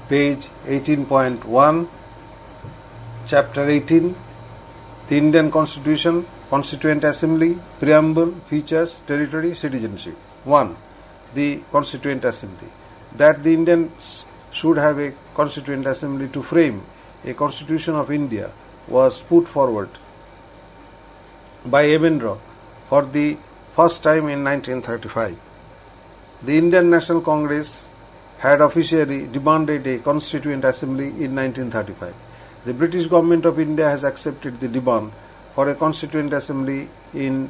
page 18.1, chapter 18, the Indian Constitution, Constituent Assembly, Preamble, Features, Territory, Citizenship. 1. The Constituent Assembly. That the Indians should have a Constituent Assembly to frame a Constitution of India was put forward by Arora for the first time in 1935. The Indian National Congress had officially demanded a Constituent Assembly in 1935. The British Government of India has accepted the demand for a Constituent Assembly in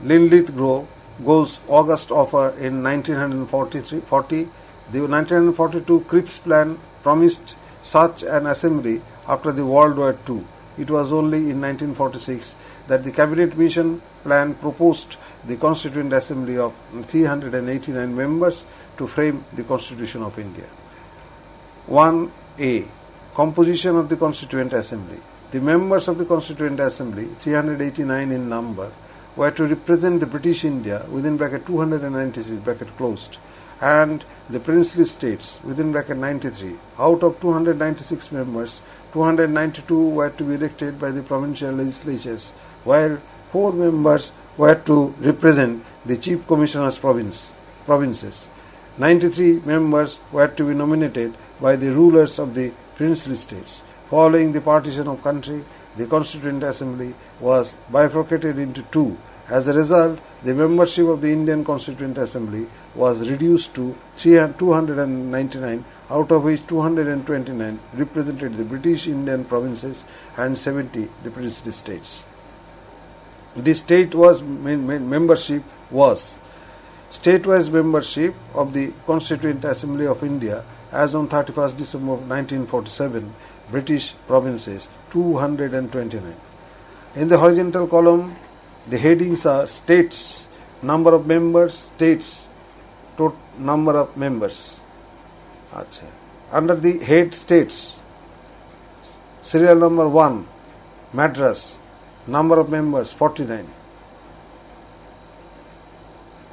Linlithgow's August offer in 1940. The 1942 Cripps Plan promised such an assembly after the World War II. It was only in 1946 that the Cabinet Mission Plan proposed the Constituent Assembly of 389 members to frame the Constitution of India. 1A. Composition of the Constituent Assembly. The members of the Constituent Assembly, 389 in number, were to represent the British India within bracket 296 bracket closed and the princely states within bracket 93. Out of 296 members, 292 were to be elected by the provincial legislatures, while 4 members were to represent the chief commissioners' provinces. 93 members were to be nominated by the rulers of the princely states. Following the partition of country, the Constituent Assembly was bifurcated into 2. As a result, the membership of the Indian Constituent Assembly was reduced to 299, out of which 229 represented the British Indian provinces and 70 the princely states. The statewise membership of the Constituent Assembly of India as on 31st December 1947, British provinces 229. In the horizontal column, the headings are states, number of members, states, total number of members. Under the head states, serial number 1, Madras, number of members 49.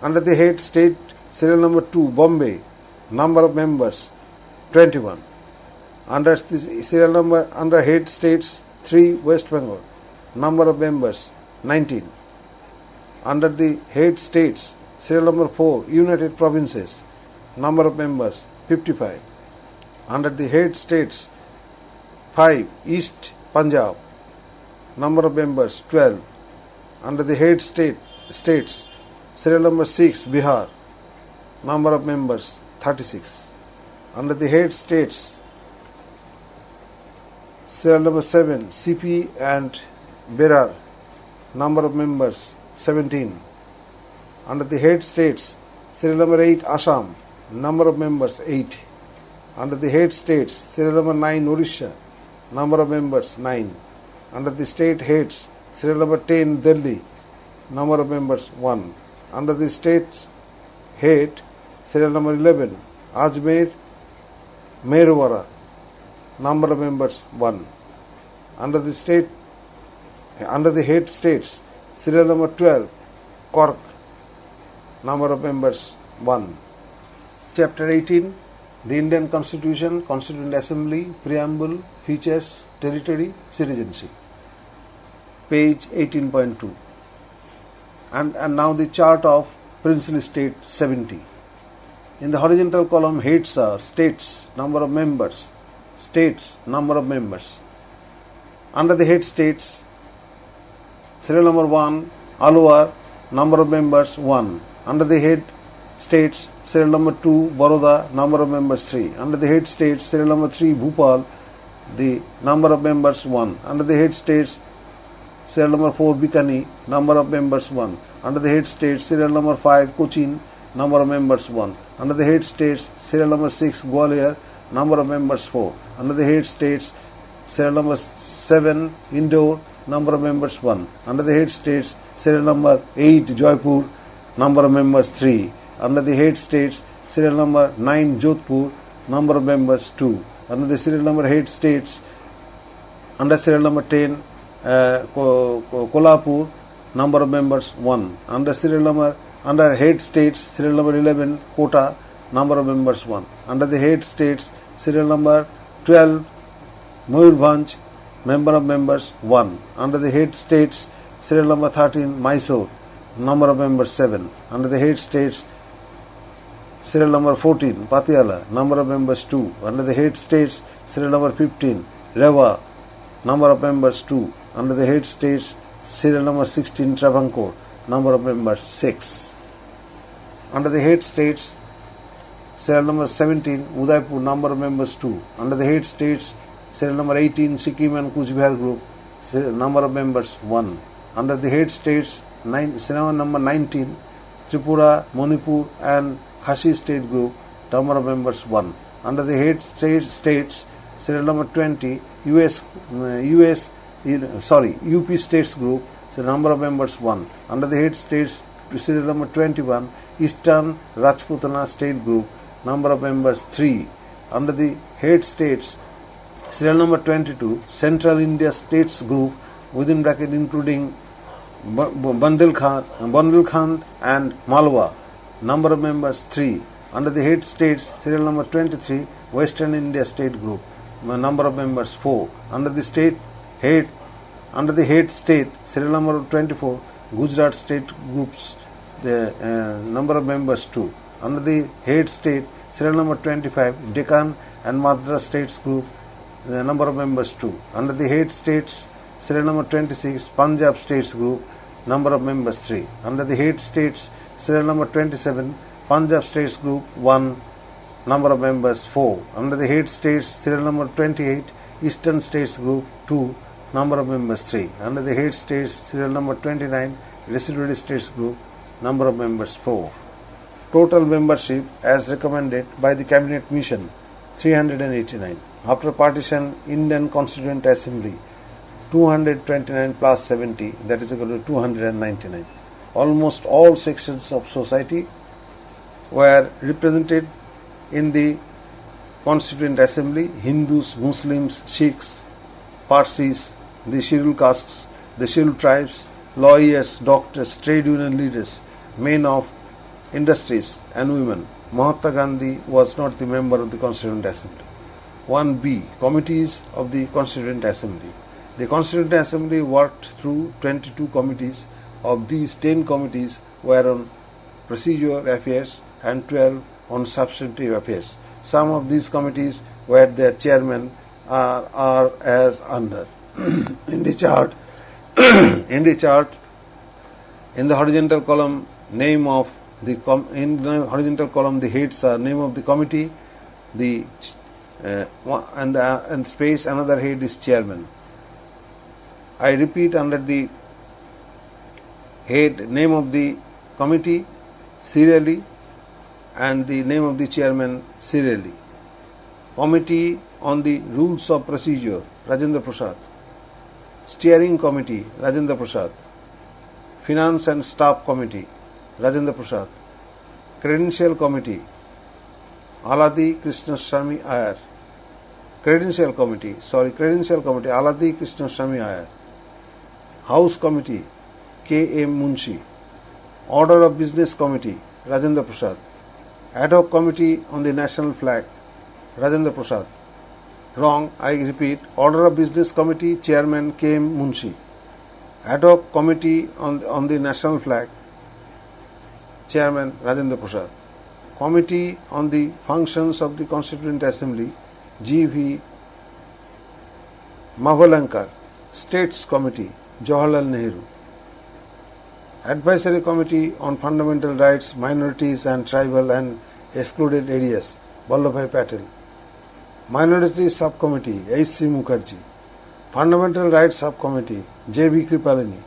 Under the head state, serial number 2, Bombay, number of members 21. Under head states 3, West Bengal, number of members 19. Under the head states, serial number 4, United Provinces, number of members 55. Under the head states 5, East Punjab, number of members 12. Under the head states, serial number 6, Bihar, number of members 36. Under the head states, serial number 7, CP and Berar, number of members 17. Under the head states, serial number 8, Assam, number of members 8. Under the head states, serial number 9, Odisha, number of members 9. Under the state heads, serial number 10, Delhi, number of members 1. Under the state head, serial number 11, Ajmer, Arora, number of members 1. Under the head states, serial number 12, Cork, number of members 1. Chapter 18, the Indian Constitution, Constituent Assembly, Preamble, Features, Territory, Citizenship. Page 18.2. And now the chart of princely state 70. In the horizontal column, heads are states, number of members, states, number of members. Under the head states, serial number 1, Arora, number of members 1. Under the head states, serial number 2, Baroda, number of members 3. Under the head states, serial number 3, Bhopal, the number of members 1. Under the head states, serial number 4, Bikani, number of members 1. Under the head states, serial number 5, Cochin, number of members 1. Under the head states, serial number 6, Gwalior, number of members 4. Under the head states, serial number 7, Indore, number of members 1. Under the head states, serial number 8, Jaipur, number of members 3. Under the head states, serial number 9, Jodhpur, number of members 2. Under the serial number head states, under serial number 10, Kolhapur, number of members 1. Under head states, serial number 11, Kota, number of members 1. Under the head states, serial number 12, Mayurbhanj, number of members 1. Under the head states, serial number 13, Mysore, number of members 7. Under the head states, serial number 14, Patiala, number of members 2. Under the head states, serial number 15, Rewa, number of members 2. Under the head states, serial number 16, Travancore, number of members 6. Under the head states, serial number 17, Udaipur, number of members 2. Under the head states, serial number 18, Sikkim and Kuch Bihar group, number of members 1. Under the head states, serial number 19, Tripura, Manipur and Khasi state group, number of members 1. Under the head states, serial number 20, UP states group, number of members 1. Under the head states, serial number 21, Eastern Rajputana state group, number of members 3. Under the head states, serial number 22, Central India states group, within bracket including Bundelkhand and Malwa, number of members 3. Under the head states, serial number 23, Western India state group, number of members 4. Under the head state, serial number 24, Gujarat state groups, the number of members 2. Under the head state, serial number 25, Deccan and Madras states group, the number of members 2. Under the head states, serial number 26, Punjab states group, number of members 3. Under the head states, serial number 27, Punjab states group 1, number of members 4. Under the head states, serial number 28, Eastern states group 2, number of members 3. Under the head states, serial number 29, Residuary states group, number of members 4. Total membership as recommended by the Cabinet Mission 389. After partition, Indian Constituent Assembly 229 plus 70, that is equal to 299. Almost all sections of society were represented in the Constituent Assembly: Hindus, Muslims, Sikhs, Parsis, the scheduled castes, the scheduled tribes, lawyers, doctors, trade union leaders, men of industries and women. Mahatma Gandhi was not the member of the Constituent Assembly. 1b. Committees of the Constituent Assembly. The Constituent Assembly worked through 22 committees. Of these, 10 committees were on procedural affairs and 12 on substantive affairs. Some of these committees where their chairmen are as under. In the chart, in the horizontal column, name of the in the horizontal column, the heads are name of the committee, and space another head is chairman. I repeat, under the head, name of the committee serially and the name of the chairman serially. Committee on the Rules of Procedure, Rajendra Prasad. Steering Committee, Rajendra Prasad. Finance and Staff Committee, Rajendra Prasad. Credential Committee, Aladi Krishnaswamy Iyer. Credential Committee, Aladi Krishnaswamy Iyer. House Committee, K.M. Munshi. Order of Business Committee, Rajendra Prasad. Ad hoc Committee on the National Flag, Rajendra Prasad. Wrong, I repeat. Order of Business Committee, Chairman K.M. Munshi. Ad hoc Committee on the National Flag, Chairman Rajendra Prasad. Committee on the Functions of the Constituent Assembly, G.V. Mavalankar. States Committee, Jawaharlal Nehru. Advisory Committee on Fundamental Rights, Minorities and Tribal and Excluded Areas, Vallabhbhai Patel. Minorities Subcommittee, H.C. Mukherjee. Fundamental Rights Subcommittee, J.B. Kripalani.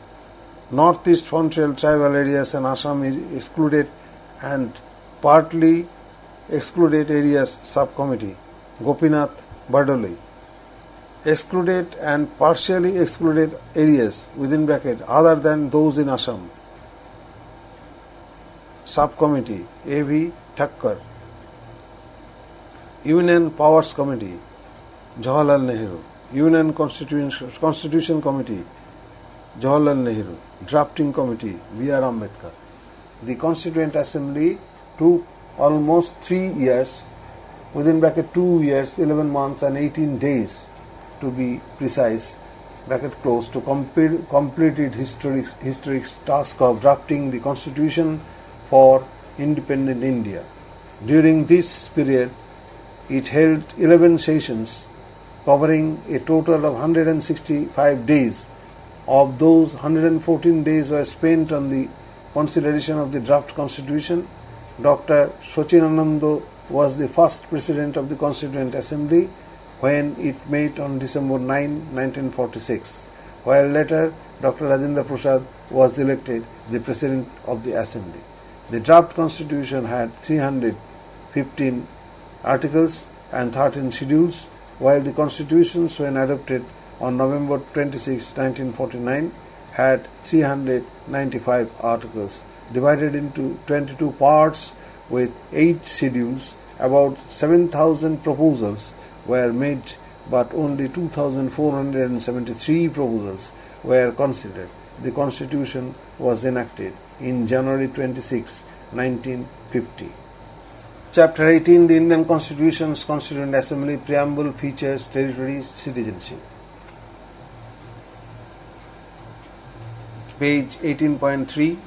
Northeast Frontier Tribal Areas and Assam Excluded and Partly Excluded Areas Subcommittee, Gopinath Bardoli. Excluded and partially excluded areas within bracket other than those in Assam, Subcommittee, A.V. Thakkar. Union Powers Committee, Jawaharlal Nehru. Union Constitution Committee, Jawaharlal Nehru. Drafting Committee, B.R. Ambedkar. The Constituent Assembly took almost 3 years, within bracket 2 years, 11 months and 18 days to be precise, bracket close, to complete its historic task of drafting the constitution for independent India. During this period, it held 11 sessions covering a total of 165 days. Of those, 114 days were spent on the consideration of the draft constitution. Dr. Sachinananda was the first president of the Constituent Assembly when it met on December 9, 1946, while later Dr. Rajendra Prasad was elected the president of the Assembly. The draft constitution had 315 articles and 13 schedules, while the constitutions, when adopted on November 26, 1949, had 395 articles, divided into 22 parts with 8 schedules. About 7,000 proposals were made, but only 2,473 proposals were considered. The constitution was enacted in January 26, 1950. Chapter 18, the Indian Constitution's Constituent Assembly Preamble features territory citizenship. Page 18.3,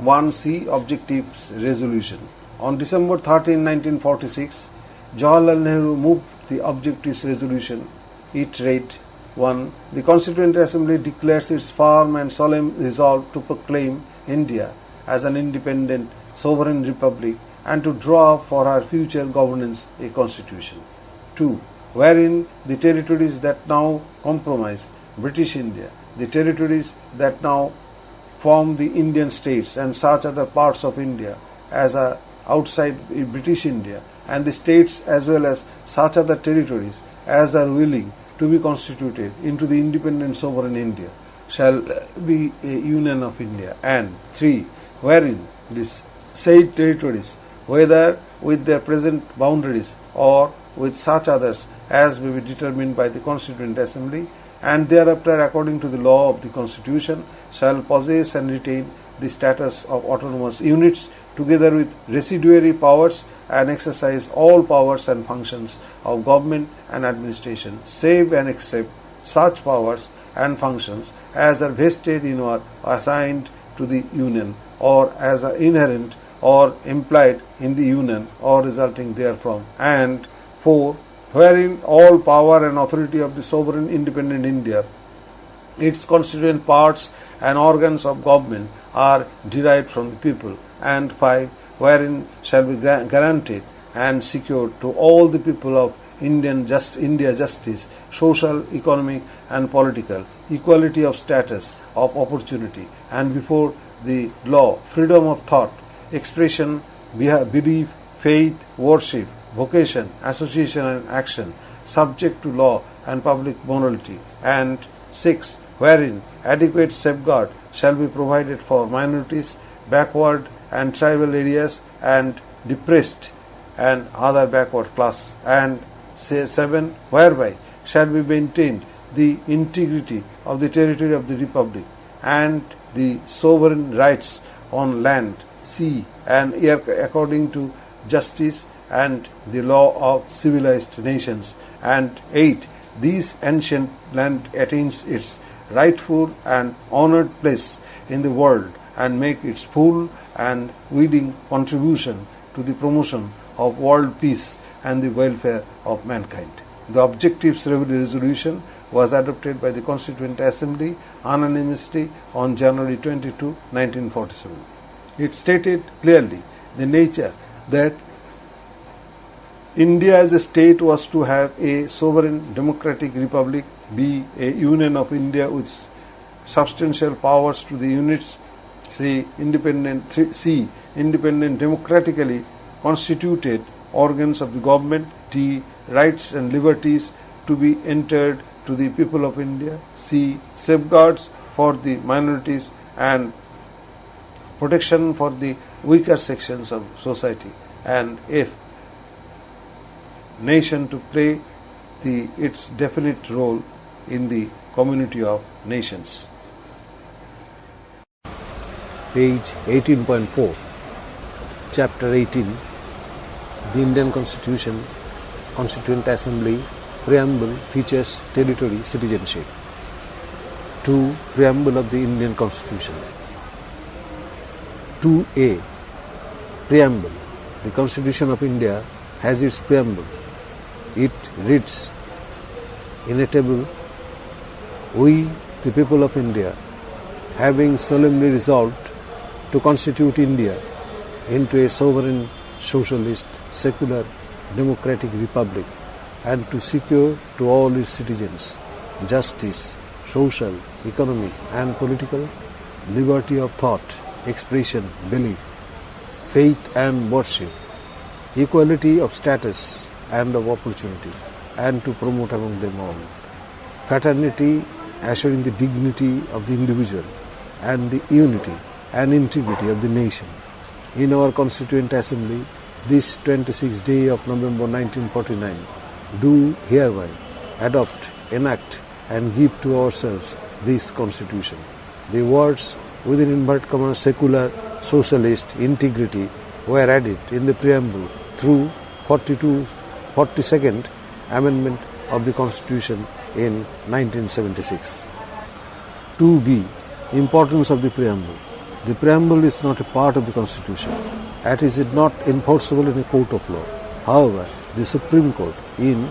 1C, Objectives Resolution. On December 13, 1946, Jawaharlal Nehru moved the Objectives Resolution. It read, 1. The Constituent Assembly declares its firm and solemn resolve to proclaim India as an independent, sovereign republic and to draw up for her future governance a constitution. 2. Wherein the territories that now comprise British India, the territories that now form the Indian states and such other parts of India as are outside British India, and the states as well as such other territories as are willing to be constituted into the independent sovereign India, shall be a union of India. And 3. Wherein these said territories, whether with their present boundaries or with such others as may be determined by the Constituent Assembly, and thereafter according to the law of the Constitution, shall possess and retain the status of autonomous units, together with residuary powers, and exercise all powers and functions of government and administration, save and except such powers and functions as are vested in or assigned to the Union, or as are inherent or implied in the Union or resulting therefrom. And 4. Wherein all power and authority of the sovereign independent India, its constituent parts and organs of government are derived from the people. And 5. Wherein shall be guaranteed and secured to all the people of India justice, social, economic and political, equality of status, of opportunity, and before the law, freedom of thought, expression, belief, faith, worship, vocation, association and action, subject to law and public morality. And 6. Wherein adequate safeguard shall be provided for minorities, backward and tribal areas, and depressed and other backward class. And 7. Whereby shall be maintained the integrity of the territory of the Republic and the sovereign rights on land, sea and air according to justice and the law of civilized nations. And 8. This ancient land attains its rightful and honored place in the world and make its full and willing contribution to the promotion of world peace and the welfare of mankind. The Objectives Resolution was adopted by the Constituent Assembly unanimously on January 22, 1947. It stated clearly the nature that India as a state was to have a sovereign democratic republic, be a union of India with substantial powers to the units, C. Independent democratically constituted organs of the government, D. Rights and liberties to be entered to the people of India, C. Safeguards for the minorities and protection for the weaker sections of society, and F. Nation to play its definite role in the community of nations. Page 18.4, Chapter 18, the Indian Constitution, Constituent Assembly, Preamble features territory, citizenship. 2. Preamble of the Indian Constitution. 2A. Preamble. The Constitution of India has its preamble. It reads in a table, "We, the people of India, having solemnly resolved to constitute India into a sovereign, socialist, secular, democratic republic, and to secure to all its citizens justice, social, economic, and political, liberty of thought, expression, belief, faith and worship, equality of status and of opportunity, and to promote among them all fraternity, assuring the dignity of the individual and the unity and integrity of the nation. In our Constituent Assembly, this 26th day of November 1949, do hereby adopt, enact, and give to ourselves this Constitution." The words within inverted commas secular, socialist, integrity were added in the preamble through 42nd Amendment of the Constitution in 1976. 2b. Importance of the preamble. The preamble is not a part of the Constitution, and is not enforceable in a court of law. However, the Supreme Court in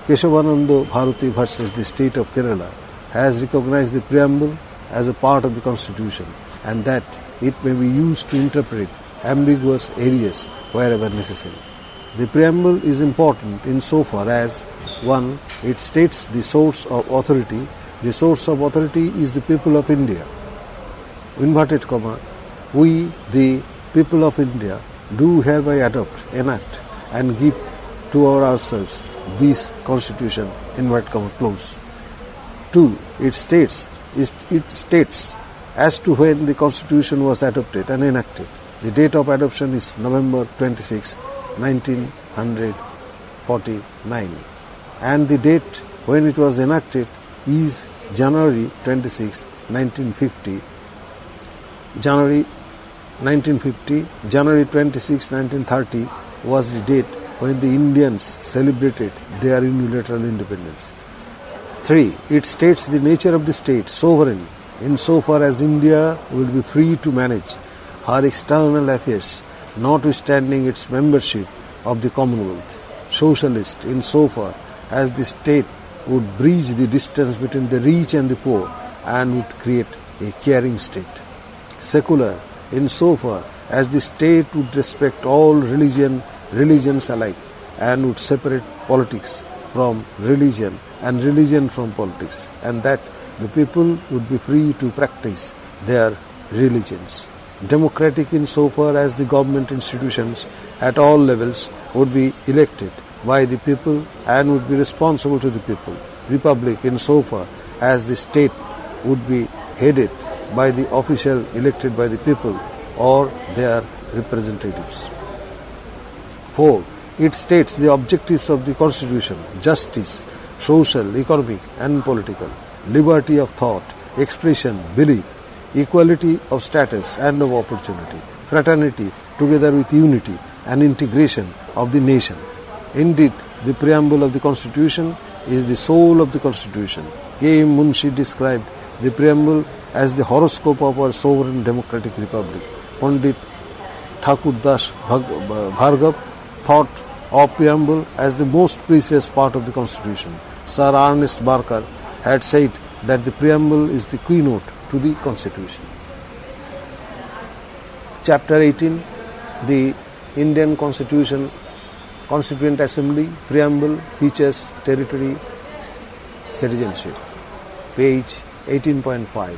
Keshavananda Bharati versus the State of Kerala has recognized the preamble as a part of the Constitution, and that it may be used to interpret ambiguous areas wherever necessary. The preamble is important insofar as 1. It states the source of authority. The source of authority is the people of India. Inverted comma, we, the people of India, do hereby adopt, enact, and give to ourselves this Constitution, inverted comma, close. 2. It states as to when the Constitution was adopted and enacted. The date of adoption is November 26, 1949, and the date when it was enacted is January 26, 1950. January 26, 1930 was the date when the Indians celebrated their unilateral independence. 3. It states the nature of the state, sovereign, insofar as India will be free to manage her external affairs, notwithstanding its membership of the Commonwealth. Socialist, insofar as the state would bridge the distance between the rich and the poor and would create a caring state. Secular, insofar as the state would respect all religions alike, and would separate politics from religion and religion from politics, and that the people would be free to practice their religions. Democratic, insofar as the government institutions at all levels would be elected by the people and would be responsible to the people. Republic, insofar as the state would be headed by the official elected by the people or their representatives. 4. It states the objectives of the Constitution: justice, social, economic and political, liberty of thought, expression, belief, equality of status and of opportunity, fraternity together with unity and integration of the nation. Indeed, the preamble of the Constitution is the soul of the Constitution. K. M. Munshi described the preamble as the horoscope of our sovereign democratic republic. Pandit Thakurdas Bhargav thought of preamble as the most precious part of the Constitution. Sir Ernest Barker had said that the preamble is the keynote to the Constitution. Chapter 18, the Indian Constitution, Constituent Assembly, Preamble, Features, Territory, Citizenship. Page 18.5.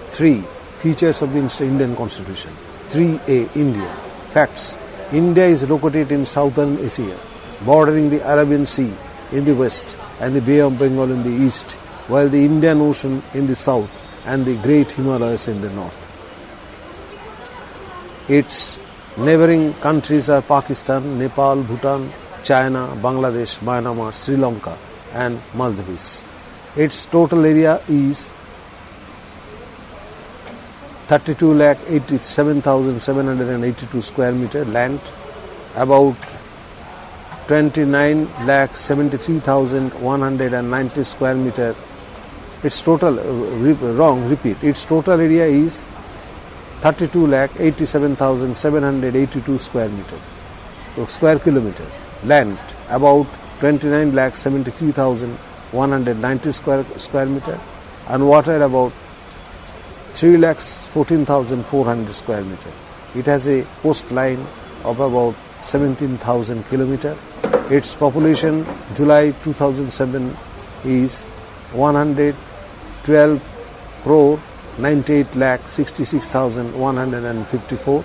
3. Features of the Indian Constitution. 3a. India. Facts. India is located in southern Asia, bordering the Arabian Sea in the west and the Bay of Bengal in the east, while the Indian Ocean in the south and the Great Himalayas in the north. Its neighboring countries are Pakistan, Nepal, Bhutan, China, Bangladesh, Myanmar, Sri Lanka and Maldives. Its total area is 32,87,782 square meter land, about 29,73,190 square meter. Its total, repeat, its total area is 32,87,782 square meter, square kilometer. Land about 29,73,190 square meter, and water about 3,14,400 square meter. It has a coastline of about 17,000 kilometer. Its population July 2007 is 112 crore 98 lakh 66,154.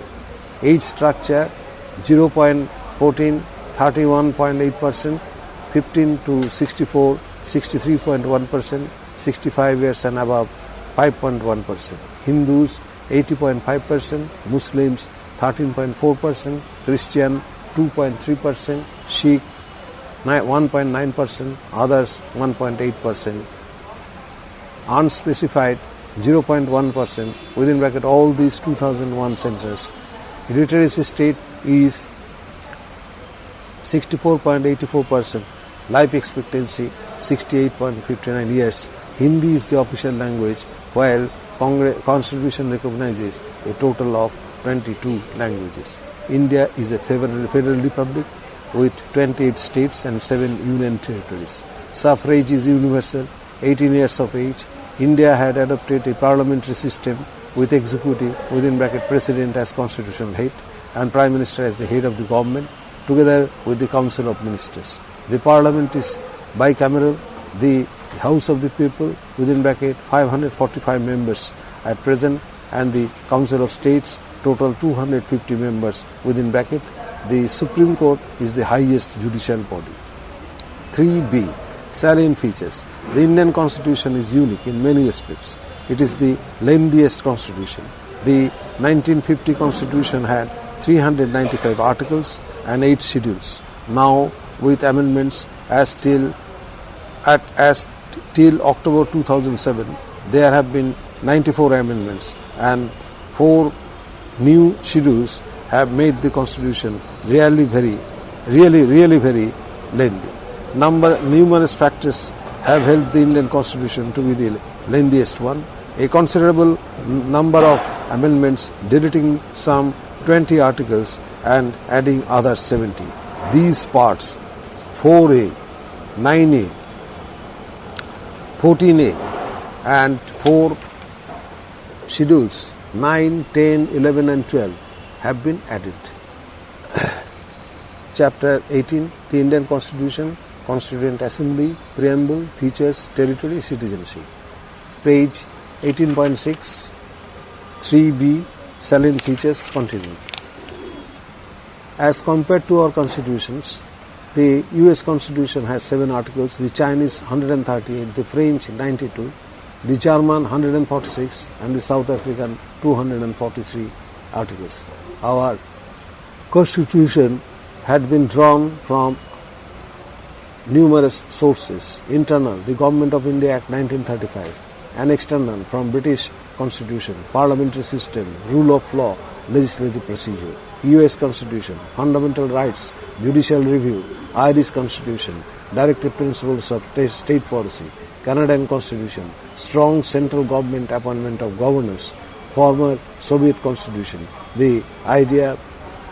Age structure 0.14 31.8%, 15 to 64 63.1%, 65 years and above 5.1%. Hindus 80.5%, Muslims 13.4%, Christian 2.3%, Sikh 1.9%, others 1.8%, unspecified 0.1%, within bracket all these 2001 census. Literacy state is 64.84%, life expectancy 68.59 years. Hindi is the official language, while Constitution recognizes a total of 22 languages. India is a federal republic with 28 states and 7 union territories. Suffrage is universal, 18 years of age. India had adopted a parliamentary system with executive within bracket president as constitutional head and prime minister as the head of the government, together with the council of ministers. The parliament is bicameral. The House of the People within bracket 545 members at present, and the Council of States total 250 members within bracket. The Supreme Court is the highest judicial body. 3b. Salient features. The Indian Constitution is unique in many aspects. It is the lengthiest constitution. The 1950 Constitution had 395 articles and 8 schedules. Now, with amendments as till October 2007, there have been 94 amendments and 4 new schedules have made the Constitution really very lengthy. Numerous factors have helped the Indian Constitution to be the lengthiest one. A considerable number of amendments deleting some 20 articles and adding other 70. These parts 4A, 9A, 14A and 4 schedules 9, 10, 11 and 12 have been added. Chapter 18, the Indian Constitution, Constituent Assembly, Preamble, Features, Territory, Citizenship. Page 18.6, 3b, Salient Features, continued. As compared to our constitutions, the US Constitution has 7 articles, the Chinese 138, the French 92, the German 146 and the South African 243 articles. Our Constitution had been drawn from numerous sources: internal, the Government of India Act 1935, and external, from British Constitution, parliamentary system, rule of law, legislative procedure. US Constitution, fundamental rights, judicial review, Irish Constitution, directive principles of state policy, Canadian Constitution, strong central government appointment of governors, former Soviet Constitution, the idea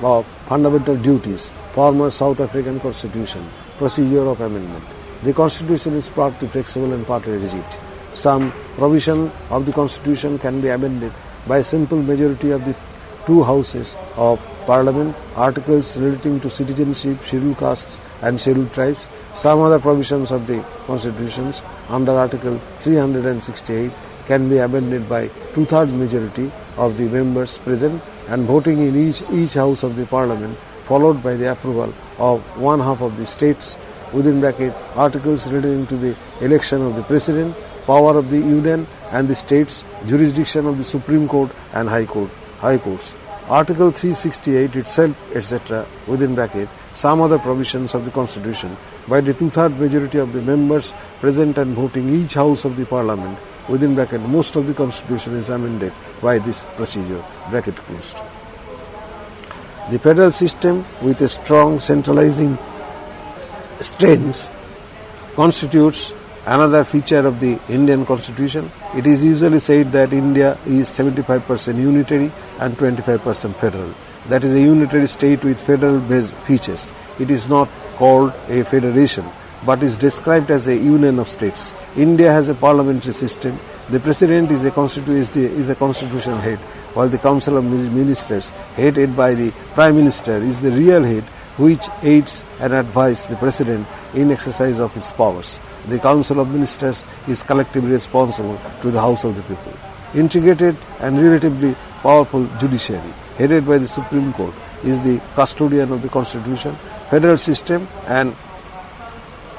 of fundamental duties, former South African Constitution, procedure of amendment. The Constitution is partly flexible and partly rigid. Some provision of the Constitution can be amended by a simple majority of the 2 houses of Parliament. Articles relating to citizenship, scheduled castes and scheduled tribes. Some other provisions of the Constitutions under Article 368 can be amended by 2/3 majority of the members present and voting in each house of the Parliament, followed by the approval of 1/2 of the states, within bracket articles relating to the election of the President, power of the Union and the states, jurisdiction of the Supreme Court and High Courts. Article 368 itself, etc., within bracket, some other provisions of the Constitution by the 2/3 majority of the members present and voting each house of the Parliament, within bracket, most of the Constitution is amended by this procedure, bracket closed. The federal system with a strong centralizing strengths constitutes another feature of the Indian Constitution. It is usually said that India is 75% unitary and 25% federal. That is a unitary state with federal-based features. It is not called a federation, but is described as a union of states. India has a parliamentary system. The president is a constitutional head, while the council of ministers, headed by the prime minister, is the real head which aids and advises the president in exercise of his powers. The council of ministers is collectively responsible to the House of the People. Integrated and relatively powerful judiciary, headed by the Supreme Court, is the custodian of the Constitution, federal system and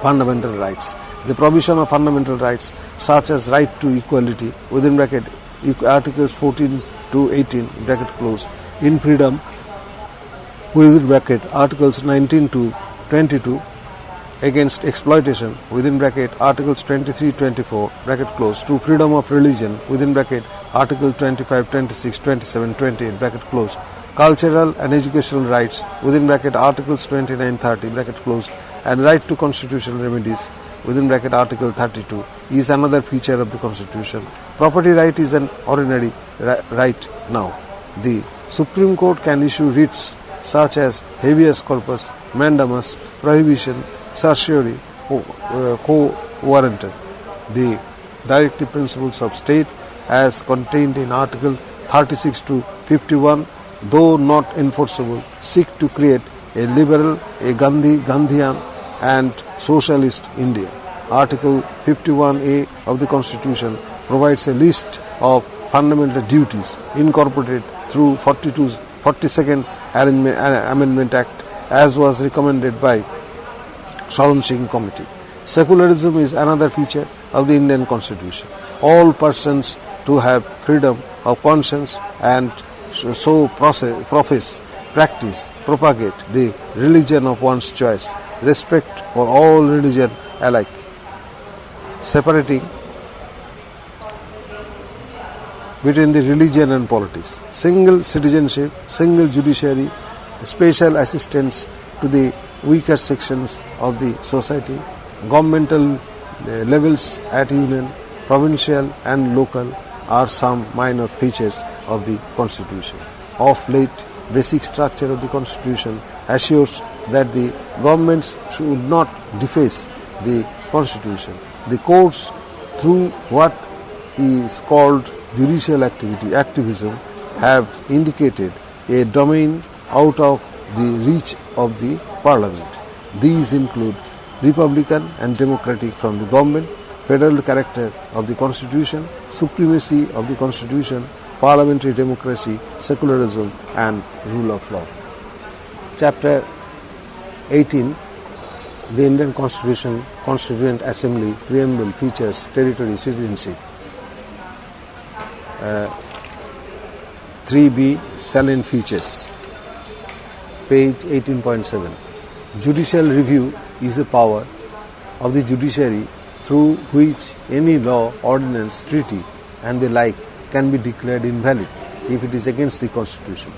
fundamental rights. The provision of fundamental rights such as right to equality within bracket articles 14 to 18 bracket close, in freedom within bracket articles 19 to 22, against exploitation within bracket articles 23-24 bracket close, to freedom of religion within bracket article 25, 26, 27, 28 bracket close, cultural and educational rights within bracket articles 29, 30 bracket close, and right to constitutional remedies within bracket article 32 is another feature of the Constitution. Property right is an ordinary right now. The Supreme Court can issue writs such as habeas corpus, mandamus, prohibition, certiorari, quo-warranted. The directive principles of state as contained in Article 36 to 51, though not enforceable, seek to create a liberal, a Gandhian and socialist India. Article 51A of the Constitution provides a list of fundamental duties incorporated through 42nd Amendment Act, as was recommended by Sharon Singh Committee. Secularism is another feature of the Indian Constitution. All persons to have freedom of conscience and so profess, practice, propagate the religion of one's choice, respect for all religion alike, separating between the religion and politics, single citizenship, single judiciary, special assistance to the weaker sections of the society, governmental levels at union, provincial and local are some minor features of the Constitution. Of late, basic structure of the Constitution assures that the governments should not deface the Constitution. The courts, through what is called judicial activism, have indicated a domain out of the reach of the Parliament. These include republican and democratic from the government, federal character of the Constitution, supremacy of the Constitution, parliamentary democracy, secularism and rule of law. Chapter 18, the Indian Constitution, Constituent Assembly, Preamble, Features, Territory, Citizenship. 3B, Salient Features, page 18.7. Judicial review is a power of the judiciary through which any law, ordinance, treaty and the like can be declared invalid if it is against the Constitution.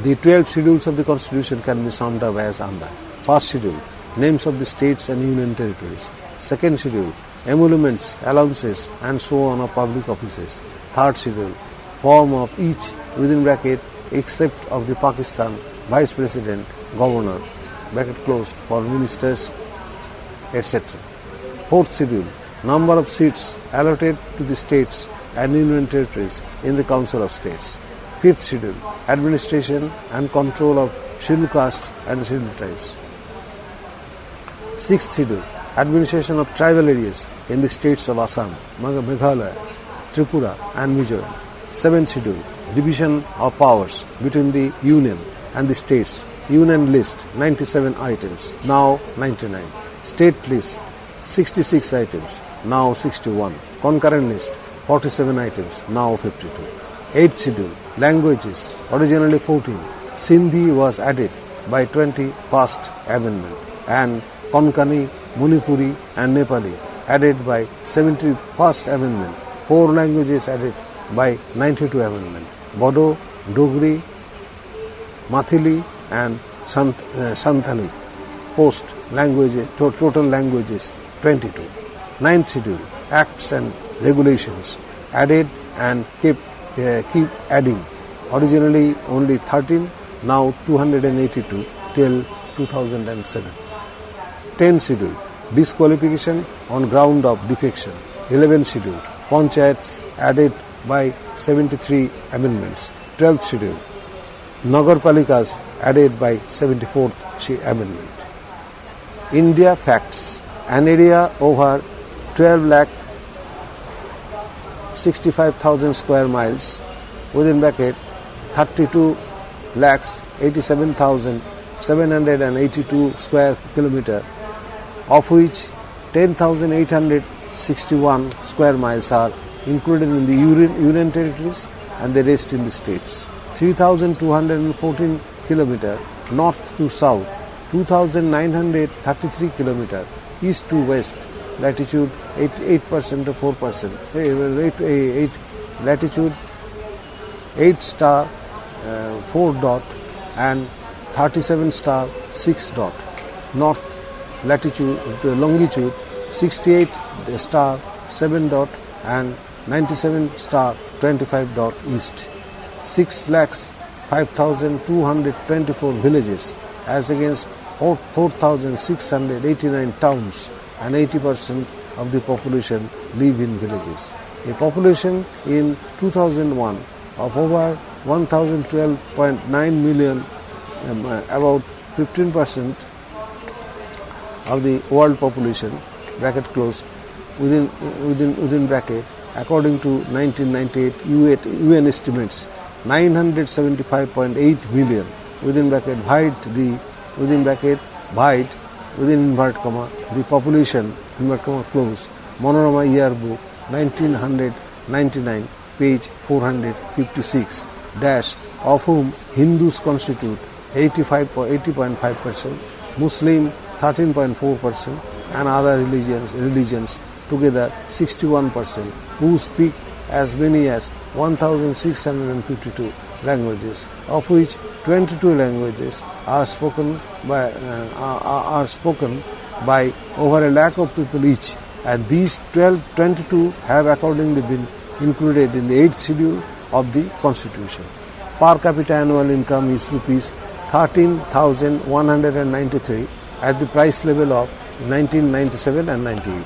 The 12 schedules of the Constitution can be summed up as under. First schedule, names of the states and union territories. Second schedule, emoluments, allowances and so on of public offices. Third schedule, form of each within bracket except of the Pakistan Vice President, Governor, bracket closed, for ministers, etc. Fourth schedule, number of seats allotted to the states and union territories in the Council of States. Fifth schedule, administration and control of scheduled castes and scheduled tribes. Sixth schedule, administration of tribal areas in the states of Assam, Meghalaya, Tripura and Mizoram. Seventh schedule, division of powers between the union and the states. Union list 97 items, now 99. State list 66 items, now 61. Concurrent list 47 items, now 52. Eighth schedule, languages originally 14. Sindhi was added by 21st Amendment and Konkani, Manipuri and Nepali added by 71st Amendment. 4 languages added by 92 Amendment. Bodo, Dogri, Mathili and Santhali post languages, total languages 22. Ninth schedule, acts and regulations added and keep adding. Originally only 13, now 282 till 2007. 10th schedule, disqualification on ground of defection. 11th schedule, panchayats added by 73 amendments. 12th schedule, nagarpalikas added by 74th amendment. India facts: an area over 12 lakh 65,000 square miles, within bracket 32 lakhs 87,782 square kilometer, of which 10,861 square miles are included in the Union territories and the rest in the states. 3,214 kilometer north to south, 2,933 kilometer east to west, latitude 8% to 4%, latitude 8 star 4 dot and 37 star 6 dot, north latitude longitude 68 star 7 dot and 97 star 25 dot east. 6 lakhs 5,224 villages as against 4,689 towns, and 80% of the population live in villages. A population in 2001 of over 1,012.9 million, about 15% of the world population, bracket closed, within bracket, according to 1998 UN estimates, 975.8 million, within bracket, within invert comma, the population, invert comma close, Monorama Yearbook 1999, page 456, dash, of whom Hindus constitute 80.5%, Muslim 13.4%, and other religions together 61%, who speak as many as 1,652 languages, of which 22 languages are spoken by over a lakh of people each, and these 22 have accordingly been included in the 8th schedule of the Constitution. Per capita annual income is rupees 13,193 at the price level of 1997 and 98.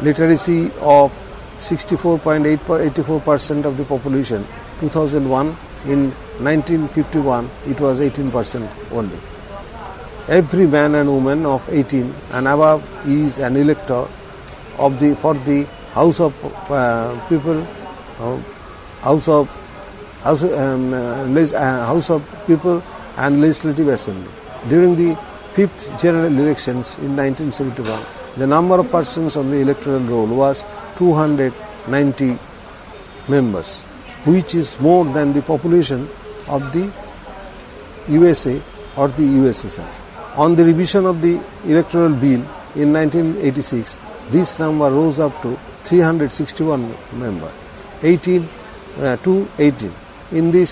Literacy of 64.84% of the population, 2001. In 1951, it was 18% only. Every man and woman of 18 and above is an elector for the House of People and Legislative Assembly. During the 5th general elections in 1971, the number of persons on the electoral roll was 290 members, which is more than the population of the USA or the USSR. On the revision of the electoral bill in 1986, this number rose up to 361 members, 18 to 18. In the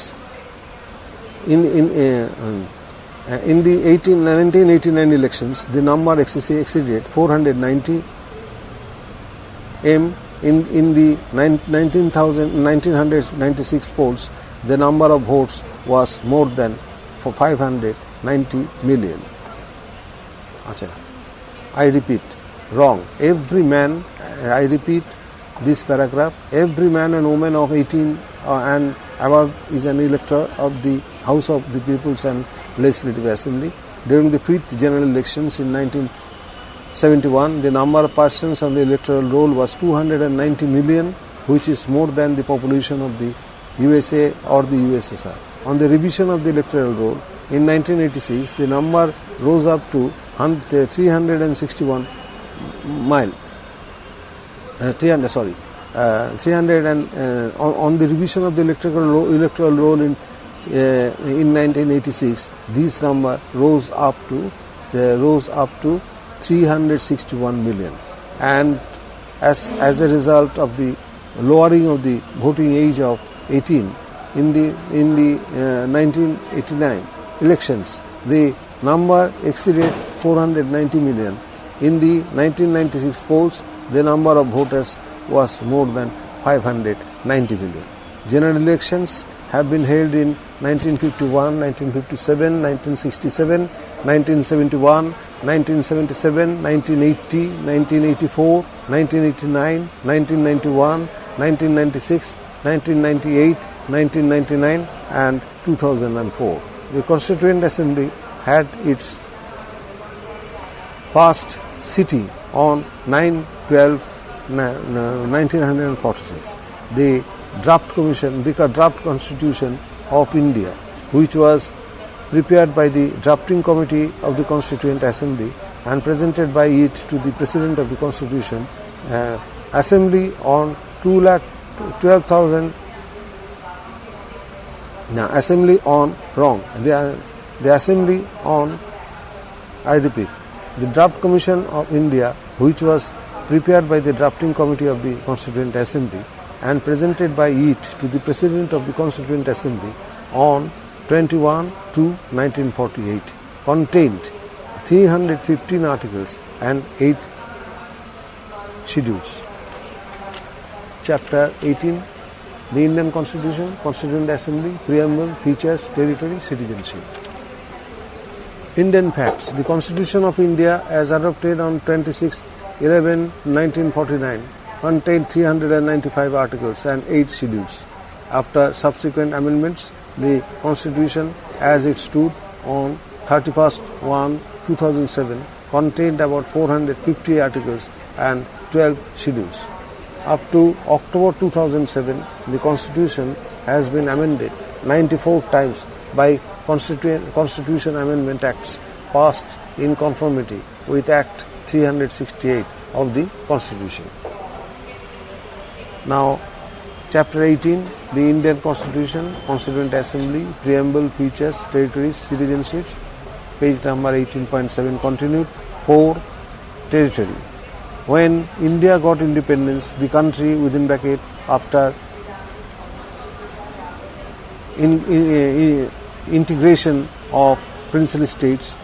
1989 elections, the number exceeded 490 m. In the 1996 polls, the number of votes was more than 590 million. I repeat, wrong. Every man, I repeat this paragraph, every man and woman of 18 and above is an elector of the House of the Peoples and Legislative Assembly. During the 5th general elections in 1971, the number of persons on the electoral roll was 290 million, which is more than the population of the USA or the USSR. On the revision of the electoral roll in 1986, the number rose up to 361 on the revision of the electoral roll in 1986, this number rose up to 361 million, and as a result of the lowering of the voting age of 18 in the 1989 elections, the number exceeded 490 million. In the 1996 polls, the number of voters was more than 590 million. General elections have been held in 1951, 1957, 1967, 1971, 1977, 1980, 1984, 1989, 1991, 1996, 1998, 1999 and 2004. The Constituent Assembly had its first sitting on 9/12/1946. The draft Constitution of India, which was prepared by the drafting committee of the Constituent Assembly and presented by it to the President of the Constitution Assembly on 2,12,000. Now, Assembly on the Assembly on. I repeat, the Draft Commission of India, which was prepared by the drafting committee of the Constituent Assembly and presented by it to the President of the Constituent Assembly on 21/2/1948, contained 315 articles and 8 schedules. Chapter 18, the Indian Constitution, Constituent Assembly, Preamble, Features, Territory, Citizenship. Indian facts. The Constitution of India, as adopted on 26/11/1949, contained 395 articles and 8 schedules. After subsequent amendments, the Constitution, as it stood on 31/1/2007, contained about 450 articles and 12 schedules. Up to October 2007, the Constitution has been amended 94 times by Constitution Amendment Acts passed in conformity with Act 368 of the Constitution. Now, Chapter 18, the Indian Constitution, Constituent Assembly, Preamble, Features, Territories, Citizenship, page number 18.7 continued. 4. Territory. When India got independence, the country within bracket after integration of princely states,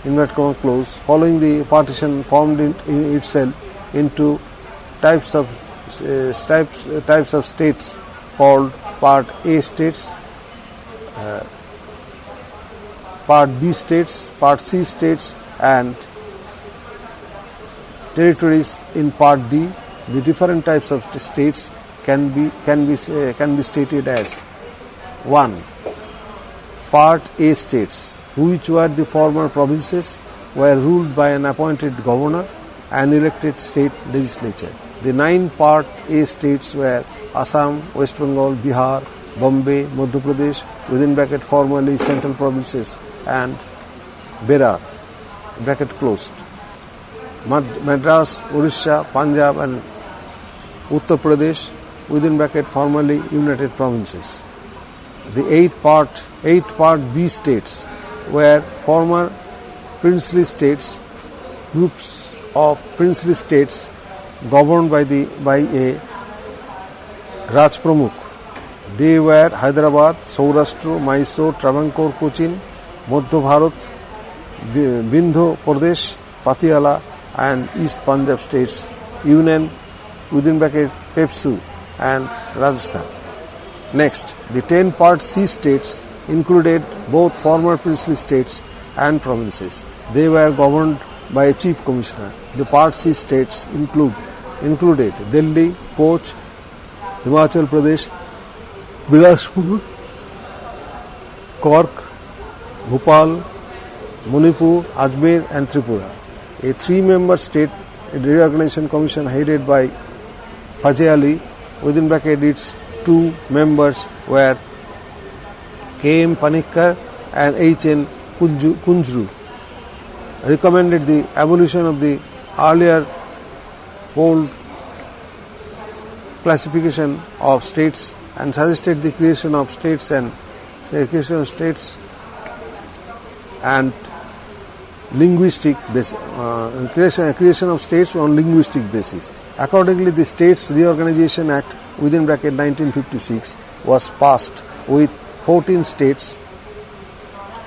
inverted comma close, following the partition formed itself into types of states called Part A states, Part B states, Part C states, and territories in Part D. The different types of states can be stated as: 1. Part A states, which were the former provinces, were ruled by an appointed governor and elected state legislature. The 9 Part A states were Assam, West Bengal, Bihar, Bombay, Madhya Pradesh, within bracket formerly central provinces, and Berar, bracket closed. Madras, Orissa, Punjab and Uttar Pradesh, within bracket formerly united provinces. The 8 Part B states were former princely states, groups of princely states governed by a Raj Pramukh. They were Hyderabad, Saurashtra, Mysore, Travancore, Cochin, Madhya Bharat, Bindho Pradesh, Patiala and East Punjab states, Union within bracket Pepsu and Rajasthan. Next, the 10 Part C states included both former princely states and provinces. They were governed by a chief commissioner. The Part C states included Delhi, Koch, Himachal Pradesh, Bilaspur, Cork, Bhopal, Manipur, Ajmer and Tripura. A 3-member state reorganization commission headed by Fazl Ali, within bracket its 2 members were K.M. Panikkar and H.N. Kunjru, recommended the abolition of the earlier old classification of states and suggested the creation of states and linguistic creation of states on linguistic basis. Accordingly, the States Reorganization Act within bracket 1956 was passed with 14 states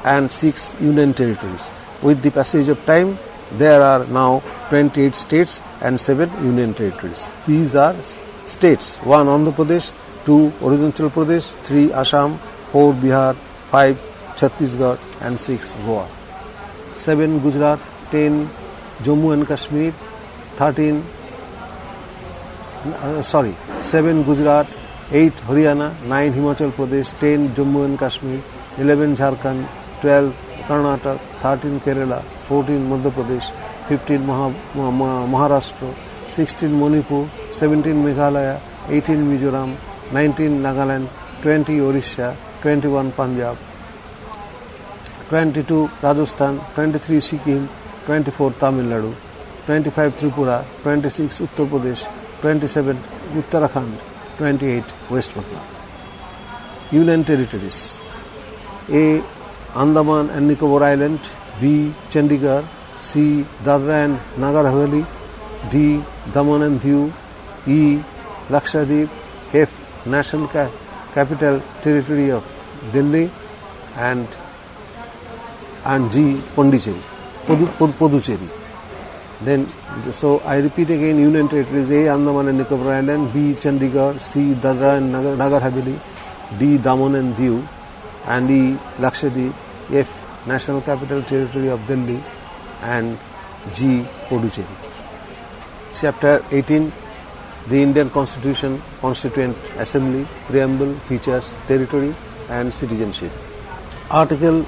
and 6 union territories. with the passage of time, there are now 28 states and 7 union territories. These are states: 1 Andhra Pradesh, 2 Arunachal Pradesh, 3 Assam, 4 Bihar, 5 Chhattisgarh and 6 Goa. 7 Gujarat, 10 Jammu and Kashmir, 7 Gujarat, 8 Haryana, 9 Himachal Pradesh, 10 Jammu and Kashmir, 11 Jharkhand, 12 Karnataka, 13 Kerala, 14 Madhya Pradesh, 15 Maharashtra, 16 Manipur, 17 Meghalaya, 18 Mizoram, 19 Nagaland, 20 Orissa, 21 Punjab, 22 Rajasthan, 23 Sikkim, 24 Tamil Nadu, 25 Tripura, 26 Uttar Pradesh, 27 Uttarakhand, 28 West Bengal. Union territories: A. Andaman and Nicobar Island, B. Chandigarh, C. Dadra and Nagar Haveli, D. Daman and Diu, E. Lakshadweep, F. National Capital Territory of Delhi, and G. Pondicherry, Puducherry. Then, so I repeat again: Union territories: A. Andaman and Nicobar Island, B. Chandigarh, C. Dadra and Nagar Haveli, D. Daman and Diu, and E. Lakshadweep, F. National Capital Territory of Delhi, and G. Puducherry. Chapter 18: The Indian Constitution, Constituent Assembly, Preamble, Features, Territory and Citizenship. Article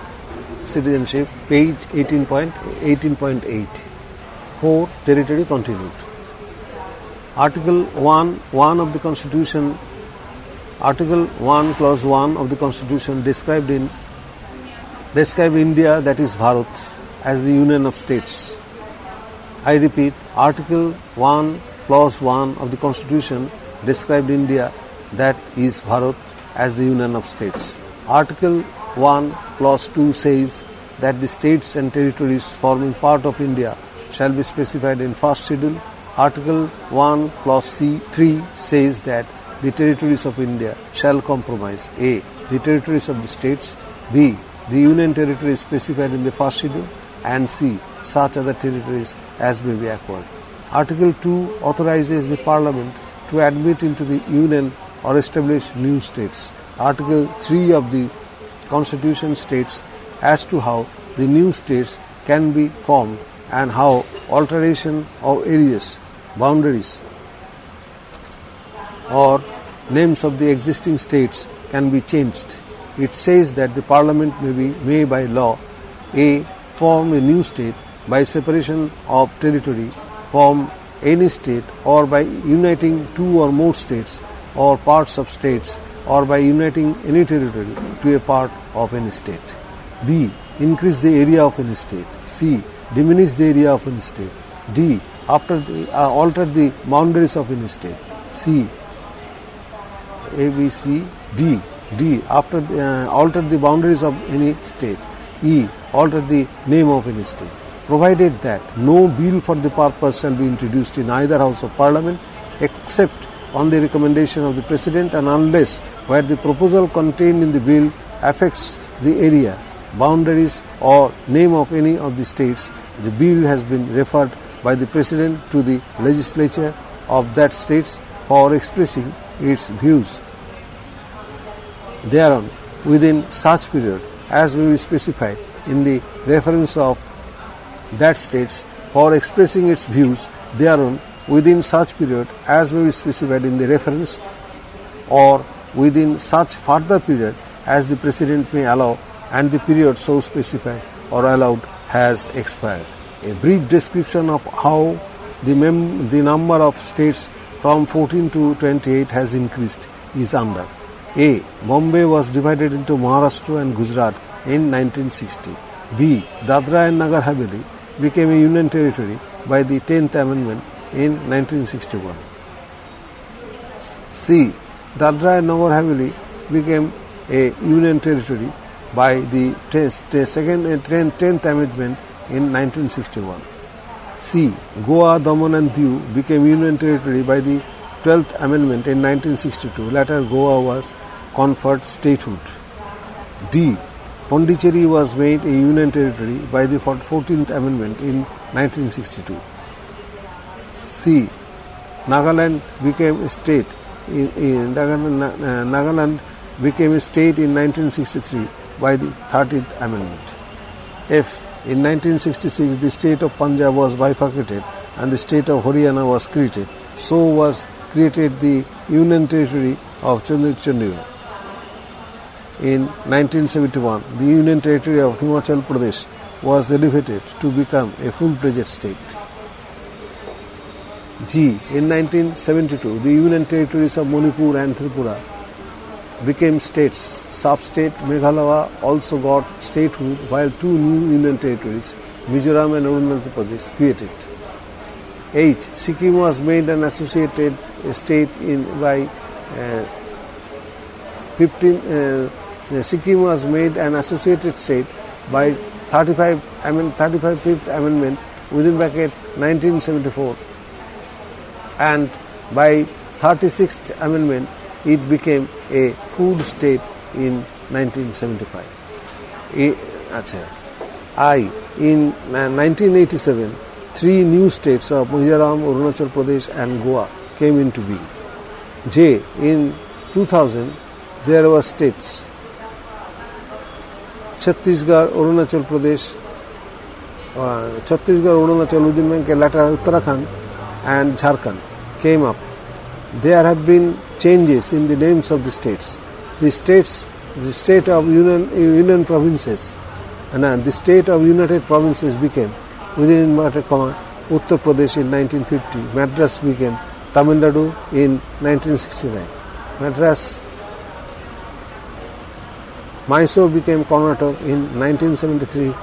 Citizenship, page 18.8. 4. Territory continued. Article 1 of the Constitution, Article 1, Clause 1 of the Constitution described India, that is Bharat, as the Union of States. I repeat, Article 1, Clause 1 of the Constitution described India, that is Bharat, as the Union of States. Article 1, Clause 2 says that the states and territories forming part of India shall be specified in first schedule. Article 1, Clause 3 says that the territories of India shall comprise: A. the territories of the states, B. the union territories specified in the first schedule, and C. such other territories as may be acquired. Article 2 authorizes the Parliament to admit into the Union or establish new states. Article 3 of the Constitution states as to how the new states can be formed and how alteration of areas, boundaries or names of the existing states can be changed. It says that the Parliament may by law A. form a new state by separation of territory from any state, or by uniting two or more states or parts of states, or by uniting any territory to a part of any state. B. increase the area of any state. C. diminish the area of any state. D. alter the boundaries of any state. C. A, B, C, D. Alter the boundaries of any state. E. alter the name of any state. Provided that no bill for the purpose shall be introduced in either House of Parliament except on the recommendation of the President, and unless where the proposal contained in the bill affects the area, boundaries or name of any of the states, the bill has been referred by the President to the legislature of that states for expressing its views thereon within such period as may be specified in the reference of that states, for expressing its views thereon within such period as may be specified in the reference, or within such further period as the President may allow and the period so specified or allowed has expired. A brief description of how the number of states from 14 to 28 has increased is under. A. Bombay was divided into Maharashtra and Gujarat in 1960. B. Dadra and Nagar Haveli became a union territory by the 10th Amendment in 1961. C. Dadra and Nagar Haveli became a union territory by the 10th Amendment in 1961. C. Goa, Daman and Diu became union territory by the 12th Amendment in 1962. Later, Goa was conferred statehood. D. Pondicherry was made a union territory by the 14th Amendment in 1962. C. Nagaland became a state Nagaland became a state in 1963 by the 13th Amendment. F. In 1966, the state of Punjab was bifurcated and the state of Haryana was created. So was created the Union Territory of Chandigarh. In 1971, the Union Territory of Himachal Pradesh was elevated to become a full-fledged state. G. In 1972, the Union Territories of Manipur and Tripura became states. Sub-state Meghalaya also got statehood, while two new Union Territories, Mizoram and Arunachal Pradesh, created. H. Sikkim was made an associated state Sikkim was made an associated state by 35th Amendment within bracket 1974, and by 36th Amendment it became a full state in 1975. I. In 1987, three new states of Mizoram, Arunachal Pradesh and Goa came into being. J. In 2000, there were states Chhattisgarh, Arunachal Pradesh, Arunachal within later Uttarakhand and Jharkhand came up. There have been changes in the names of the states. The state of union provinces, the state of United Provinces became, within inverted comma, Uttar Pradesh in 1950. Madras became Tamil Nadu in 1969. Mysore became Karnataka in 1973.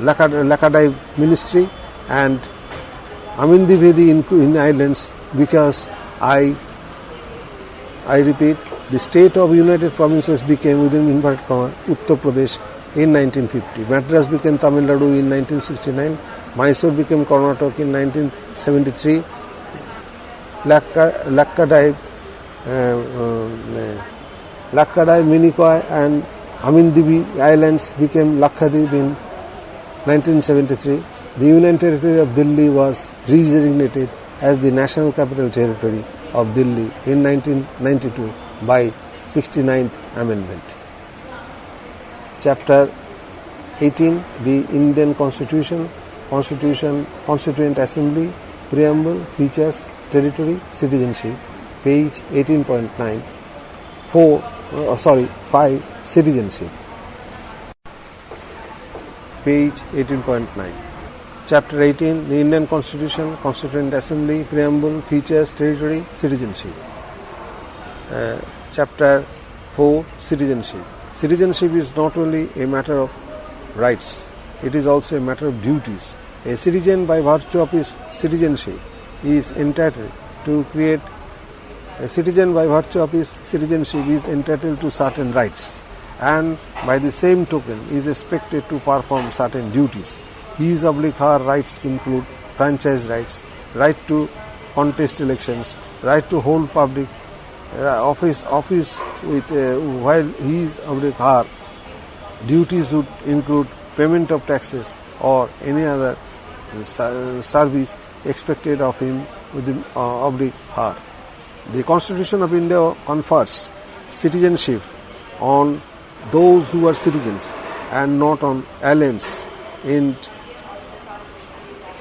Lakadai Ministry, and Amindivedi in islands, because I repeat, the state of United Provinces became, within inverted comma, Uttar Pradesh in 1950. Madras became Tamil Nadu in 1969. Mysore became Karnataka in 1973. Lakkadai, Minicoy and Amindivi Islands became Lakshadweep in 1973. The Union Territory of Delhi was redesignated as the National Capital Territory of Delhi in 1992 by 69th Amendment. Chapter 18, the Indian Constitution, Constituent Assembly, Preamble, Features, Territory, Citizenship, page 18.9. 5. Citizenship, page 18.9. Chapter 18, the Indian Constitution, Constituent Assembly, Preamble, Features, Territory, Citizenship. Chapter 4, Citizenship. Citizenship is not only a matter of rights, it is also a matter of duties. A citizen, by virtue of his citizenship, is entitled to certain rights, and by the same token is expected to perform certain duties. His / her rights include franchise rights, right to contest elections, right to hold public office with while his / her duties would include payment of taxes or any other service expected of him with / her. The Constitution of India confers citizenship on those who are citizens and not on aliens. In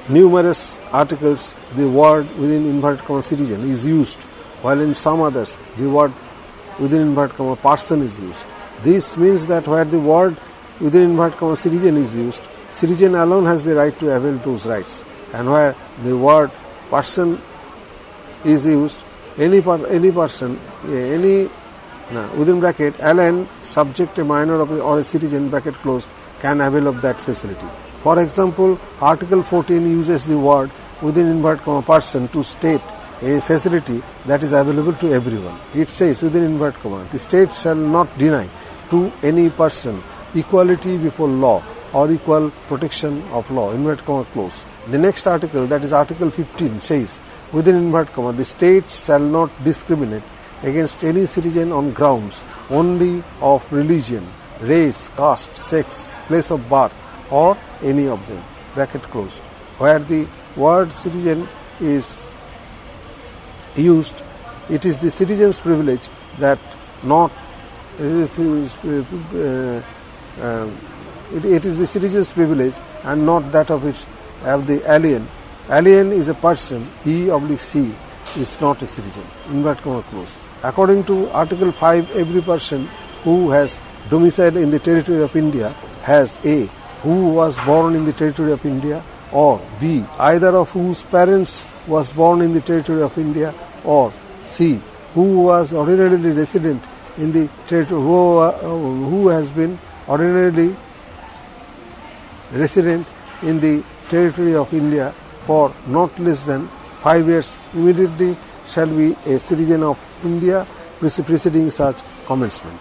numerous articles, the word within inverted comma citizen is used, while in some others, the word within inverted comma person is used. This means that where the word within inverted comma citizen is used, citizen alone has the right to avail those rights, and where the word person is used, any person, within bracket, alien, subject, a minor or a citizen, bracket closed, can avail of that facility. For example, Article 14 uses the word within inverted comma person to state a facility that is available to everyone. It says within inverted comma, the state shall not deny to any person equality before law or equal protection of law, inverted comma close. The next article, that is Article 15, says within inverted comma, the state shall not discriminate against any citizen on grounds only of religion, race, caste, sex, place of birth, or any of them. Bracket close. Where the word citizen is used, it is the citizen's privilege that not it is the citizen's privilege and not that of the alien. Alien is a person, he/she is not a citizen. Invert comma close. According to Article 5, every person who has domicile in the territory of India has A. who was born in the territory of India, or B. either of whose parents was born in the territory of India, or C. who was ordinarily resident in the territory, who has been ordinarily resident in the territory of India for not less than 5 years immediately shall be a citizen of India preceding such commencement.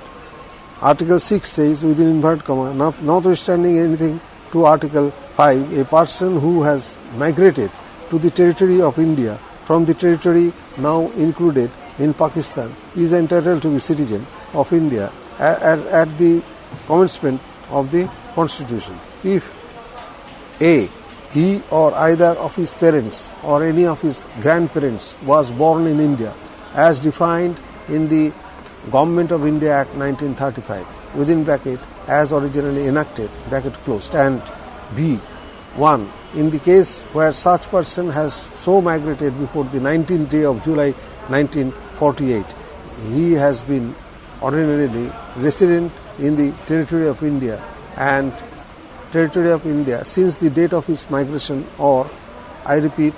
Article 6 says, within inverted comma, notwithstanding anything to Article 5, a person who has migrated to the territory of India from the territory now included in Pakistan is entitled to be citizen of India at the commencement of the Constitution. If A. he or either of his parents or any of his grandparents was born in India as defined in the Government of India Act 1935, within bracket, as originally enacted, bracket closed, and B. 1. In the case where such person has so migrated before the 19th day of July 1948, he has been ordinarily resident in the territory of India and territory of India since the date of his migration, or, I repeat,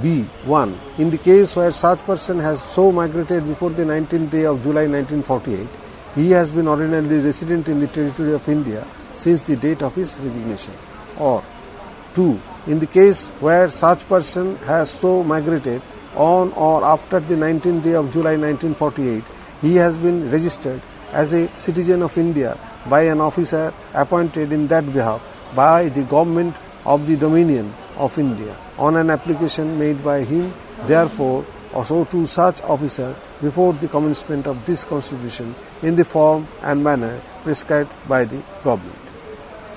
B. 1. In the case where such person has so migrated before the 19th day of July 1948, he has been ordinarily resident in the territory of India since the date of his resignation, or 2. In the case where such person has so migrated on or after the 19th day of July 1948, he has been registered as a citizen of India by an officer appointed in that behalf by the government of the Dominion of India on an application made by him, therefore, also to such officer before the commencement of this Constitution in the form and manner prescribed by the government.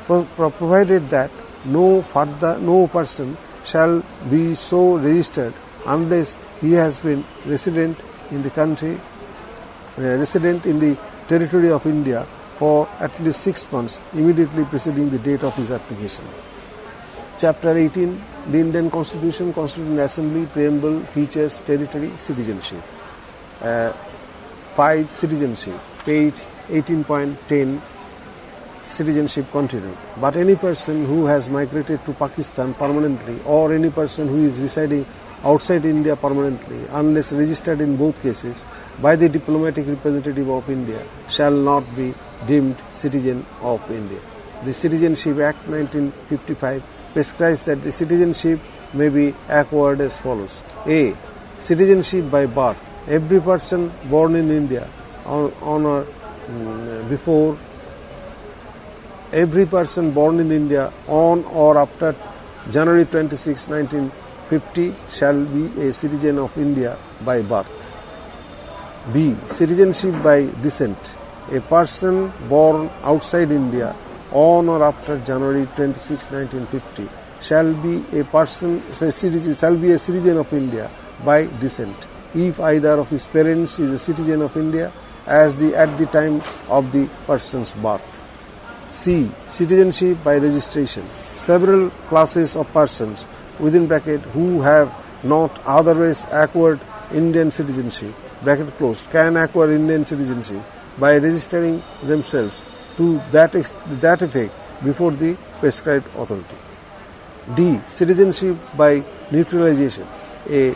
Provided that no person shall be so registered unless he has been resident in the country, resident in the territory of India for at least 6 months immediately preceding the date of his application. Chapter 18, the Indian Constitution, Constituent Assembly, Preamble, Features, Territory, Citizenship. 5. Citizenship, page 18.10, Citizenship continued. But any person who has migrated to Pakistan permanently, or any person who is residing outside India permanently, unless registered in both cases by the diplomatic representative of India, shall not be deemed citizen of India. The Citizenship Act 1955 prescribes that the citizenship may be acquired as follows. A. Citizenship by birth. Every person born in India every person born in India on or after January 26, 1950 shall be a citizen of India by birth. B. Citizenship by descent. A person born outside India on or after January 26, 1950 shall be a citizen of India by descent if either of his parents is a citizen of India at the time of the person's birth. C. Citizenship by registration. Several classes of persons within bracket who have not otherwise acquired Indian citizenship, bracket closed, can acquire Indian citizenship by registering themselves to that effect before the prescribed authority. D. Citizenship by naturalization. A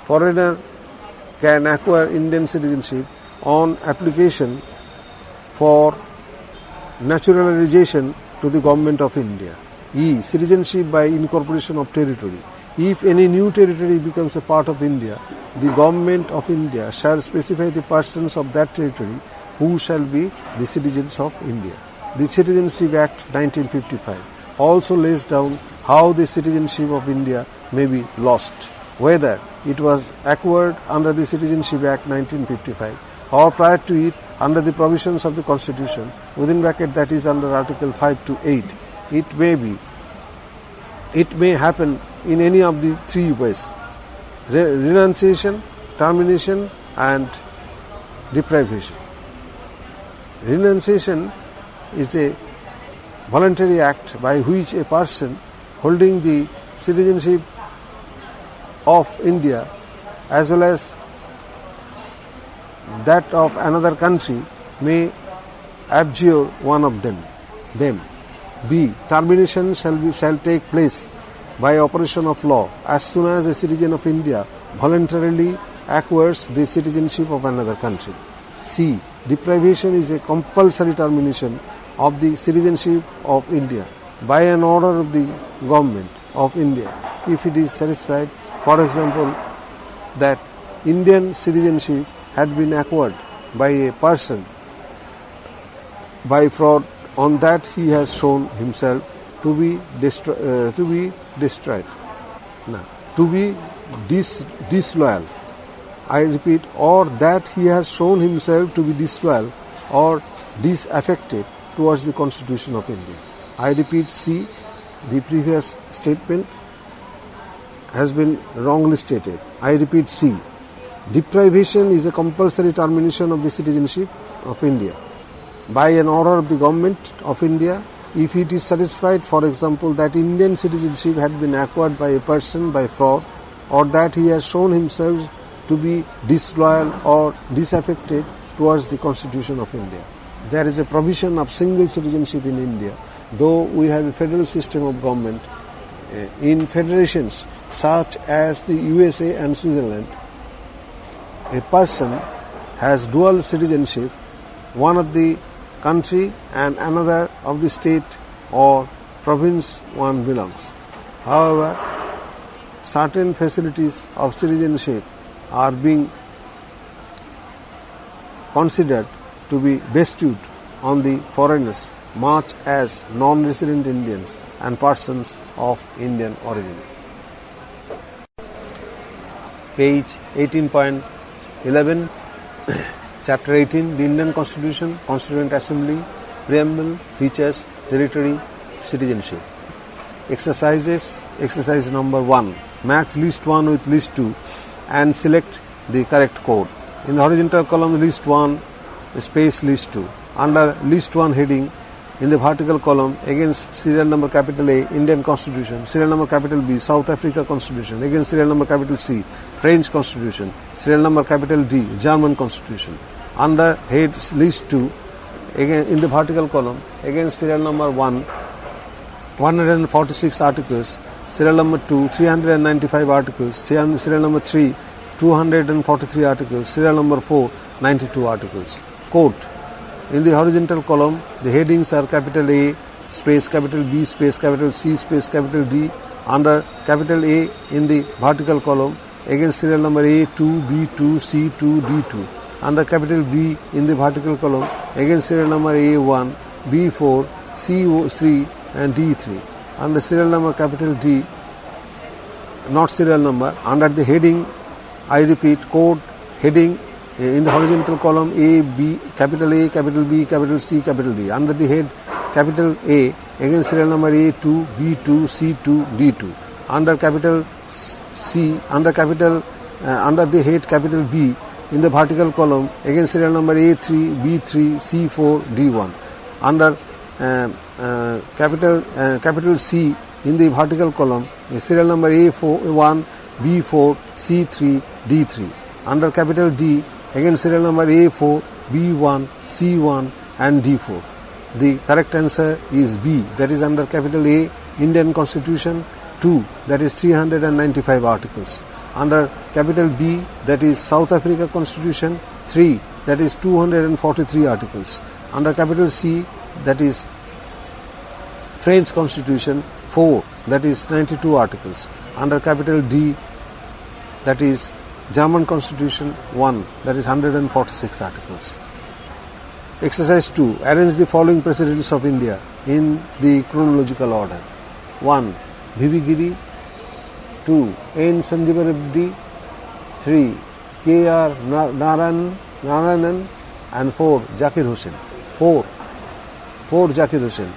foreigner can acquire Indian citizenship on application for naturalization to the Government of India. E. Citizenship by incorporation of territory. If any new territory becomes a part of India, the Government of India shall specify the persons of that territory who shall be the citizens of India. The Citizenship Act 1955 also lays down how the citizenship of India may be lost. whether it was acquired under the Citizenship Act 1955 or prior to it under the provisions of the Constitution, within bracket that is under Article 5 to 8, it may happen in any of the three ways: renunciation, termination and deprivation. Renunciation is a voluntary act by which a person holding the citizenship of India as well as that of another country may abjure one of them. B. Termination shall take place by operation of law as soon as a citizen of India voluntarily acquires the citizenship of another country. C. Deprivation is a compulsory termination of the citizenship of India by an order of the government of India if it is satisfied, for example, that Indian citizenship had been acquired by a person by fraud, on that he has shown himself to be destroyed. Now, to be disloyal. I repeat, or that he has shown himself to be disloyal or disaffected towards the Constitution of India. I repeat, C. The previous statement has been wrongly stated. I repeat, C. Deprivation is a compulsory termination of the citizenship of India by an order of the government of India if it is satisfied, for example, that Indian citizenship had been acquired by a person by fraud, or that he has shown himself to be disloyal or disaffected towards the Constitution of India. There is a provision of single citizenship in India, though we have a federal system of government. In federations such as the USA and Switzerland, a person has dual citizenship, one of the country and another of the state or province one belongs. However, certain facilities of citizenship are being considered to be bestowed on the foreigners, much as non-resident Indians and persons of Indian origin. Page 18.11, Chapter 18, the Indian Constitution, Constituent Assembly, Preamble, Features, Territory, Citizenship. Exercises. Exercise number 1. Match list 1 with list 2 and select the correct code. In the horizontal column, list 1, space list 2. Under list 1 heading, in the vertical column, against serial number capital A, Indian Constitution, serial number capital B, South Africa Constitution, against serial number capital C, French Constitution, serial number capital D, German Constitution. Under head list 2, again in the vertical column, against serial number 1, 146 articles, serial number 2, 395 articles, serial number 3, 243 articles, serial number 4, 92 articles. Quote. In the horizontal column, the headings are capital A, space capital B, space capital C, space capital D. Under capital A in the vertical column, against serial number A2, B2, C2, D2. Under capital B in the vertical column, against serial number A1, B4, C3 and D3. Under serial number capital D, not serial number, under the heading, I repeat, code heading in the horizontal column A, B, capital A, capital B, capital C, capital D. Under the head capital A, against serial number A2, B2, C2, D2. Under capital C, under the head capital B in the vertical column, against serial number A3, B3, C4, D1. Under capital C in the vertical column, serial number A1, B4, C3, D3. Under capital D, again serial number A4, B1, C1 and D4. The correct answer is B, that is under capital A, Indian Constitution, 2, that is 395 articles. Under capital B, that is South Africa Constitution, 3, that is 243 articles. Under capital C, that is French Constitution, 4, that is 92 articles. Under capital D, that is German Constitution, 1, that is 146 articles. Exercise 2. Arrange the following presidents of India in the chronological order. 1. V.V. Giri, 2. N. Sanjeeva Reddy, 3. K.R. Narayanan, and 4. Zakir Hussain. 4. Zakir Hussain.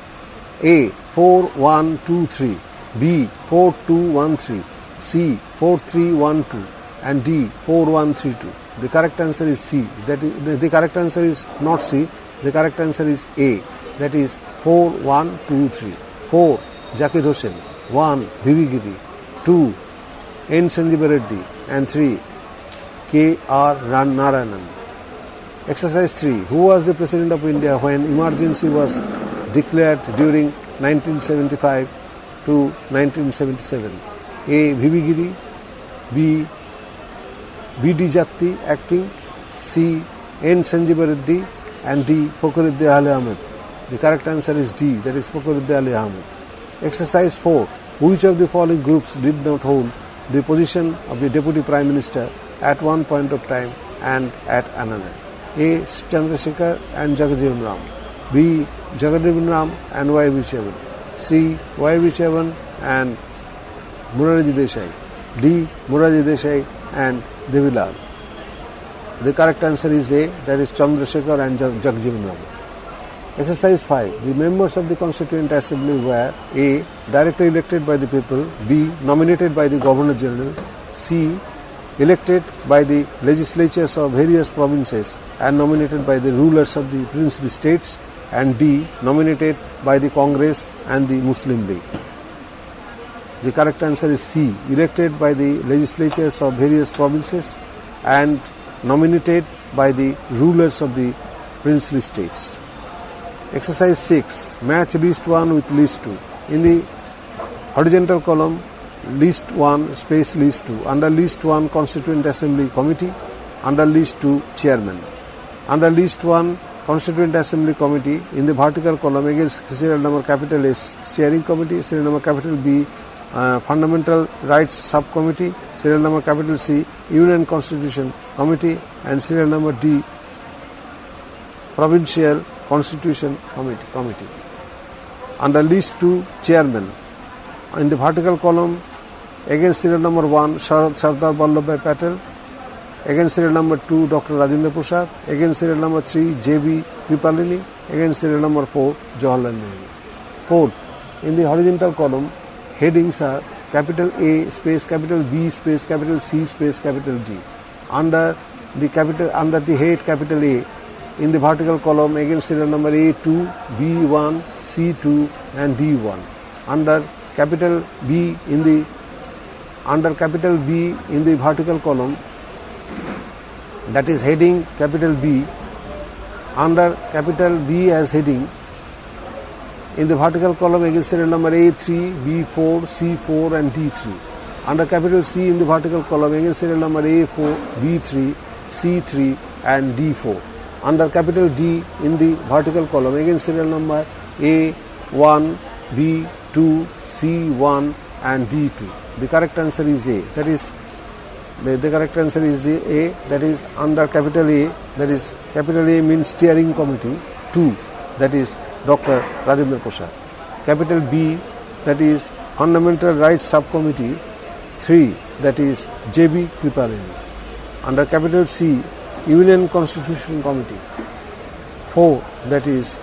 A. 4123, B. 4213, C. 4312, and D. 4132. The correct answer is C. That is, the correct answer is not C. The correct answer is A. That is 4123. 4. Zakir Hussain. 1. V.V. Giri. 2. N. Sanjeeva Reddy. And 3. K.R. Narayanan. Exercise 3. Who was the President of India when emergency was declared during 1975 to 1977? A. V.V. Giri, B. B.D. Jatti acting, C. N. Sanjeeva Reddy, and D. Fakhruddin Ali Ahmed. The correct answer is D, that is Fakhruddin Ali Ahmed. Exercise 4. Which of the following groups did not hold the position of the Deputy Prime Minister at one point of time and at another? A. Chandrasekhar and Jagajeevan Ram, B. Jagajeevan Ram and Y.V. Chavan, C. Y.V. Chavan and Morarji Desai, D. Morarji Desai and Devilal. The correct answer is A, that is Chandrasekhar and Jagajeevan Ram. Exercise 5. The members of the Constituent Assembly were A. Directly elected by the people, B. Nominated by the Governor General, C. Elected by the legislatures of various provinces and nominated by the rulers of the princely states, and D. Nominated by the Congress and the Muslim League. The correct answer is C. Elected by the legislatures of various provinces and nominated by the rulers of the princely states. Exercise 6. Match list 1 with list 2. In the horizontal column, list 1 space list 2. Under list 1, Constituent Assembly Committee. Under list 2, Chairman. Under list 1, Constituent Assembly Committee, in the vertical column, against serial number capital S, Steering Committee, serial number capital B, Fundamental Rights Subcommittee, serial number capital C, Union Constitution Committee, and serial number D, Provincial Constitution Committee. Under list 2, Chairman, in the vertical column, against serial number 1, Sardar Vallabhbhai Patel, against serial number 2, Dr. Rajendra Prasad, against serial number 3, J.B. Kripalani, against serial number 4, Jawaharlal Nehru. 4. In the horizontal column, headings are capital A space capital B space capital C space capital D. Under the head capital A, in the vertical column, against serial number A2, B1, C2 and D1. Under capital B in the vertical column, that is heading capital B, under capital B as heading, in the vertical column against serial number A3, B4, C4 and D3. Under capital C in the vertical column against serial number A4, B3, C3 and D4. Under capital D in the vertical column against serial number A1, B2, C1 and D2. The correct answer is A. That is the correct answer is A. That is under capital A. That is capital A means Steering Committee. 2. That is Dr. Rajendra Prasad. Capital B, that is Fundamental Rights Subcommittee. 3. That is J.B. Kripalani. Under capital C, Union Constitution Committee. 4. That is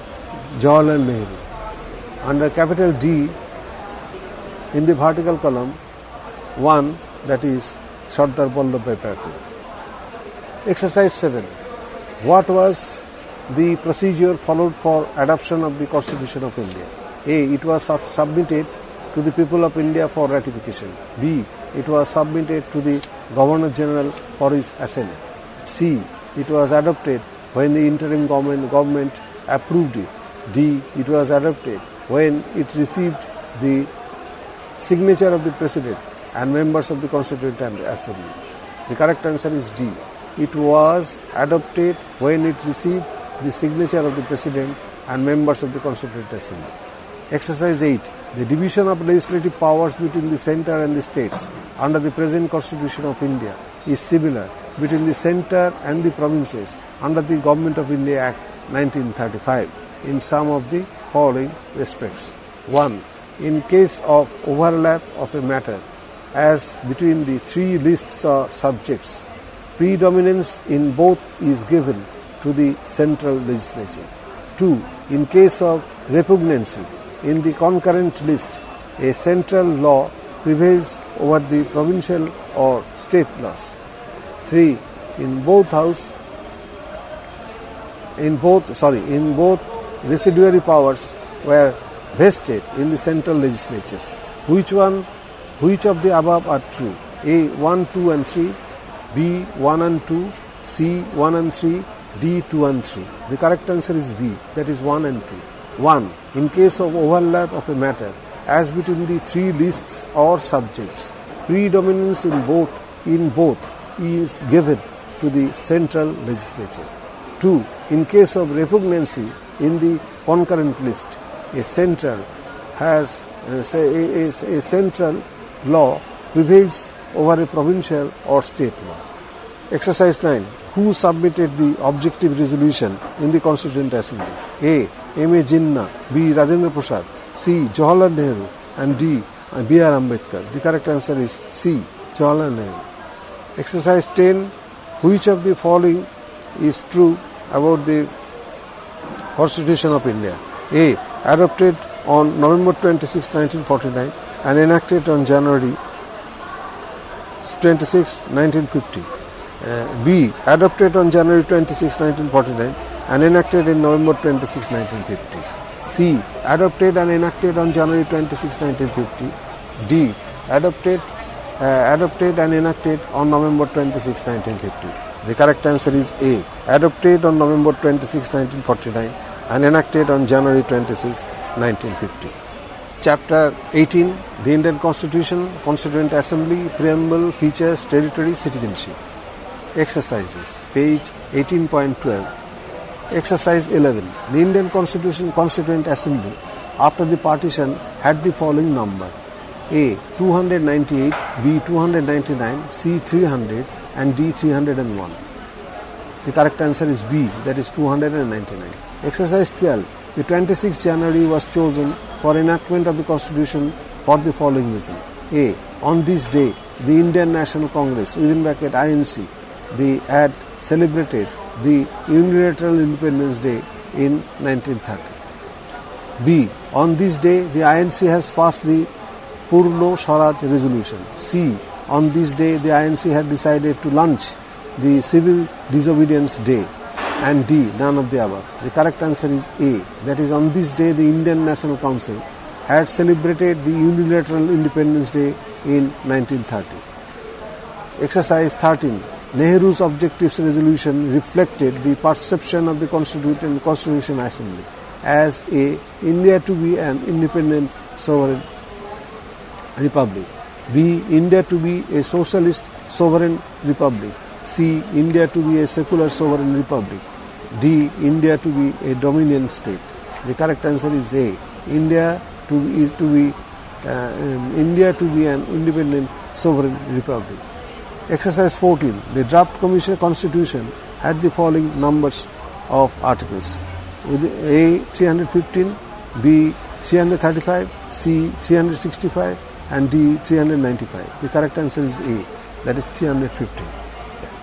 Jawaharlal Nehru. Under capital D, in the vertical column, 1. That is Sardar Vallabhbhai Patel. Exercise 7. What was the procedure followed for adoption of the Constitution of India? A. It was submitted to the people of India for ratification. B. It was submitted to the Governor General for his assent. C. It was adopted when the interim government approved it. D. It was adopted when it received the signature of the President and members of the Constituent Assembly. The correct answer is D. It was adopted when it received the signature of the President and members of the Constituent Assembly. Exercise 8. The division of legislative powers between the centre and the states under the present Constitution of India is similar between the centre and the provinces under the Government of India Act 1935 in some of the following respects. 1. In case of overlap of a matter, as between the three lists or subjects, predominance in both is given to the central legislature. 2. In case of repugnancy in the concurrent list, a central law prevails over the provincial or state laws. 3. In both residuary powers were vested in the central legislatures. Which of the above are true? A. 1, 2 and 3, B. 1 and 2, C. 1 and 3, D. 2 and 3. The correct answer is B, that is 1 and 2. 1. In case of overlap of a matter as between the three lists or subjects, predominance in both is given to the central legislature. 2. In case of repugnancy in the concurrent list, a central law prevails over a provincial or state law. Exercise 9. Who submitted the objective resolution in the Constituent Assembly? A. M.A. Jinnah, B. Rajendra Prasad, C. Jawaharlal Nehru, and D. B.R. Ambedkar. The correct answer is C. Jawaharlal Nehru. Exercise 10. Which of the following is true about the Constitution of India? A. Adopted on November 26, 1949 and enacted on January 26, 1950. B. Adopted on January 26, 1949 and enacted in November 26, 1950. C. Adopted and enacted on January 26, 1950. D. Adopted and enacted on November 26, 1950. The correct answer is A. Adopted on November 26, 1949 and enacted on January 26, 1950. Chapter 18, the Indian Constitution, Constituent Assembly, Preamble, Features, Territory, Citizenship. Exercises, page 18.12. Exercise 11. The Indian Constitution, Constituent Assembly, after the partition, had the following number: A. 298, B. 299, C. 300, and D. 301. The correct answer is B, that is 299. Exercise 12. The 26th January was chosen for enactment of the Constitution for the following reason: A. On this day, the Indian National Congress, (INC), had celebrated the Unilateral Independence Day in 1930. B. On this day, the INC has passed the Purno Swaraj resolution. C. On this day, the INC had decided to launch the Civil Disobedience Day. And D. None of the above. The correct answer is A. That is, on this day, the Indian National Council had celebrated the Unilateral Independence Day in 1930. Exercise 13. Nehru's Objectives Resolution reflected the perception of the Constitution Assembly as a India to be an independent sovereign republic. B. India to be a socialist sovereign republic. C. India to be a secular sovereign republic. D. India to be a dominant state. The correct answer is A. India to be an independent sovereign republic. Exercise 14. The draft Commission Constitution had the following numbers of articles: A. 315, B. 335, C. 365, and D. 395. The correct answer is A, that is 315.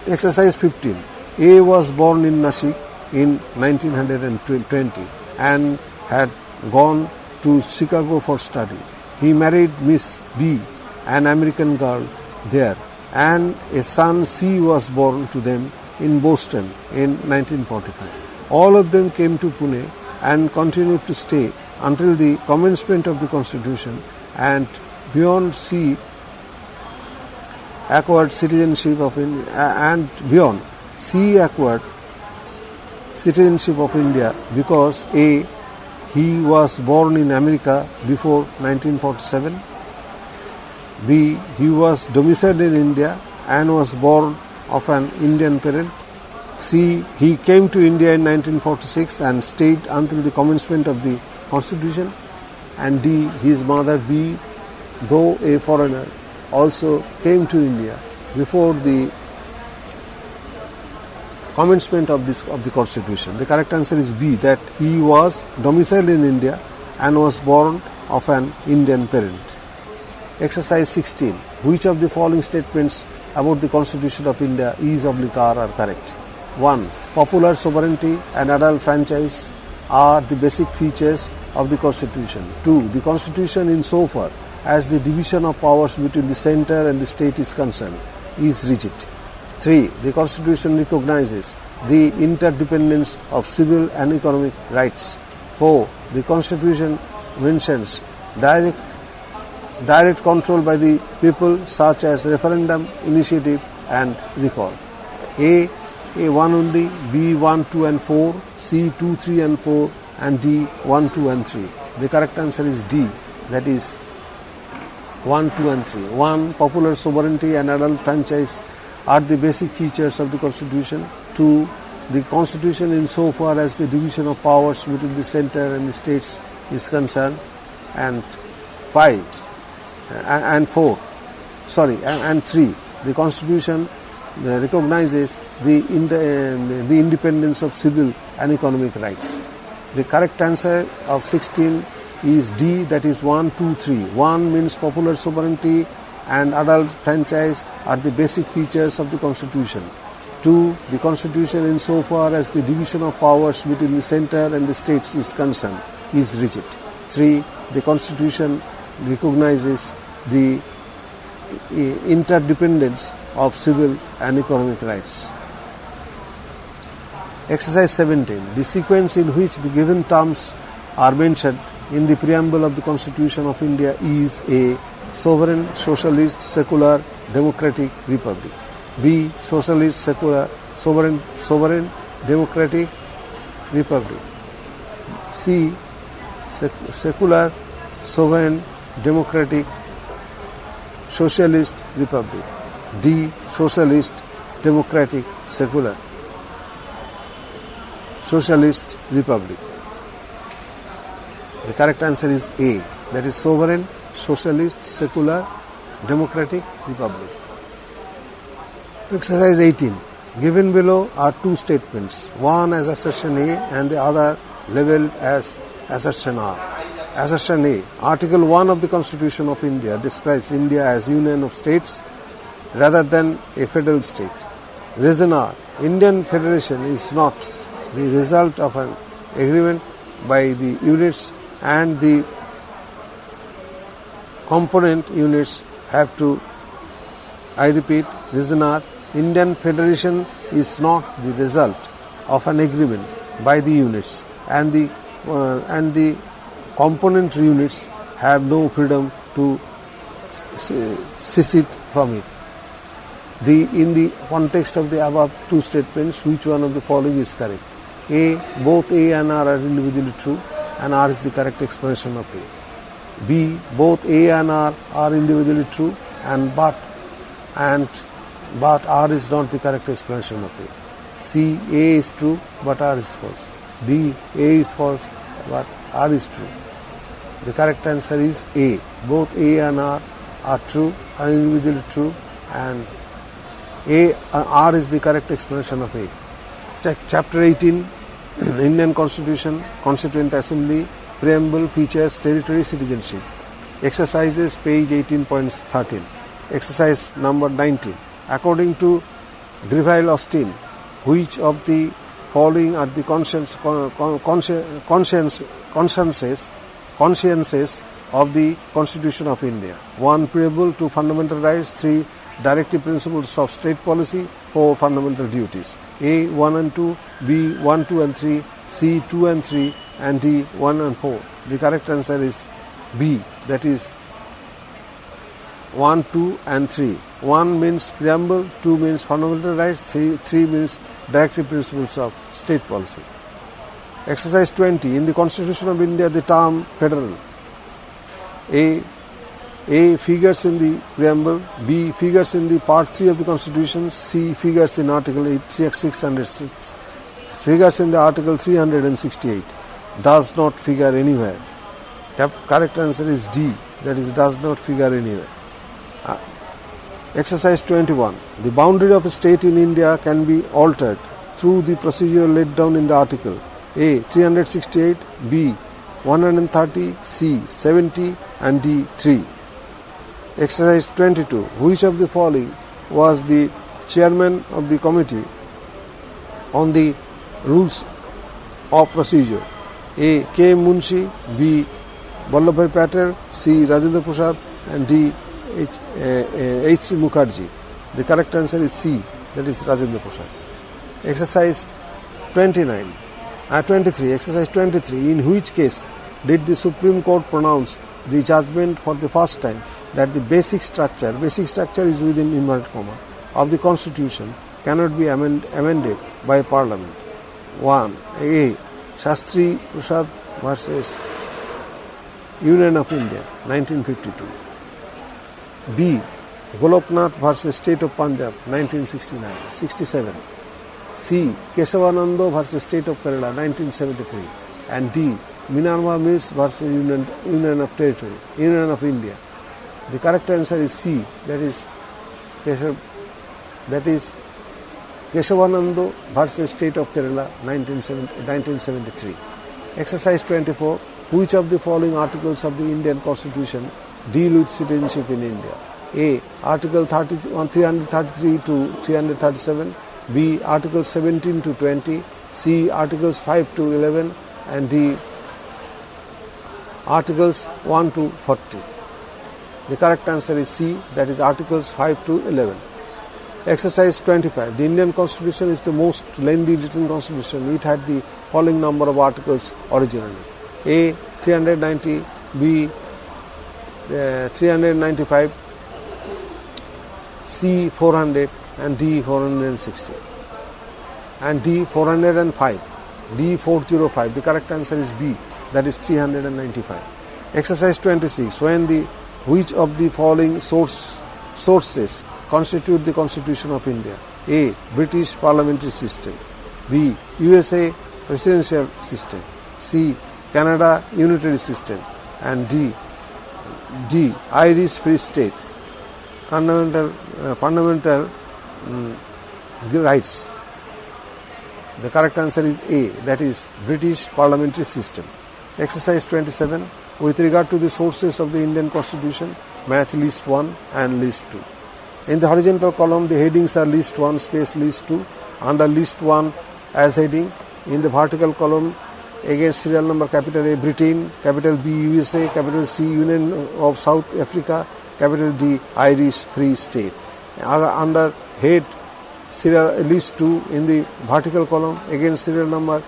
Exercise 15. A was born in Nashik in 1920 and had gone to Chicago for study. He married Miss B, an American girl there, and a son C was born to them in Boston in 1945. All of them came to Pune and continued to stay until the commencement of the Constitution, and beyond C acquired citizenship of India, because A. he was born in America before 1947, B. he was domiciled in India and was born of an Indian parent, C. he came to India in 1946 and stayed until the commencement of the Constitution, and D. his mother B, though a foreigner, also came to India before the commencement of the Constitution. The correct answer is B, that he was domiciled in India and was born of an Indian parent. Exercise 16. Which of the following statements about the Constitution of India is are correct? 1. Popular sovereignty and adult franchise are the basic features of the Constitution. 2. The Constitution, insofar as the division of powers between the center and the state is concerned, is rigid. 3. The Constitution recognizes the interdependence of civil and economic rights. 4. The Constitution mentions direct control by the people, such as referendum, initiative and recall. A 1 only, B 1, 2 and 4, C 2, 3 and 4 and D 1, 2 and 3. The correct answer is D, that is 1, 2 and 3. 1. Popular sovereignty and adult franchise are the basic features of the Constitution. 2. The Constitution, insofar as the division of powers between the center and the states is concerned, and 5 and 4 and 3. The Constitution recognizes the independence of civil and economic rights. The correct answer of 16 is D, that is 1, 2, 3. 1 means popular sovereignty and adult franchise are the basic features of the Constitution. 2. The Constitution, insofar as the division of powers between the center and the states is concerned, is rigid. 3. The Constitution recognizes the interdependence of civil and economic rights. Exercise 17. The sequence in which the given terms are mentioned in the preamble of the Constitution of India is A. Sovereign, socialist, secular, democratic, republic. B. Socialist, secular, sovereign, democratic, republic. C. Secular, sovereign, democratic, socialist, republic. D. Socialist, democratic, secular, socialist, republic. The correct answer is A, that is sovereign, socialist, secular, democratic, republic. Exercise 18. Given below are two statements, one as assertion A and the other labeled as assertion R. Assertion A. Article 1 of the Constitution of India describes India as union of states rather than a federal state. Reason R. Indian federation is not the result of an agreement by the units, and the component units have to, I repeat, reason R. Indian federation is not the result of an agreement by the units, and the component units have no freedom to secede from it. In the context of the above two statements, which one of the following is correct? A. Both A and R are individually true, and R is the correct expression of A. B. Both A and R are individually true, but R is not the correct expression of A. C. A is true, but R is false. D. A is false, but R is true. The correct answer is A. Both A and R are true, are individually true, and R is the correct explanation of A. Chapter 18, Indian Constitution, Constituent Assembly, Preamble, Features, Territory, Citizenship. Exercises, page 18.13. Exercise number 19. According to Greville-Austin, which of the following are the consciences of the Constitution of India? 1. Preamble. 2. Fundamental rights. 3. Directive principles of state policy. 4. Fundamental duties. A. 1 and 2, B. 1, 2 and 3, C. 2 and 3, and D. 1 and 4. The correct answer is B, that is 1, 2 and 3. 1 means preamble, 2 means fundamental rights, 3 means directive principles of state policy. Exercise 20. In the Constitution of India, the term federal, A figures in the preamble, B figures in the part 3 of the Constitution, C figures in Article 606, figures in the Article 368, does not figure anywhere. Correct answer is D, that is does not figure anywhere. Exercise 21. The boundary of a state in India can be altered through the procedure laid down in the article. A. 368, B. 130, C. 70, and D. 3. Exercise 22. Which of the following was the chairman of the committee on the rules of procedure? A. K. Munshi, B. Vallabhbhai Patel, C. Rajendra Prasad, and D. H. C. Mukherjee. The correct answer is C, that is Rajendra Prasad. Exercise 23. Exercise 23. In which case did the Supreme Court pronounce the judgment for the first time that the basic structure is within inverted comma, of the Constitution cannot be amended by Parliament? 1. A. Shastri Prasad versus Union of India, 1952. B. Goloknath versus State of Punjab, 1967. C. Kesavananda versus State of Kerala, 1973. And D. Minerva Mills versus Union of India. The correct answer is C, that is Kesavananda versus State of Kerala, 1973. Exercise 24. Which of the following articles of the Indian Constitution deal with citizenship in India? A. Article 333 to 337. B. Articles 17 to 20. C. Articles 5 to 11. And D. Articles 1 to 40. The correct answer is C, that is Articles 5 to 11. Exercise 25. The Indian Constitution is the most lengthy written constitution. It had the following number of articles originally: A. 390, B. 395, C. 400, and D. 460, and D. 405. D. 405. The correct answer is B, that is 395. Exercise 26. Which of the following sources constitute the Constitution of India? A. British parliamentary system. B. USA presidential system. C. Canada unitary system. And D. Irish Free State fundamental rights. The correct answer is A, that is British parliamentary system. Exercise 27. With regard to the sources of the Indian Constitution, match list 1 and list 2. In the horizontal column, the headings are list 1 space list 2 under list 1 as heading. In the vertical column, against serial number capital A Britain, capital B USA, capital C Union of South Africa, capital D Irish Free State. Under head serial list 2 in the vertical column, against serial number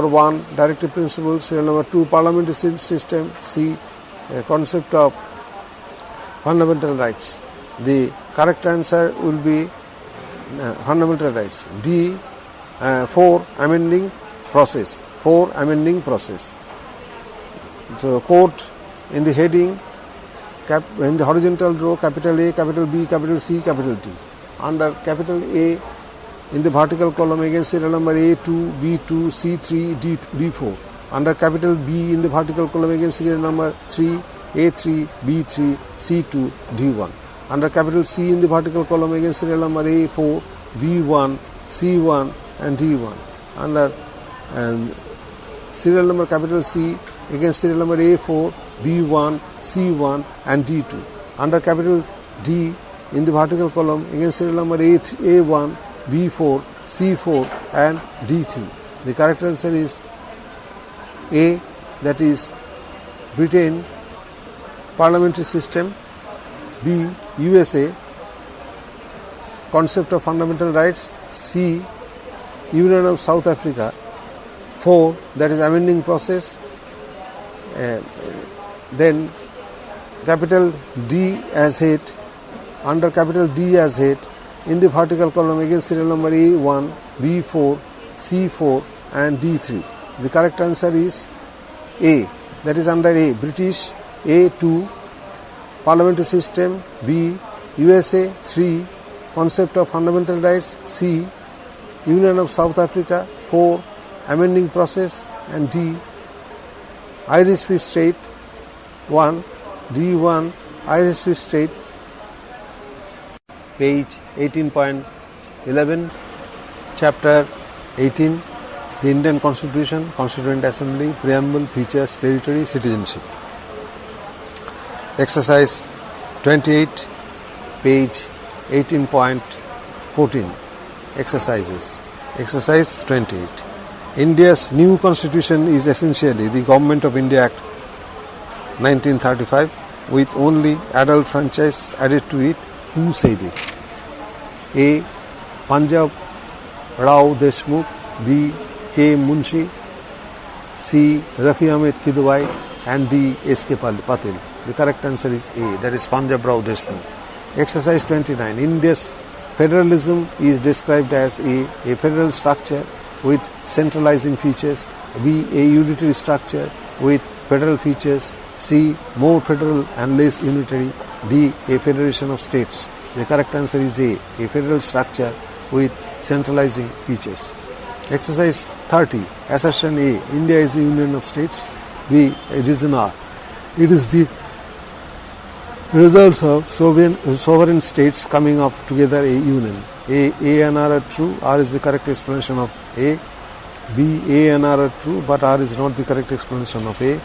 1 directive principles, serial number 2 parliamentary system, C concept of fundamental rights. The correct answer will be fundamental rights. D. 4 amending process. So quote in the heading, in the horizontal row, capital A, capital B, capital C, capital D. Under capital A in the vertical column, against serial number A2, B2, C3, D4. Under capital B in the vertical column, against serial number 3, A3, B3, C2, D1. Under capital C in the vertical column, against serial number A4, B1, C1 and D1. Under serial number capital C against serial number A4, B1, C1 and D2. Under capital D in the vertical column, against serial number A1, B4, C4 and D3. The correct answer is A, that is Britain parliamentary system. B, USA concept of fundamental rights. C, Union of South Africa. 4, that is amending process. Then capital D as head. Under capital D as head, in the vertical column, against serial number A1, B4, C4 and D3. The correct answer is A, that is under A, British. A2, parliamentary system. B, USA. 3, concept of fundamental rights. C, Union of South Africa. 4, amending process. And D, Irish Free State. 1, D1, Irish Free State. Page 18.11, chapter 18, the Indian Constitution, Constituent Assembly, Preamble, Features, Territory, Citizenship. Exercise 28, page 18.14. Exercises. Exercise 28. India's new constitution is essentially the Government of India Act 1935 with only adult franchise added to it. Who said it? A. Punjab Rao Deshmukh. B. K. Munshi. C. Rafi Ahmed Kidwai. And D. S.K. Patil. The correct answer is A, that is Punjab Rao Deshmukh. Exercise 29. India's federalism is described as A federal structure with centralizing features, B. a unitary structure with federal features, C. more federal and less unitary, D. a federation of states. The correct answer is A federal structure with centralizing features. Exercise 30. Assertion A, India is a union of states. B. Reason R, it is the results of sovereign states coming up together a union. A and R are true. R is the correct explanation of A. B, A and R are true, but R is not the correct explanation of A.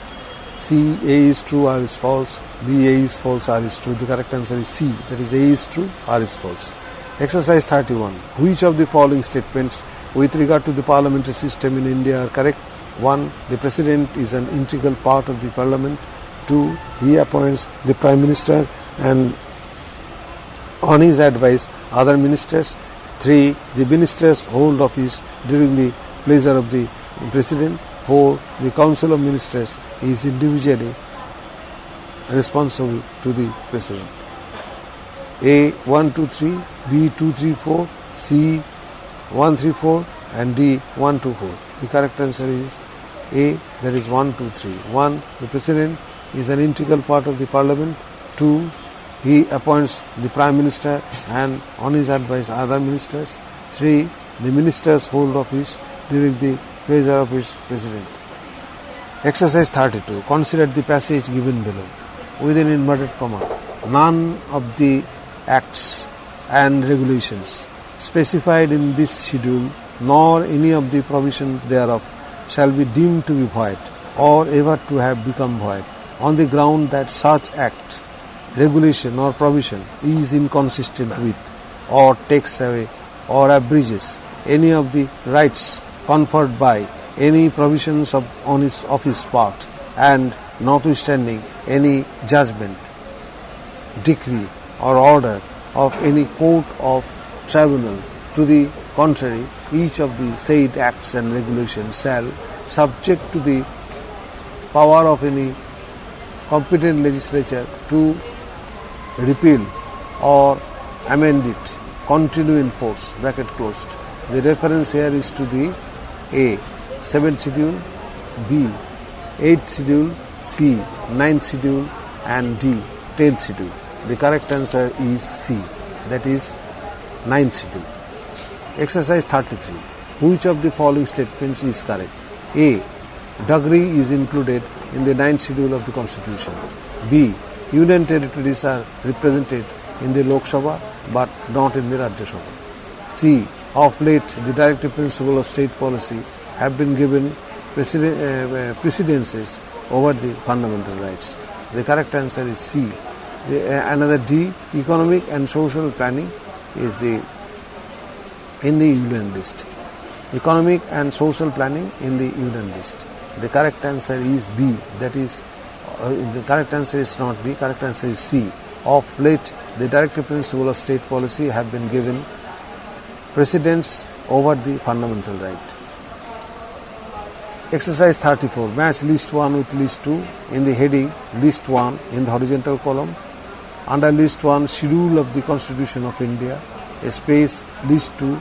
C, A is true, R is false. B, A is false, R is true. The correct answer is C, that is A is true, R is false. Exercise 31. Which of the following statements with regard to the parliamentary system in India are correct? 1. The President is an integral part of the Parliament. 2. He appoints the Prime Minister and on his advice other ministers. 3. The ministers hold office during the pleasure of the President. 4. The Council of Ministers is individually responsible to the President. A. 1, 2, 3, B. 2, 3, 4, C. 1, 3, 4 and D. 1, 2, 4. The correct answer is A, that is 1, 2, 3. 1. The President is an integral part of the Parliament. 2. He appoints the Prime Minister and on his advice other ministers. 3. The ministers hold office during the pleasure of his President. Exercise 32. Consider the passage given below. Within inverted comma, none of the acts and regulations specified in this schedule nor any of the provisions thereof shall be deemed to be void or ever to have become void on the ground that such act, regulation or provision is inconsistent with or takes away or abridges any of the rights conferred by any provisions of his part, and notwithstanding any judgment, decree or order of any court of tribunal to the contrary, each of the said acts and regulations shall, subject to the power of any competent legislature to repeal or amend it, continue in force, bracket closed. The reference here is to the A, 7th schedule, B, 8th schedule, C, 9th schedule and D, 10th schedule. The correct answer is C, that is 9th schedule. Exercise 33. Which of the following statements is correct? A. Degree is included in the 9th schedule of the Constitution. B. Union territories are represented in the Lok Sabha but not in the Rajya Sabha. C. Of late, the directive principle of state policy have been given precedences over the fundamental rights. The correct answer is C. Another D. Economic and social planning is in the Union list. Economic and social planning in the Union list. The correct answer is B. That is, the correct answer is not B. Correct answer is C. Of late, the directive principle of state policy have been given precedence over the fundamental right. Exercise 34. Match list 1 with list 2 in the heading list 1 in the horizontal column. Under list 1, schedule of the Constitution of India, a space list 2.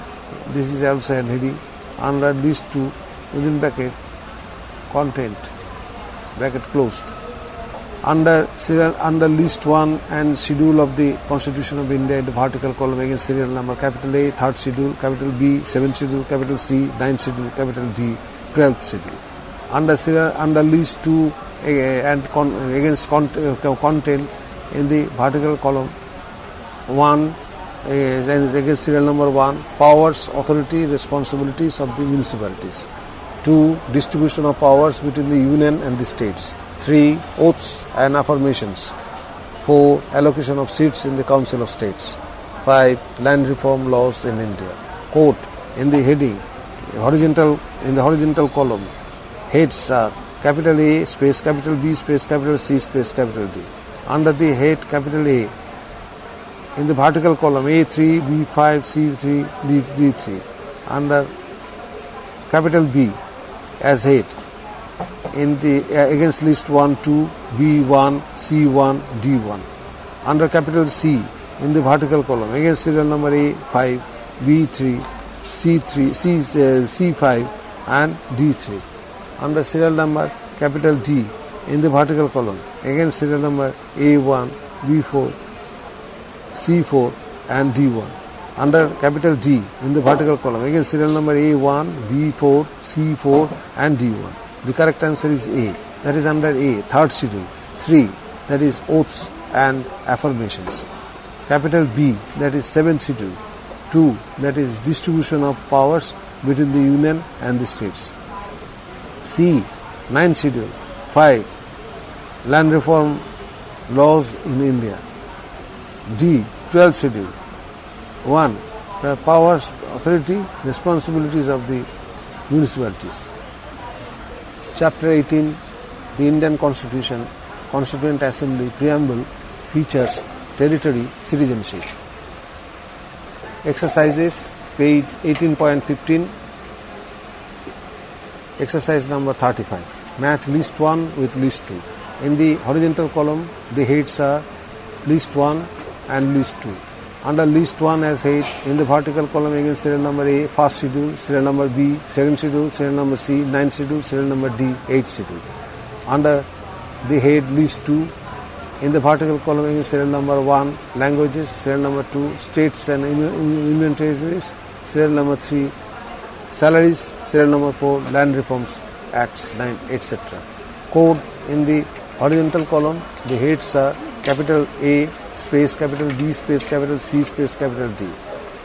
This is also an heading. Under list 2, within bracket, content, bracket closed. Under list 1 and schedule of the Constitution of India in the vertical column, again serial number, capital A, 3rd schedule, capital B, 7th schedule, capital C, 9th schedule, capital D, 12th schedule. Under list 2 and against content in the vertical column, 1 against serial number 1, powers, authority, responsibilities of the municipalities. 2. Distribution of powers between the union and the states. 3. Oaths and affirmations. 4. Allocation of seats in the Council of States. 5. Land reform laws in India. Quote in the heading, in the horizontal column, heads are capital A space capital B space capital C space capital D. Under the head capital A, in the vertical column A3, B5, C3, D3. Under capital B as head, in the against list 1, 2, B1, C1, D1. Under capital C, in the vertical column against serial number A5, B3, C3, C5 and D3. Under serial number capital D, in the vertical column against serial number A1, B4, C4 and D1. Under capital D, in the vertical column against serial number A1, B4, C4 and D1. The correct answer is A. That is under A, third schedule. 3, that is oaths and affirmations. Capital B, that is seventh schedule. 2, that is distribution of powers between the union and the states. C, ninth schedule. 5, land reform laws in India. D, 12th schedule. 1, powers, authority, responsibilities of the municipalities. Chapter 18, the Indian Constitution, Constituent Assembly, Preamble, Features, Territory, Citizenship. Exercises, page 18.15, exercise number 35. Match list 1 with list 2. In the horizontal column, the heads are list 1 and list 2. Under list 1 as head, in the vertical column against serial number A, first schedule, serial number B, second schedule, serial number C, ninth schedule, serial number D, eighth schedule. Under the head list 2, in the vertical column against serial number 1, languages, serial number 2, states and union territories, serial number 3, salaries, serial number 4, land reforms, acts 9, etc. Code in the horizontal column, the heads are capital A, space capital D space capital C space capital D.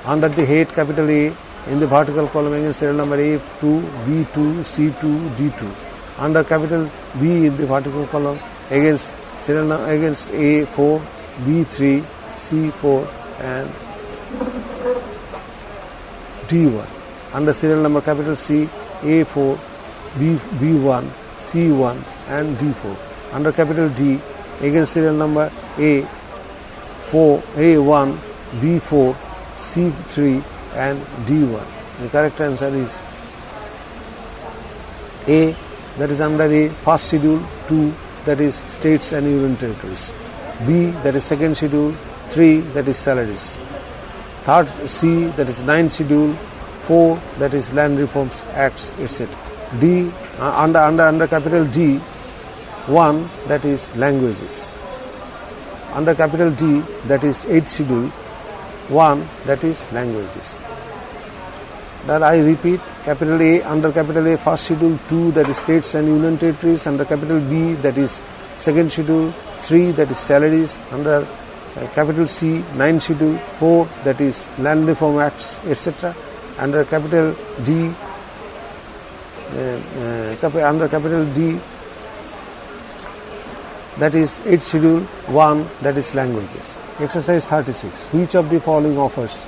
Under the head capital A, in the vertical column against serial number A2, B2, C2, D2. Under capital B in the vertical column against serial against A4, B3, C4 and D1. Under serial number capital C, A4, B1, C1 and D4. Under capital D against serial number A4, A1, B4, C3 and D1. The correct answer is A, that is under A, first schedule, 2, that is states and union territories. B, that is second schedule, 3, that is salaries. Third C, that is ninth schedule, 4, that is land reforms, acts, etc. D, under capital D, 1, that is languages. Under capital D, that is 8th schedule, 1, that is languages. That I repeat, capital A, under capital A, first schedule, 2, that is states and union territories. Under capital B, that is second schedule, 3, that is salaries. Under capital C, 9th schedule, 4, that is land reform acts, etc. Under capital D, under capital D, that is 8th schedule, 1, that is languages. Exercise 36. Which of the following offers,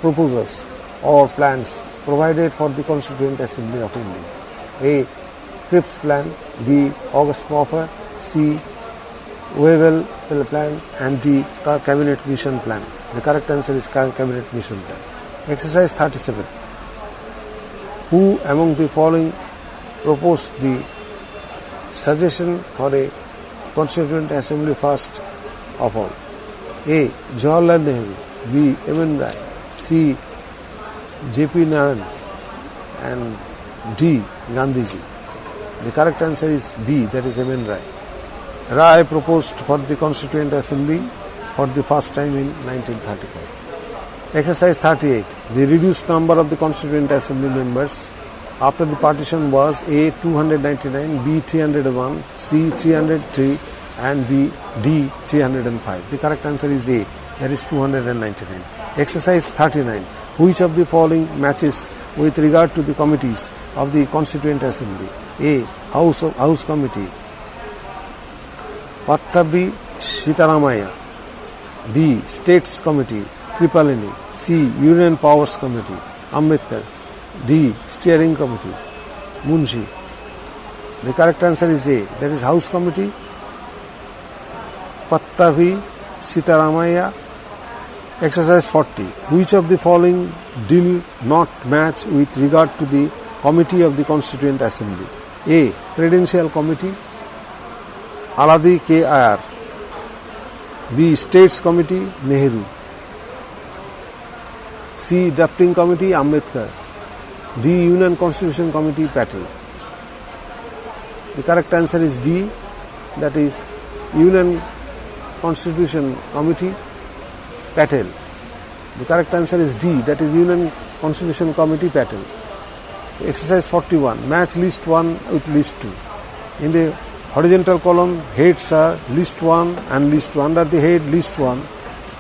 proposals or plans provided for the Constituent Assembly of India? A. Cripps Plan, B. August offer, C. Wavell Plan and D. Cabinet Mission Plan. The correct answer is Cabinet Mission Plan. Exercise 37. Who among the following proposed the suggestion for a Constituent Assembly first of all? A. Jawaharlal Nehru, B. M.N. Rai, C. J.P. Naran and D. Gandhiji. The correct answer is B, that is M.N. Rai. Rai proposed for the Constituent Assembly for the first time in 1935. Exercise 38. The reduced number of the Constituent Assembly members after the partition was A. 299, B. 301, C. 303 and D. 305. The correct answer is A, that is 299. Exercise 39. Which of the following matches with regard to the committees of the Constituent Assembly? A. House Committee, Pattabi Sitaramaya. B. States Committee, Kripalani. C. Union Powers Committee, Ambedkar. D. Steering Committee, Munshi. The correct answer is A, that is House Committee, Pattavi, Sitaramaya. Exercise 40. Which of the following did not match with regard to the Committee of the Constituent Assembly? A. Credential Committee, Aladi K. Iyer. B. States Committee, Nehru. C. Drafting Committee, Ambedkar. D. Union Constitution Committee, Patel. The correct answer is D, that is Union Constitution Committee, Patel. The correct answer is D, that is Union Constitution Committee, Patel. Exercise 41. Match list 1 with list 2. In the horizontal column, heads are list 1 and list 2. Under the head, list 1.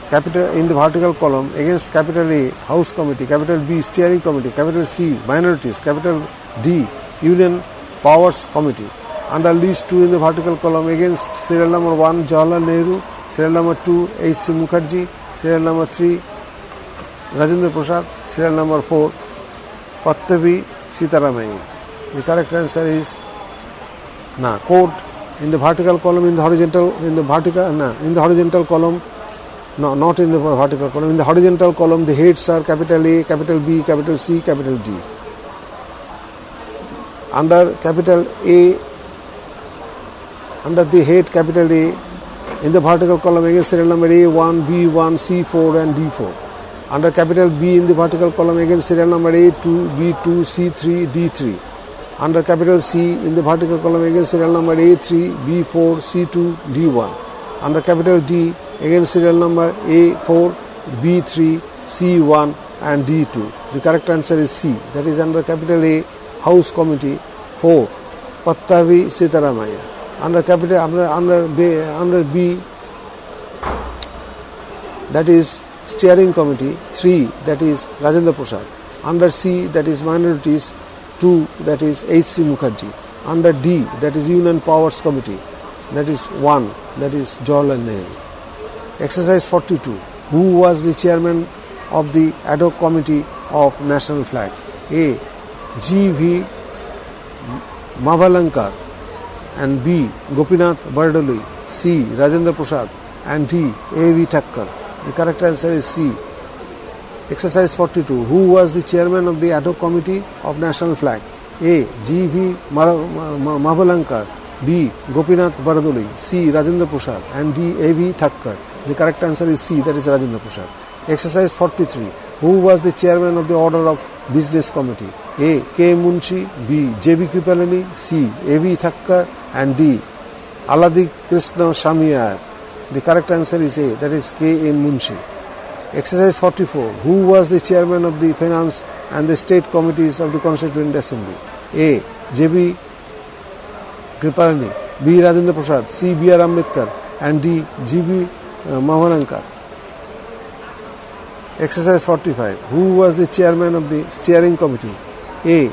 Capital in the vertical column, against capital A, House Committee, capital B, Steering Committee, capital C, Minorities, capital D, Union Powers Committee. Under list 2 in the vertical column, against serial number 1, Jawaharlal Nehru, serial number 2, H.C. Mukherjee, serial number 3, Rajendra Prasad, serial number 4, Pattavi Sitaramaya. The correct answer is code in the vertical column, in the horizontal column. No, not in the vertical column. In the horizontal column, the heads are capital A, capital B, capital C, capital D. Under capital A, under the head capital A, in the vertical column, against serial number A1, B1, C4 and D4. Under capital B in the vertical column, against serial number A2, B2, C3, D3. Under capital C in the vertical column, against serial number A3, B4, C2, D1. Under capital D, against serial number A4, B3, C1 and D2. The correct answer is C, that is under capital A, House Committee, 4, Pattavi Sitaramaya. Under capital under B, that is Steering Committee, 3, that is Rajendra Prasad. Under C, that is Minorities, 2, that is H.C. Mukherjee. Under D, that is Union Powers Committee, that is 1, that is Jawaharlal Nehru. Exercise 42. Who was the chairman of the ad hoc committee of national flag? A. G.V. Mavalankar and B. Gopinath Bardoli, C. Rajendra Prasad and D. A.V. Thakkar. The correct answer is C. Exercise 42. Who was the chairman of the ad hoc committee of national flag? A. G.V. Mavalankar, B. Gopinath Bardoli, C. Rajendra Prasad and D. A.V. Thakkar. The correct answer is C, that is Rajendra Prasad. Exercise 43. Who was the chairman of the Order of Business Committee? A. K. Munshi, B. J.B. Kripalani, C. A.V. Thakkar and D. Aladi Krishna Shamiyar. The correct answer is A, that is K. M. Munshi. Exercise 44. Who was the chairman of the Finance and the State Committees of the Constituent Assembly? A. J.B. Kripalani, B. Rajendra Prasad, C. B.R. Ambedkar and D. G.B. Mavalankar. Exercise 45. Who was the chairman of the Steering Committee? A.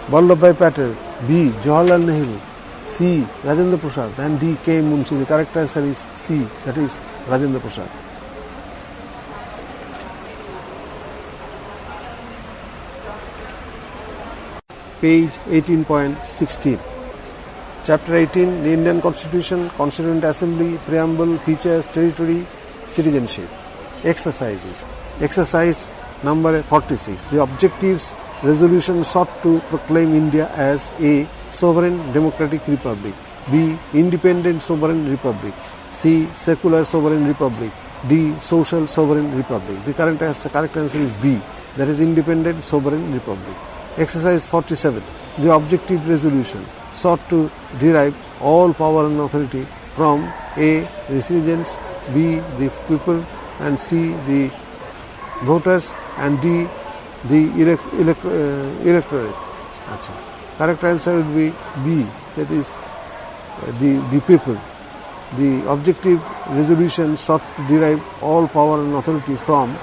Vallabhbhai Patel, B. Jawaharlal Nehru, C. Rajendra Prasad and D. K. Munshi. The correct answer is C, that is Rajendra Prasad. Page 18.16. Chapter 18, the Indian Constitution, Constituent Assembly, Preamble, Features, Territory, Citizenship. Exercises. Exercise number 46. The objectives resolution sought to proclaim India as A. Sovereign Democratic Republic, B. Independent Sovereign Republic, C. Secular Sovereign Republic, D. Social Sovereign Republic. The correct answer is B, that is Independent Sovereign Republic. Exercise 47. The objective resolution sought to derive all power and authority from A. the citizens, B. the people and C. the voters and D. the electorate. Correct answer would be B, that is the people. The objective resolution sought to derive all power and authority from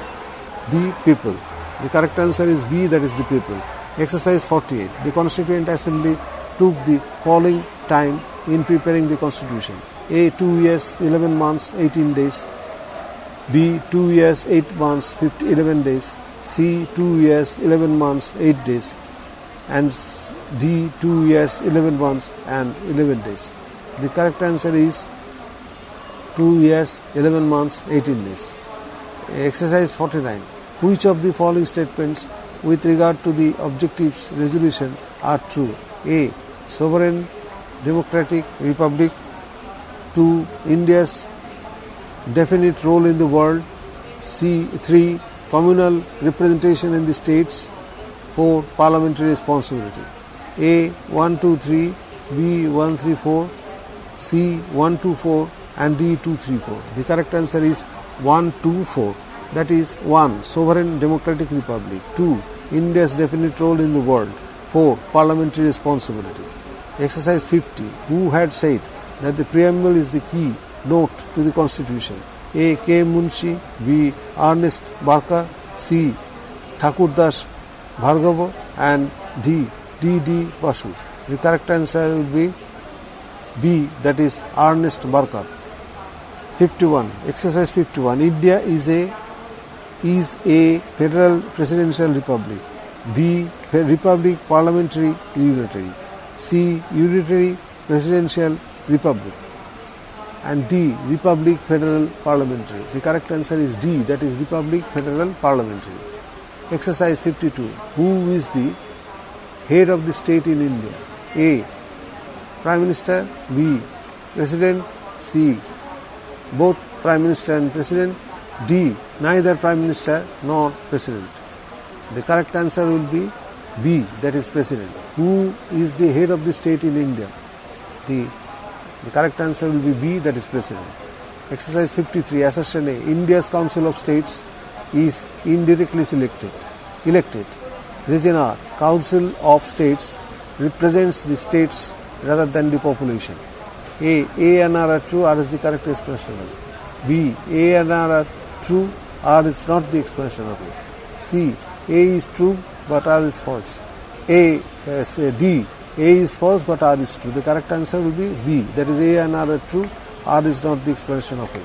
the people. The correct answer is B, that is the people. Exercise 48. The Constituent Assembly took the following time in preparing the Constitution. A. 2 years, 11 months, 18 days. B. 2 years, 8 months, 11 days. C. 2 years, 11 months, 8 days. And D. 2 years, 11 months and 11 days. The correct answer is 2 years, 11 months, 18 days. Exercise 49. Which of the following statements with regard to the objectives resolution are true? A. Sovereign democratic republic. 2. India's definite role in the world. 3. Communal representation in the states. 4. Parliamentary responsibility. A. 1, 2, 3. B. 1, 3, 4. C. 1, 2, 4 and D. 2, 3, 4. The correct answer is 1, 2, 4. That is 1. Sovereign democratic republic. 2. India's definite role in the world. 4. Parliamentary responsibilities. Exercise 50. Who had said that the preamble is the key note to the constitution? A. K. Munshi. B. Ernest Barker. C. Thakurdas Bhargava and D. D. Basu. The correct answer will be B, that is Ernest Barker. 51. Exercise 51. India is a federal presidential republic. B. Republic parliamentary unitary. C. Unitary presidential republic. And D. Republic federal parliamentary. The correct answer is D, that is Republic federal parliamentary. Exercise 52. Who is the head of the state in India? A. Prime Minister. B. President. C. Both Prime Minister and President. D. Neither Prime Minister nor President. The correct answer will be B, that is President. Who is the head of the state in India? The correct answer will be B, that is President. Exercise 53. Assertion A. India's Council of States is indirectly elected. Reason R. Council of States represents the states rather than the population. A and R are true, R is the correct expression of it. B. A and R are true, R is not the expression of it. C. A is true, but R is false. D. A is false, but R is true. The correct answer will be B. That is A and R are true, R is not the expression of it.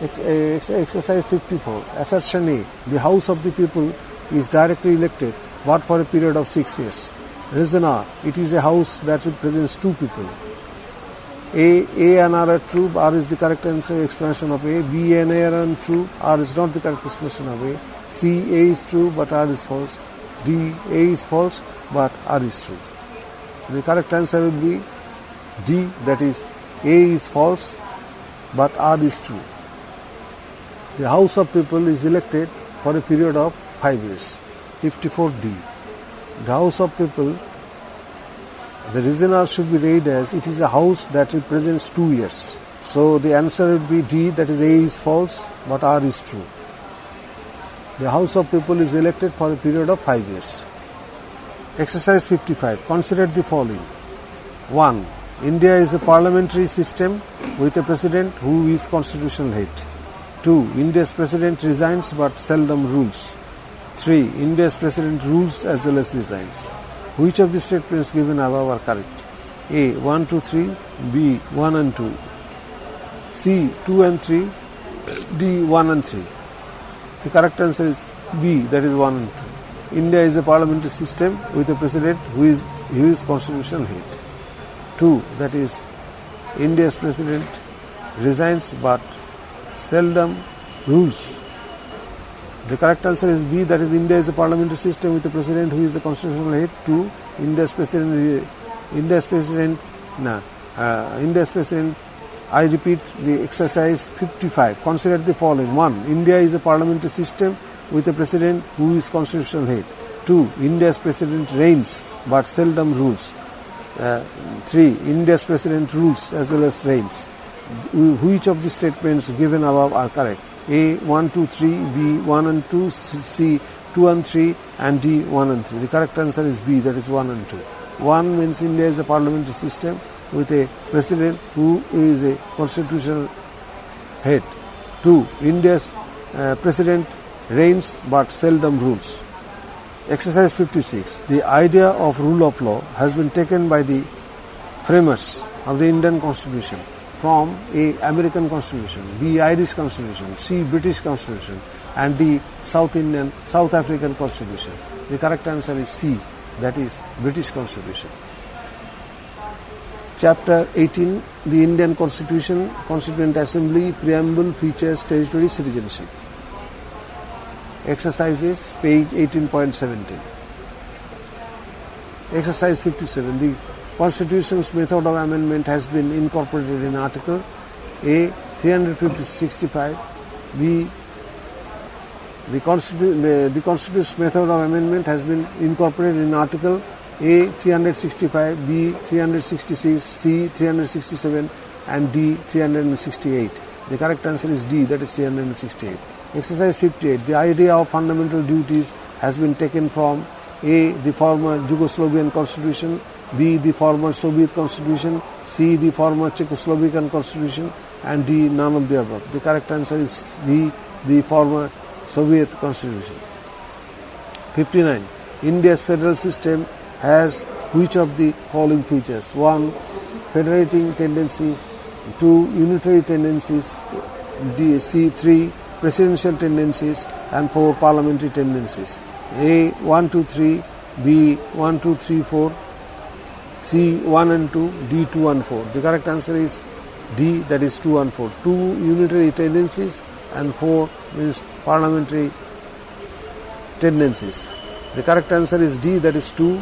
Exercise 54. Assertion A. The House of the People is directly elected, but for a period of 6 years. Reason R. It is a house that represents two people. A and R are true, R is the correct answer expression of A. B and A are untrue, R is not the correct expression of A. C. A is true, but R is false. D. A is false, but R is true. The correct answer will be D, that is A is false, but R is true. The House of People is elected for a period of 5 years. 54D. The House of People, the reason R should be read as it is a house that represents 2 years. So the answer would be D, that is A is false, but R is true. The House of People is elected for a period of 5 years. Exercise 55. Consider the following. 1. India is a parliamentary system with a president who is constitutional head. 2. India's president resigns but seldom rules. 3. India's president rules as well as resigns. Which of the statements given above are correct? A. 1, 2, 3. B. 1 and 2. C. 2 and 3. D. 1 and 3. The correct answer is B, that is 1 and 2. India is a parliamentary system with a president who is constitutional head. 2. That is India's president resigns but seldom rules. The correct answer is B, that is India is a parliamentary system with a president who is a constitutional head. 2. India's president, I repeat the exercise 55. Consider the following. 1. India is a parliamentary system with a president who is constitutional head. 2. India's president reigns but seldom rules. 3. India's president rules as well as reigns. Which of the statements given above are correct? A. 1, 2, 3. B. 1 and 2. C. 2 and 3. And D. 1 and 3. The correct answer is B, that is 1 and 2. 1 means India is a parliamentary system with a president who is a constitutional head. 2. India's president reigns but seldom rules. Exercise 56. The idea of rule of law has been taken by the framers of the Indian Constitution from A. American Constitution, B. Irish Constitution, C. British Constitution, and D. South African Constitution. The correct answer is C, that is British Constitution. Chapter 18, the Indian Constitution, Constituent Assembly, Preamble, Features, Territory, Citizenship. Exercises, page 18.17. Exercise 57. The Constitution's method of amendment has been incorporated in Article A. 365, B. The Constitution's method of amendment has been incorporated in Article A. 365, B. 366, C. 367, and D. 368. The correct answer is D, that is 368. Exercise 58. The idea of fundamental duties has been taken from A. the former Yugoslavian Constitution, B. the former Soviet Constitution, C. the former Czechoslovakian Constitution, and D. none of the above. The correct answer is B. the former Soviet Constitution. 59. India's federal system has which of the following features? 1. Federating tendencies, 2. Unitary tendencies, C. 3. Presidential tendencies, and 4. Parliamentary tendencies. A. 1, 2, 3, B. 1, 2, 3, 4, C. 1 and 2, D. 2 and 4. The correct answer is D, that is 2 and 4. 2 unitary tendencies and 4 means parliamentary tendencies. The correct answer is D, that is 2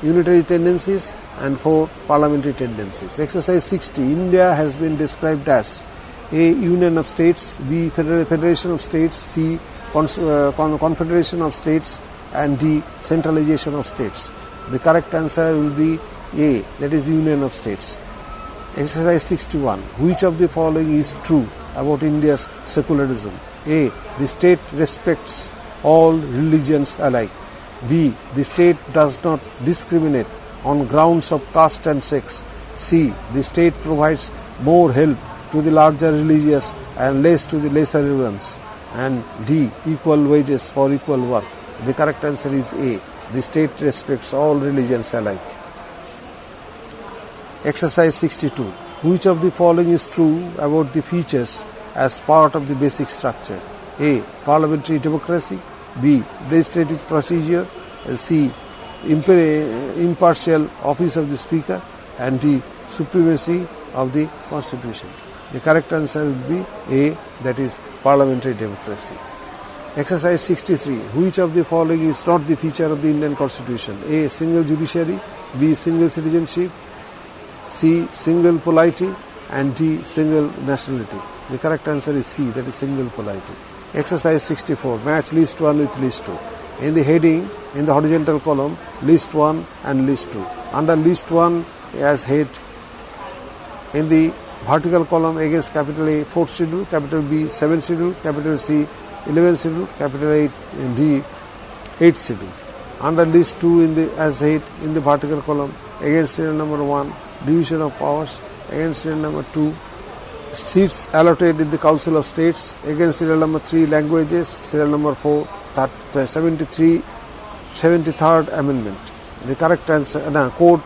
unitary tendencies and 4 parliamentary tendencies. Exercise 60. India has been described as A. Union of States, B. Federation of States, C. Confederation of States, and D. Centralization of States. The correct answer will be A, that is Union of States. Exercise 61. Which of the following is true about India's secularism? A. The state respects all religions alike. B. The state does not discriminate on grounds of caste and sex. C. The state provides more help to the larger religious and less to the lesser ones. And D. Equal wages for equal work. The correct answer is A. The state respects all religions alike. Exercise 62. Which of the following is true about the features as part of the basic structure? A. Parliamentary democracy, B. Legislative procedure, C. Impartial office of the Speaker, and D. Supremacy of the Constitution. The correct answer will be A, that is parliamentary democracy. Exercise 63. Which of the following is not the feature of the Indian Constitution? A. Single judiciary, B. Single citizenship, C. Single polity, and D. Single nationality. The correct answer is C, that is single polity. Exercise 64. Match list 1 with list 2. In the heading, in the horizontal column, list 1 and list 2. Under list 1 as head, in the vertical column against capital A 4th schedule, capital B 7th schedule, capital C 11th schedule, capital A D 8th schedule. Under list 2 in the as head in the vertical column against serial number 1 division of powers, against serial number 2 seats allotted in the Council of States, against serial number 3 languages, serial number 4 73rd amendment. The correct answer quote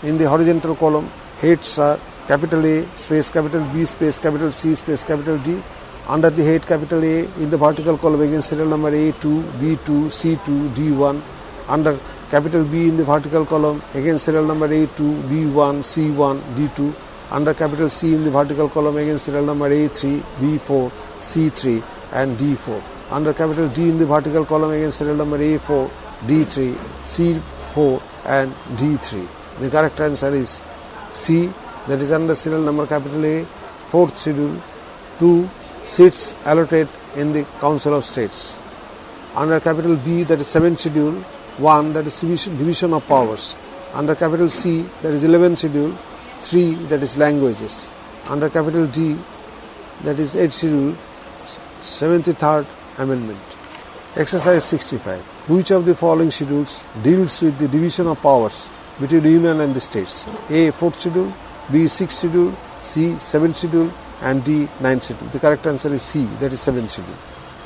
in the horizontal column heads are capital A space capital B space capital C space capital D. Under the head capital A in the vertical column against serial number A2, B2, C2, D1. Under capital B in the vertical column against serial number A2, B1, C1, D2. Under capital C in the vertical column against serial number A3, B4, C3 and D4. Under capital D in the vertical column against serial number A4, D3, C4 and D3. The correct answer is C, that is under serial number capital A, 4th schedule, 2 seats allotted in the Council of States. Under capital B, that is 7th schedule, 1, that is division of powers. Under capital C, that is 11th schedule, 3, that is languages. Under capital D, that is 8th schedule, 73rd amendment. Exercise 65. Which of the following schedules deals with the division of powers between the Union and the States? A. 4th schedule, B. 6th schedule, C. 7th schedule and D. 9th schedule. The correct answer is C, that is 7th schedule.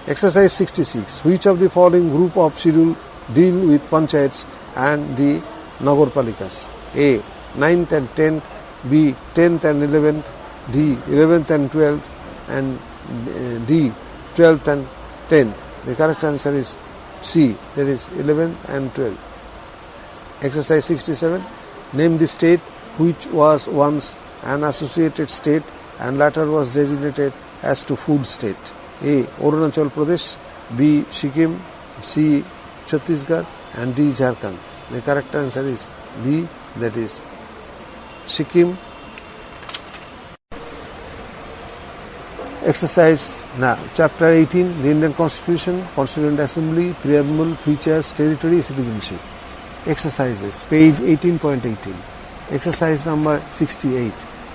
Exercise 66. Which of the following group of schedule deal with panchayats and the nagarpalikas? A. 9th and 10th, B. 10th and 11th, D. 11th and 12th, and D. 12th and 10th. The correct answer is C, that is 11th and 12th. Exercise 67. Name the state which was once an associated state and later was designated as to food state. A. Arunachal Pradesh, B. Sikkim, C. Chhattisgarh, and D. Jharkhand. The correct answer is B, that is Sikkim. Exercise now. Chapter 18, the Indian Constitution, Constituent Assembly, Preamble, Features, Territory, Citizenship. Exercises, page 18.18. Exercise number 68.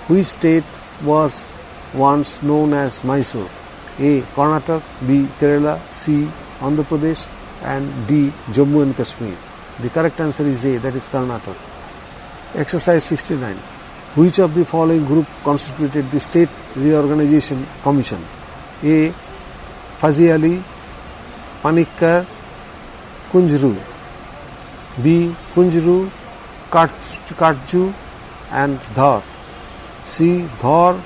Which state was once known as Mysore? A. Karnataka, B. Kerala, C. Andhra Pradesh, and D. Jammu and Kashmir. The correct answer is A, that is Karnataka. Exercise 69. Which of the following group constituted the State Reorganization Commission? A. Fuzzy Ali, Panikkar, Kunjru. B. Kunjru, Katju, and Dhar. C. Dhar,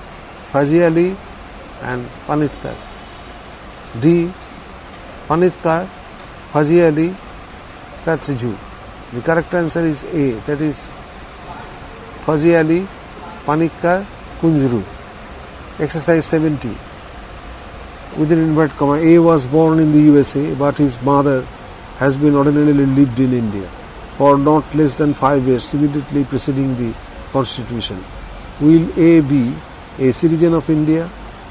Fuzzy Ali, and Panikkar. D. Panikkar, Fuzzy Ali, Katju. The correct answer is A, that is Fuzzy Ali, Panikkar, Kunjru. Exercise 70. Within inverted comma, A was born in the USA, but his mother has been ordinarily lived in India for not less than 5 years immediately preceding the Constitution. Will A be a citizen of India?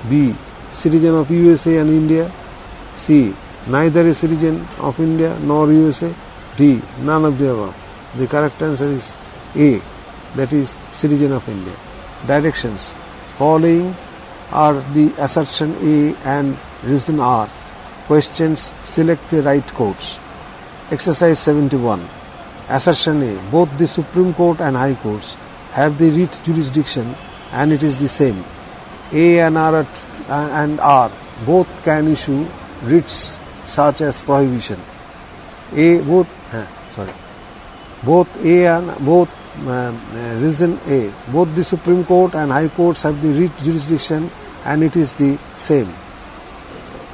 B. Citizen of USA and India? C. Neither a citizen of India nor USA? D. None of the above. The correct answer is A, that is citizen of India. Directions. Following are the assertion A and reason R. Questions. Select the right quotes. Exercise 71. Assertion A. Both the Supreme Court and High Courts have the writ jurisdiction and it is the same. A and R both can issue writs such as prohibition. Reason A. Both the Supreme Court and High Courts have the writ jurisdiction and it is the same.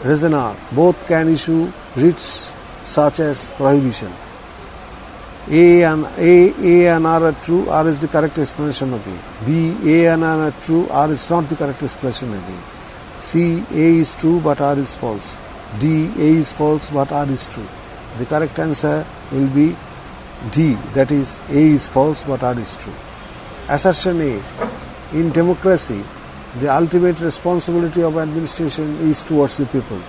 Reason R. Both can issue writs such as prohibition. A and R are true, R is the correct explanation of A. B. A and R are true, R is not the correct explanation of A. C. A is true but R is false. D. A is false but R is true. The correct answer will be D, that is A is false but R is true. Assertion A. In democracy, the ultimate responsibility of administration is towards the people.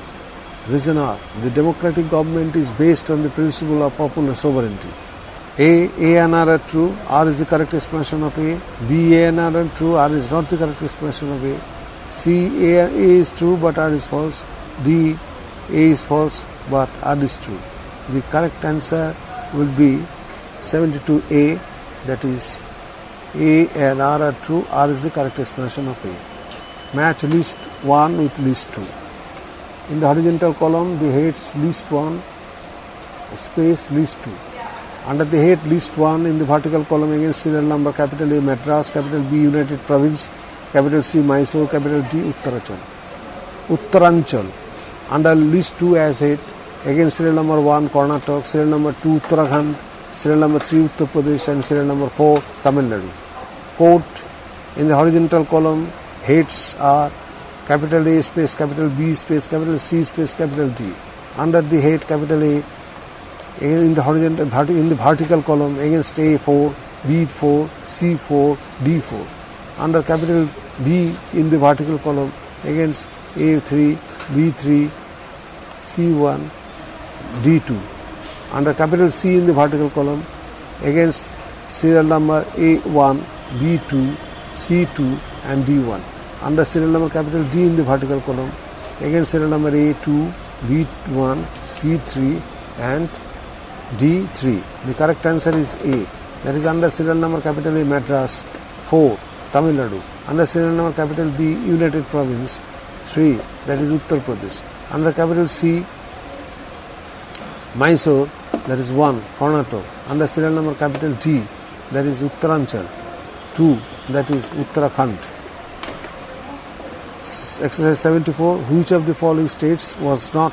Reason R. The democratic government is based on the principle of popular sovereignty. A and R are true, R is the correct explanation of A. B, A and R are true, R is not the correct explanation of A. C, A is true but R is false. D, A is false but R is true. The correct answer will be 72A, that is A and R are true, R is the correct explanation of A. Match list 1 with list 2. In the horizontal column, the heads list 1, space list 2. Under the head list 1 in the vertical column against serial number capital A Madras, capital B United Province, capital C Mysore, capital D Uttaranchal. Under list 2 as head against serial number 1 Karnataka, serial number 2 Uttarakhand, serial number 3 Uttar Pradesh and serial number 4 Tamil Nadu. Quote in the horizontal column heads are capital A space capital B space capital C space capital D. Under the head capital A in the vertical column against A4, B4, C4, D4. Under capital B in the vertical column against A3, B3, C1, D2. Under capital C in the vertical column against serial number A1, B2, C2 and D1. Under serial number capital D in the vertical column against serial number A2, B1, C3 and D3. The correct answer is A. That is under serial number capital A Madras, 4 Tamil Nadu. Under serial number capital B United Province, 3 that is Uttar Pradesh. Under capital C Mysore, that is 1 Karnataka. Under serial number capital D, that is Uttaranchal, 2 that is Uttarakhand. Exercise 74. Which of the following states was not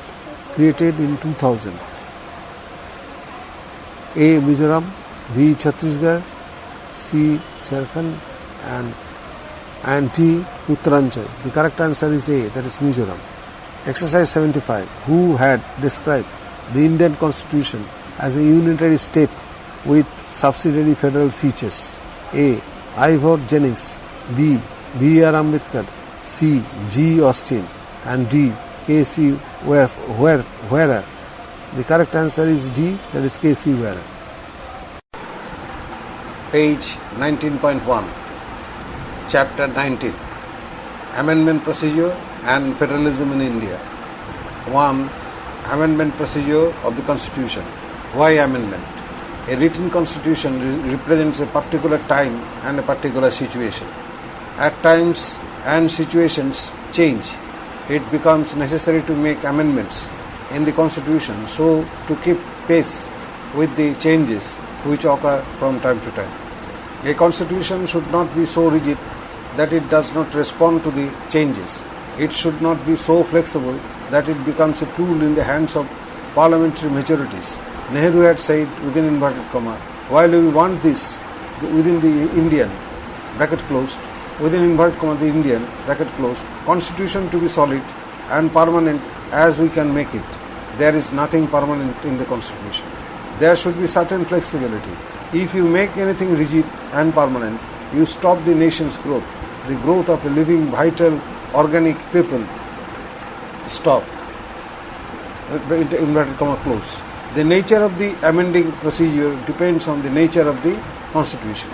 created in 2000? A. Mizoram, B. Chhattisgarh, C. Jharkhand, and D. Uttaranchal. The correct answer is A, that is Mizoram. Exercise 75. Who had described the Indian Constitution as a unitary state with subsidiary federal features? A. Ivor Jennings, B. B.R. Ambedkar, C. G. Austin, and D. K.C. Wheeler. The correct answer is D, that is K.C. Wheeler. Page 19.1, Chapter 19, Amendment Procedure and Federalism in India. 1. Amendment Procedure of the Constitution. Why amendment? A written constitution represents a particular time and a particular situation. At times and situations change. It becomes necessary to make amendments in the constitution so to keep pace with the changes which occur from time to time. A constitution should not be so rigid that it does not respond to the changes. It should not be so flexible that it becomes a tool in the hands of parliamentary majorities. Nehru had said, within inverted comma, while we want this within the Indian, bracket closed, within inverted comma the Indian, bracket closed, constitution to be solid and permanent as we can make it. There is nothing permanent in the constitution. There should be certain flexibility. If you make anything rigid and permanent, you stop the nation's growth. The growth of a living, vital, organic people stop. Inverted comma close. The nature of the amending procedure depends on the nature of the constitution.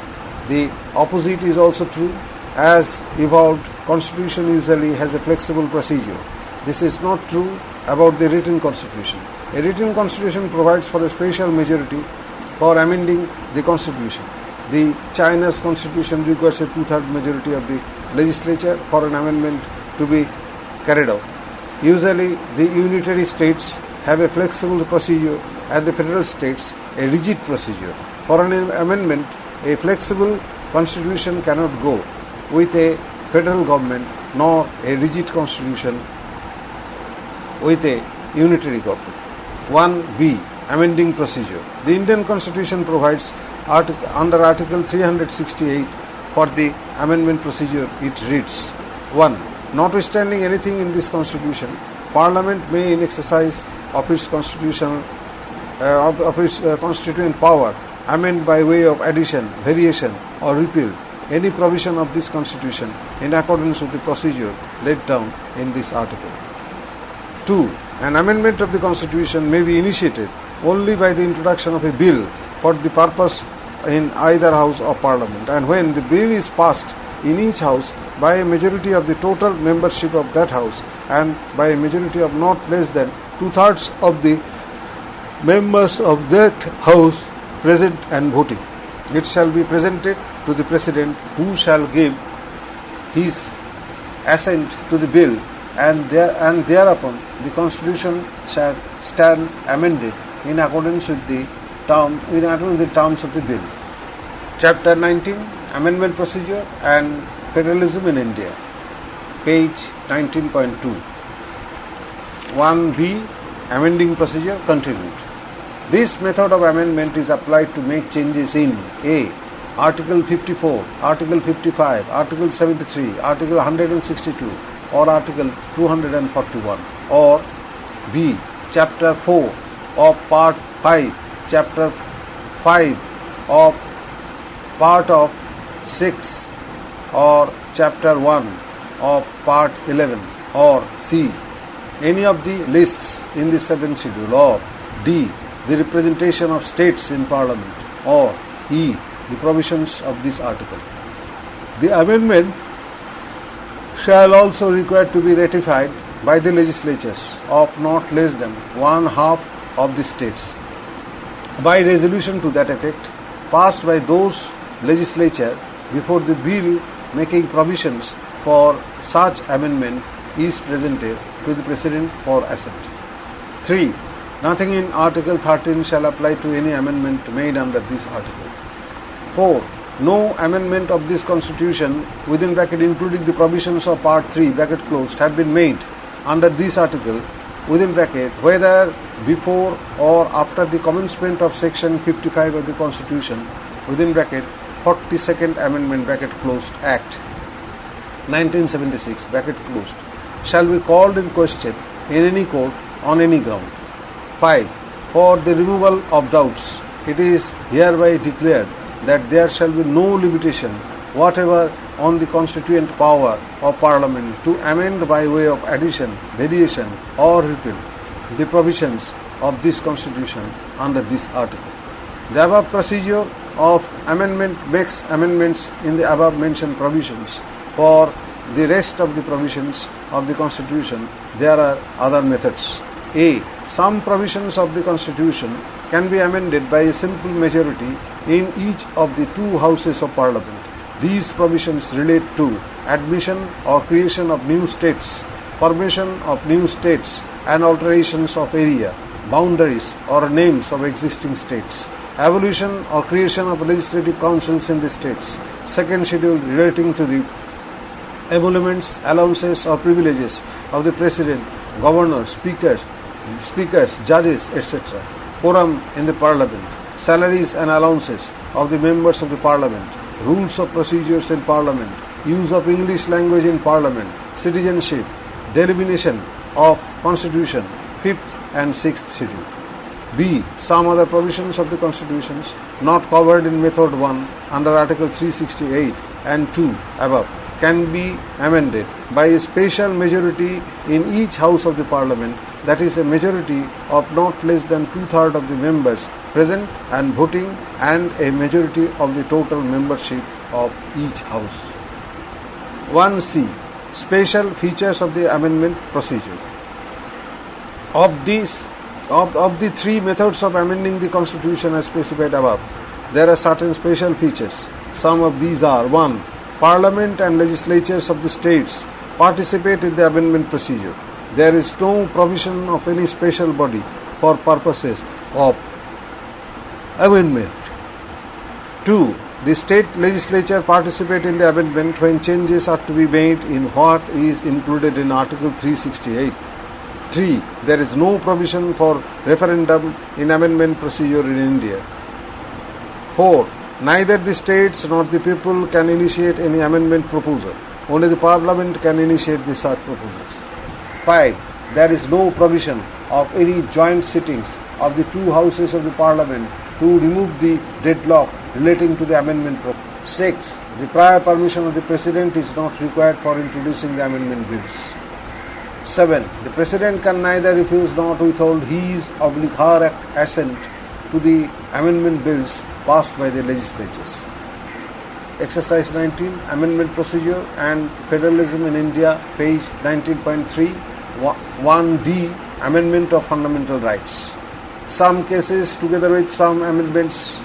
The opposite is also true. As evolved, constitution usually has a flexible procedure. This is not true about the written constitution. A written constitution provides for a special majority for amending the constitution. The China's constitution requires a two-thirds majority of the legislature for an amendment to be carried out. Usually, the unitary states have a flexible procedure and the federal states a rigid procedure. For an amendment, a flexible constitution cannot go with a federal government nor a rigid constitution with a unitary government. 1b. Amending procedure. The Indian Constitution provides under Article 368 for the amendment procedure. It reads: 1. Notwithstanding anything in this Constitution, Parliament may, in exercise of its constitutional constituent power, amend by way of addition, variation, or repeal any provision of this Constitution in accordance with the procedure laid down in this article. 2. An amendment of the Constitution may be initiated only by the introduction of a bill for the purpose in either house of Parliament, and when the bill is passed in each house by a majority of the total membership of that house and by a majority of not less than two-thirds of the members of that house present and voting. It shall be presented to the President, who shall give his assent to the bill, and thereupon the Constitution shall stand amended in accordance with the terms of the bill. Chapter 19, Amendment Procedure and Federalism in India. Page 19.2. 1b. Amending Procedure continued. This method of amendment is applied to make changes in A. Article 54, Article 55, Article 73, Article 162 or Article 241, or B. Chapter 4 of Part 5, Chapter 5 of Part of 6, or Chapter 1 of Part 11, or C. Any of the lists in the 7th schedule, or D. The representation of states in Parliament, or E. The provisions of this article. The amendment shall also require to be ratified by the legislatures of not less than one half of the states by resolution to that effect passed by those legislature before the bill making provisions for such amendment is presented to the President for assent. 3. Nothing in Article 13 shall apply to any amendment made under this article. 4. no amendment of this constitution within bracket including the provisions of part 3 bracket closed have been made under this article within bracket whether before or after the commencement of section 55 of the constitution within bracket 42nd amendment bracket closed act 1976 bracket closed shall be called in question in any court on any ground. 5. For the removal of doubts, it is hereby declared that there shall be no limitation whatever on the constituent power of Parliament to amend by way of addition, variation or repeal the provisions of this constitution under this article. The above procedure of amendment makes amendments in the above mentioned provisions. For the rest of the provisions of the constitution, there are other methods. A. Some provisions of the constitution can be amended by a simple majority in each of the two houses of Parliament. These provisions relate to admission or creation of new states, formation of new states, and alterations of area, boundaries, or names of existing states, abolition or creation of legislative councils in the states. Second schedule relating to the emoluments, allowances, or privileges of the President, Governor, Speakers, judges, etc. Quorum in the Parliament, salaries and allowances of the members of the Parliament, rules of procedures in Parliament, use of English language in Parliament, citizenship, delimitation of Constitution, 5th and 6th schedule. B. Some other provisions of the constitutions not covered in method 1 under Article 368 and 2 above can be amended by a special majority in each house of the Parliament, that is a majority of not less than 2/3 of the members present and voting and a majority of the total membership of each house. 1C. Special features of the amendment procedure. Of the three methods of amending the Constitution as specified above, there are certain special features. Some of these are: 1. Parliament and legislatures of the states participate in the amendment procedure. There is no provision of any special body for purposes of amendment. 2. The state legislature participate in the amendment when changes are to be made in what is included in Article 368. 3. There is no provision for referendum in amendment procedure in India. 4. Neither the states nor the people can initiate any amendment proposal. Only the Parliament can initiate the such proposals. 5. There is no provision of any joint sittings of the two houses of the Parliament to remove the deadlock relating to the amendment proposal. 6. The prior permission of the President is not required for introducing the amendment bills. 7. The President can neither refuse nor withhold his or her assent to the amendment bills passed by the legislatures. Exercise 19, Amendment Procedure and Federalism in India, page 19.3, 1D, Amendment of Fundamental Rights. Some cases, together with some amendments,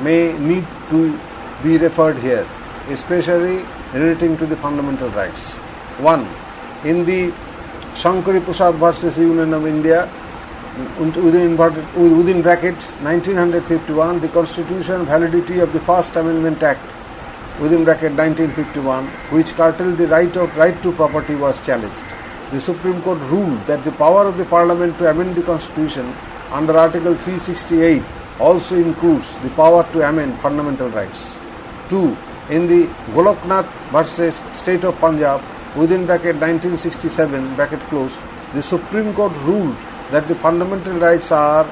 may need to be referred here, especially relating to the fundamental rights. 1. In the Shankari Prasad versus Union of India, within bracket 1951, the constitutional validity of the First Amendment Act, within bracket 1951, which curtailed the right to property, was challenged. The Supreme Court ruled that the power of the Parliament to amend the Constitution under Article 368 also includes the power to amend fundamental rights. 2. In the Goloknath versus State of Punjab, within bracket 1967 bracket closed, the Supreme Court ruled that the fundamental rights are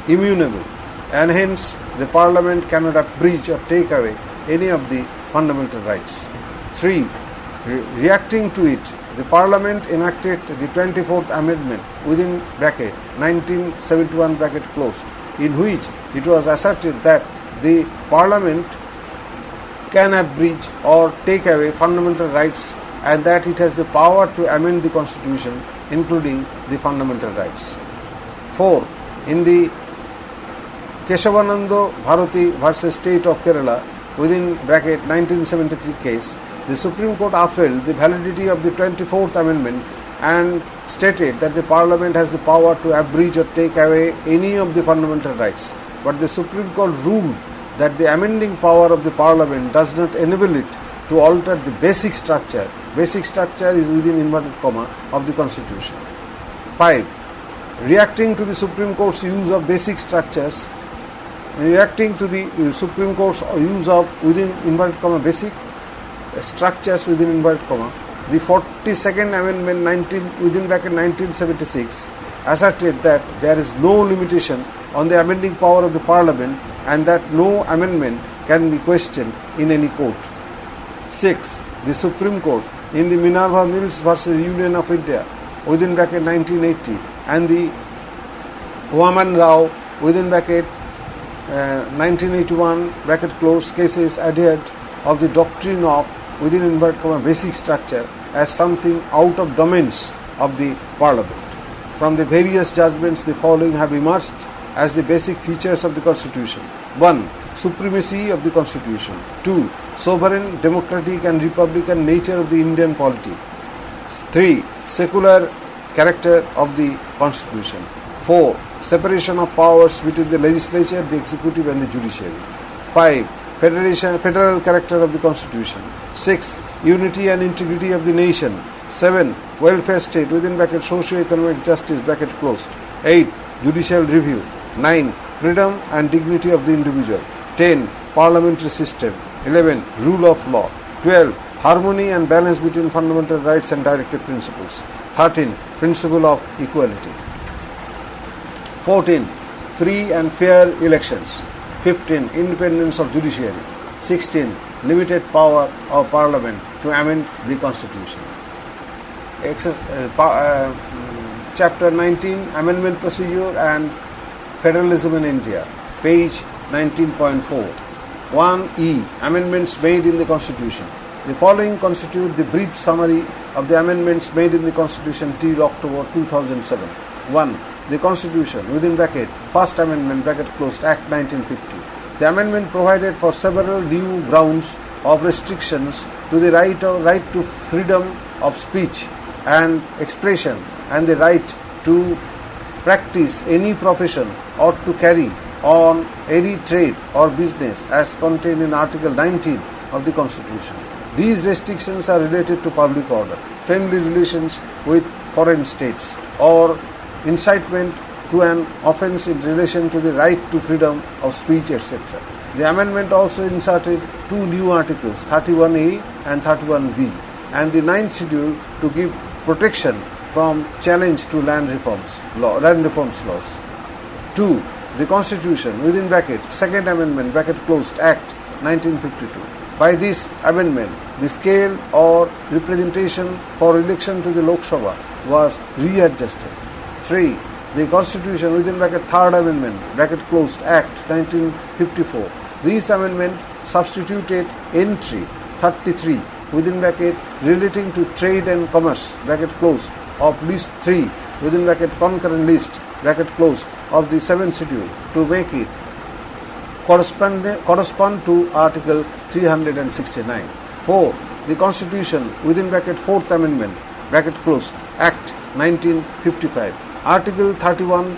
immutable and hence the Parliament cannot abridge or take away any of the fundamental rights. 3. Reacting to it, the Parliament enacted the 24th Amendment within bracket 1971 bracket closed, in which it was asserted that the Parliament can abridge or take away fundamental rights and that it has the power to amend the Constitution, including the fundamental rights. 4. In the Keshavananda Bharati versus State of Kerala, within bracket 1973 case, the Supreme Court upheld the validity of the 24th Amendment and stated that the Parliament has the power to abridge or take away any of the fundamental rights. But the Supreme Court ruled that the amending power of the Parliament does not enable it to alter the basic structure. Basic structure is within inverted comma of the Constitution. 5. Reacting to the Supreme Court's use of basic structures, reacting to the Supreme Court's use of within inverted comma basic structures within inverted comma, the 42nd Amendment within bracket 1976 asserted that there is no limitation on the amending power of the Parliament and that no amendment can be questioned in any court. 6. The Supreme Court in the Minerva Mills versus Union of India within bracket 1980 and the Waman Rao within bracket 1981 bracket closed cases adhered of the doctrine of within inverted comma basic structure as something out of domains of the Parliament. From the various judgments, the following have emerged as the basic features of the Constitution. 1. Supremacy of the Constitution. 2. Sovereign, democratic and republican nature of the Indian polity. 3. Secular character of the Constitution. 4. Separation of powers between the legislature, the executive and the judiciary. 5. Federal character of the Constitution. 6. Unity and integrity of the nation. 7. Welfare state within bracket socio-economic justice bracket closed. 8. Judicial review. 9. Freedom and dignity of the individual. 10. Parliamentary system. 11. Rule of law. 12. Harmony and balance between fundamental rights and directive principles. 13. Principle of equality. 14. Free and fair elections. 15. Independence of judiciary. 16. Limited power of Parliament to amend the Constitution. Chapter 19, Amendment Procedure and Federalism in India, page 19.4. 1E. Amendments made in the Constitution. The following constitute the brief summary of the amendments made in the Constitution till October 2007. 1. The Constitution, within bracket, First Amendment, bracket closed, Act 1950. The amendment provided for several new grounds of restrictions to the right to freedom of speech and expression and the right to practice any profession or to carry on any trade or business as contained in Article 19 of the Constitution. These restrictions are related to public order, friendly relations with foreign states, or incitement to an offence in relation to the right to freedom of speech, etc. The amendment also inserted two new articles, 31A and 31B, and the 9th schedule to give protection from challenge to land reforms laws. 2. The Constitution, within bracket, Second Amendment, bracket closed, Act 1952. By this amendment, the scale or representation for election to the Lok Sabha was readjusted. 3. The Constitution, within bracket, Third Amendment, bracket closed, Act 1954. This amendment substituted entry 33 within bracket relating to trade and commerce bracket closed of list 3 within bracket concurrent list bracket closed of the 7th schedule to make it correspond to Article 369. 4. The Constitution, within bracket 4th Amendment, bracket closed, Act 1955. Article 31,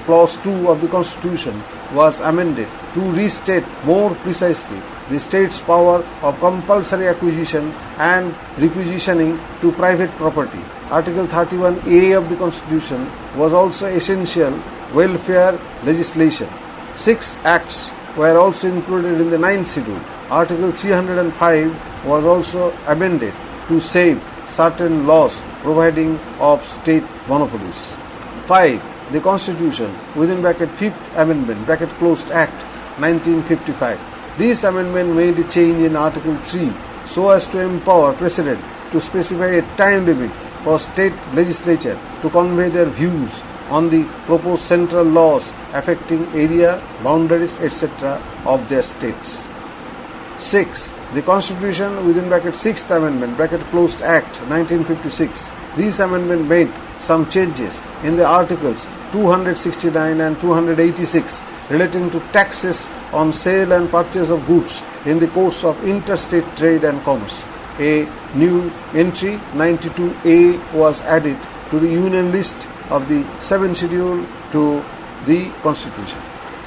Clause 2 of the Constitution was amended to restate more precisely the state's power of compulsory acquisition and requisitioning to private property. Article 31A of the Constitution was also essential welfare legislation. 6 acts were also included in the 9th schedule. Article 305 was also amended to save certain laws providing of state monopolies. 5. The Constitution, within bracket 5th Amendment, bracket closed, Act 1955. This amendment made a change in Article 3 so as to empower President to specify a time limit for state legislature to convey their views on the proposed central laws affecting area, boundaries, etc. of their states. 6. The Constitution, within bracket 6th Amendment, bracket closed, Act 1956. This amendment made some changes in the Articles 269 and 286 relating to taxes on sale and purchase of goods in the course of interstate trade and commerce. A new entry 92A was added to the Union list of the 7th schedule to the Constitution.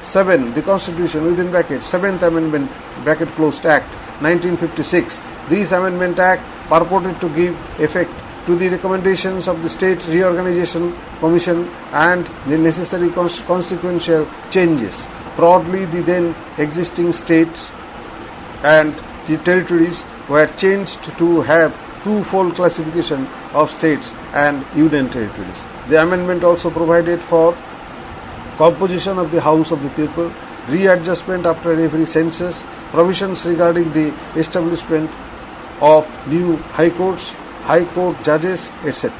7. The Constitution within bracket 7th Amendment bracket closed Act 1956. This Amendment Act purported to give effect to the recommendations of the State Reorganization Commission and the necessary consequential changes. Broadly, the then existing states and the territories were changed to have twofold classification of states and union territories. The amendment also provided for composition of the House of the People, readjustment after every census, provisions regarding the establishment of new high courts, high court judges, etc.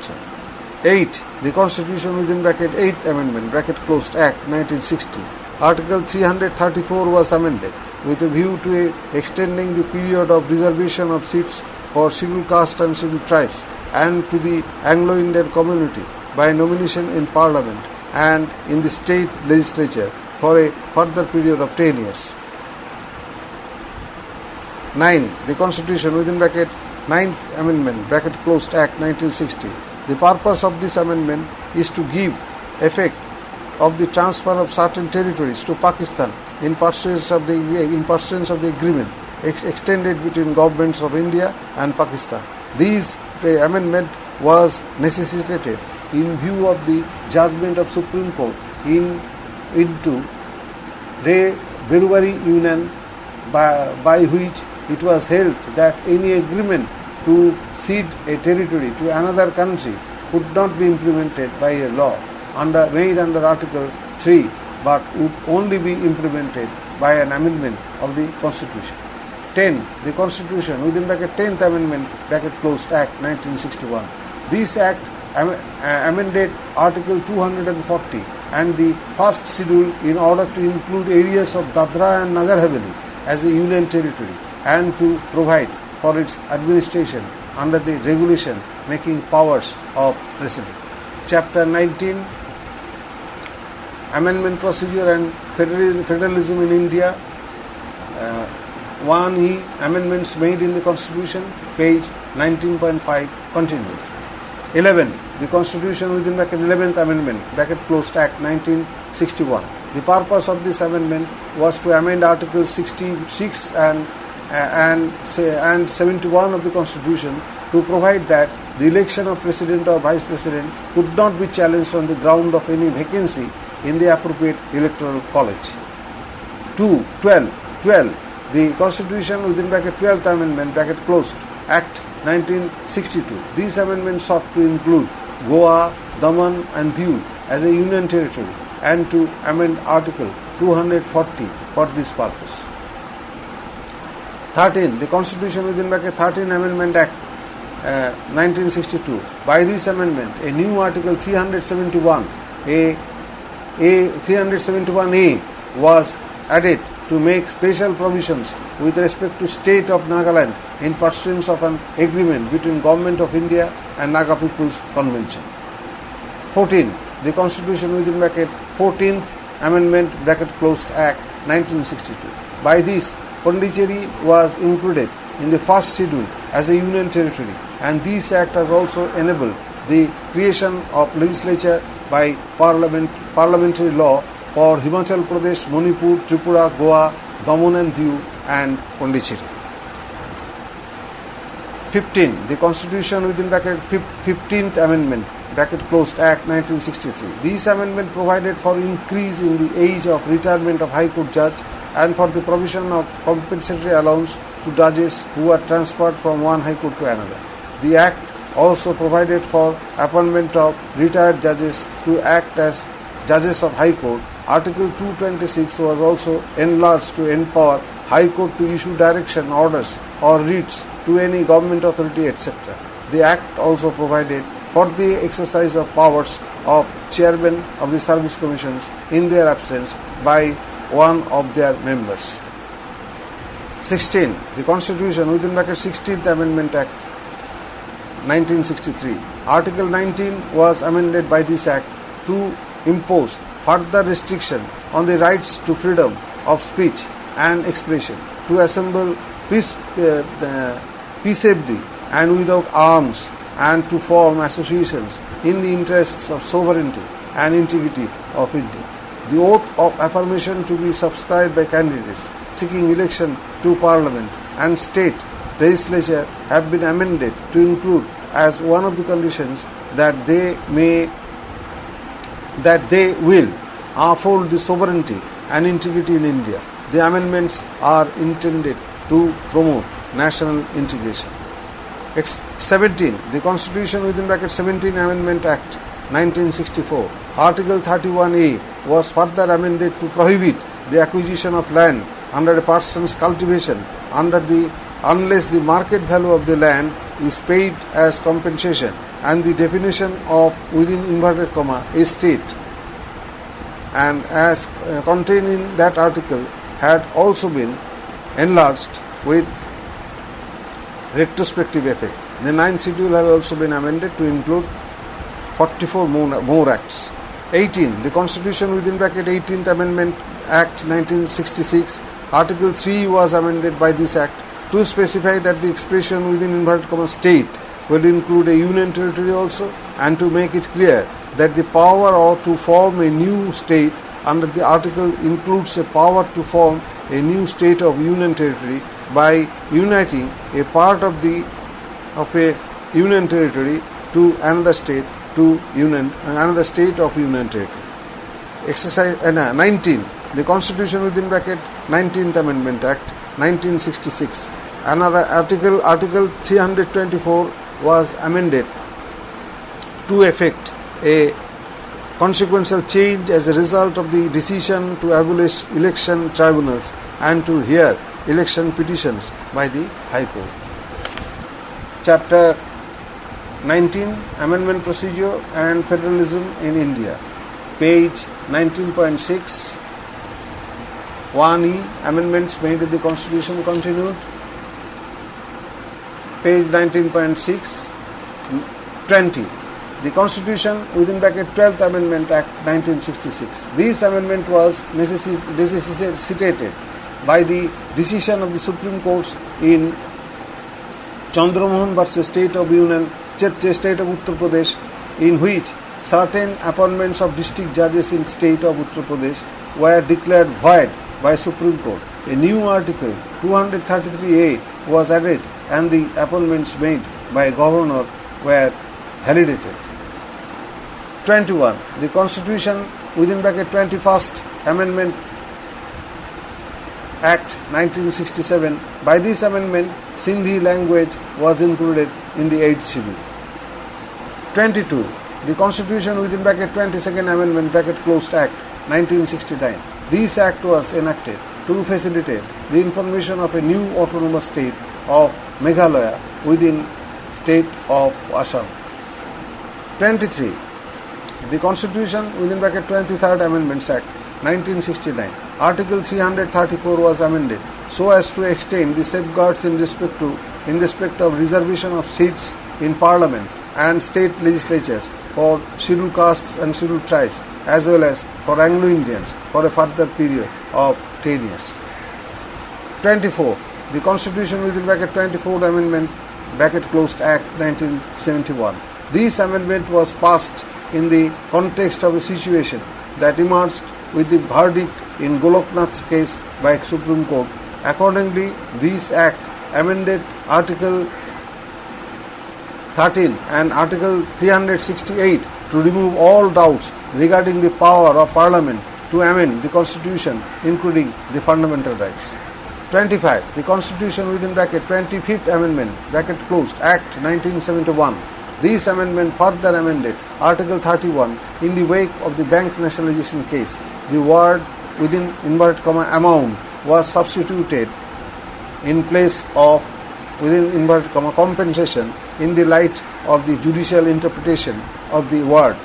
8. The Constitution within bracket 8th Amendment bracket closed Act 1960. Article 334 was amended with a view to extending the period of reservation of seats for scheduled caste and scheduled tribes and to the Anglo-Indian community by nomination in Parliament and in the state legislature for a further period of 10 years. 9. The Constitution within bracket 9th Amendment bracket closed Act 1960. The purpose of this amendment is to give effect of the transfer of certain territories to Pakistan in pursuance of the agreement extended between governments of India and Pakistan. This amendment was necessitated in view of the judgment of Supreme Court into Re Brewery Union by which it was held that any agreement to cede a territory to another country could not be implemented by a law made under Article 3 but would only be implemented by an amendment of the Constitution. 10. The Constitution within bracket 10th Amendment bracket closed Act 1961. This Act amended Article 240 and the first schedule in order to include areas of Dadra and Nagar Haveli as a union territory and to provide for its administration under the regulation making powers of President. Chapter 19, Amendment Procedure and Federalism in India. 1E, Amendments made in the Constitution, page 19.5, continued. 11. The Constitution within bracket 11th Amendment bracket closed Act 1961. The purpose of this amendment was to amend Articles 66 and 71 of the Constitution to provide that the election of President or Vice President could not be challenged on the ground of any vacancy in the appropriate electoral college. 12. The Constitution within bracket 12th Amendment bracket closed Act 1962. These amendments sought to include Goa, Daman and Diu as a union territory and to amend Article 240 for this purpose. 13. The Constitution within bracket 13 Amendment Act 1962. By this amendment, a new Article 371A was added to make special provisions with respect to state of Nagaland in pursuance of an agreement between Government of India and Naga People's Convention. 14. The Constitution within bracket 14th Amendment bracket closed Act 1962. By this, Pondicherry was included in the first schedule as a union territory, and this act has also enabled the creation of legislature by parliamentary law for Himachal Pradesh, Manipur, Tripura, Goa, Daman and Diu and Pondicherry. 15. The Constitution within bracket 15th Amendment bracket closed Act 1963. This amendment provided for increase in the age of retirement of High Court judge and for the provision of compensatory allowance to judges who are transferred from one High Court to another. The Act also provided for appointment of retired judges to act as judges of High Court. Article 226 was also enlarged to empower High Court to issue direction, orders or writs to any government authority, etc. The Act also provided for the exercise of powers of chairmen of the service commissions in their absence by one of their members. 16. The Constitution within bracket 16th Amendment Act 1963. Article 19 was amended by this Act to impose further restriction on the rights to freedom of speech and expression, to assemble peaceably and without arms, and to form associations in the interests of sovereignty and integrity of India. The oath of affirmation to be subscribed by candidates seeking election to Parliament and state legislature have been amended to include as one of the conditions that they will uphold the sovereignty and integrity in India. The amendments are intended to promote national integration. 17. The Constitution (17 Amendment Act 1964). Article 31A was further amended to prohibit the acquisition of land under a person's cultivation unless the market value of the land is paid as compensation, and the definition of within inverted comma estate and as contained in that article had also been enlarged with retrospective effect. The 9th schedule has also been amended to include 44 more acts. 18. The Constitution (18th Amendment Act 1966). Article 3 was amended by this act to specify that the expression within inverted comma state will include a union territory also, and to make it clear that the power to form a new state under the article includes a power to form a new state of union territory by uniting a part of a union territory to another state of union territory. Exercise 19. The Constitution (19th Amendment Act 1966). Another Article 324 was amended to effect a consequential change as a result of the decision to abolish election tribunals and to hear election petitions by the High Court. Chapter 19. Amendment Procedure and Federalism in India. Page 19.6. 1E. Amendments made in the Constitution continued. Page 19.6. 20. The Constitution (12th Amendment Act 1966). This amendment was necessitated by the decision of the Supreme Court in Chandramohan versus State of Uttar Pradesh, in which certain appointments of district judges in State of Uttar Pradesh were declared void by Supreme Court. A new article 233A was added, and the appointments made by Governor were validated. 21. The Constitution (21st Amendment Act 1967). By this amendment, Sindhi language was included in the 8th schedule. 22. The Constitution (22nd Amendment Act 1969). This act was enacted to facilitate the information of a new autonomous state of Meghalaya within state of Assam. 23. The Constitution (23rd Amendments Act 1969). Article 334 was amended so as to extend the safeguards in respect of reservation of seats in Parliament and state legislatures for scheduled castes and scheduled tribes, as well as for Anglo-Indians for a further period of 10 years. 24. The Constitution (24th Amendment Act 1971). This amendment was passed in the context of a situation that emerged with the verdict in Goloknath's case by Supreme Court. Accordingly, this act amended Article 13 and Article 368 to remove all doubts regarding the power of Parliament to amend the Constitution, including the fundamental rights. 25. The Constitution (25th Amendment Act 1971). This amendment further amended Article 31 in the wake of the bank nationalization case. The word (amount) was substituted in place of compensation in the light of the judicial interpretation of the word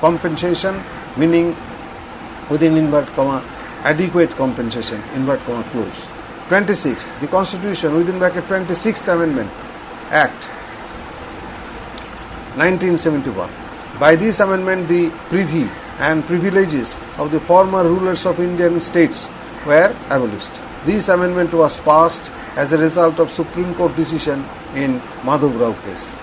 compensation, meaning adequate compensation close. 26. The Constitution (26th Amendment Act 1971). By this amendment, the privy and privileges of the former rulers of Indian states were abolished. This amendment was passed as a result of Supreme Court decision in Madhav Rao case.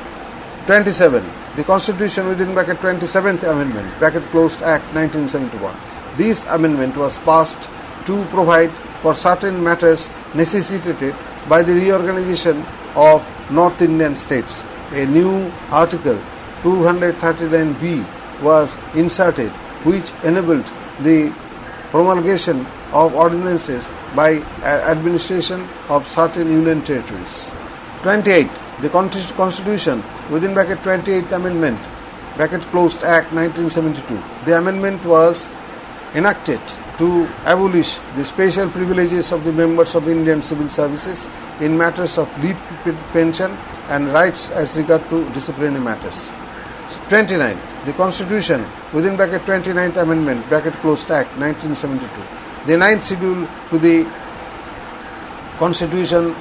27. The Constitution (27th Amendment Act 1971). This amendment was passed to provide for certain matters necessitated by the reorganization of North Indian states. A new Article 239B was inserted which enabled the promulgation of ordinances by administration of certain union territories. 28. The Constitution within bracket 28th Amendment bracket closed Act 1972. The amendment was enacted to abolish the special privileges of the members of Indian civil services in matters of leave pension and rights as regard to disciplinary matters. 29. The Constitution within bracket 29th Amendment bracket closed Act 1972. The ninth schedule to the Constitution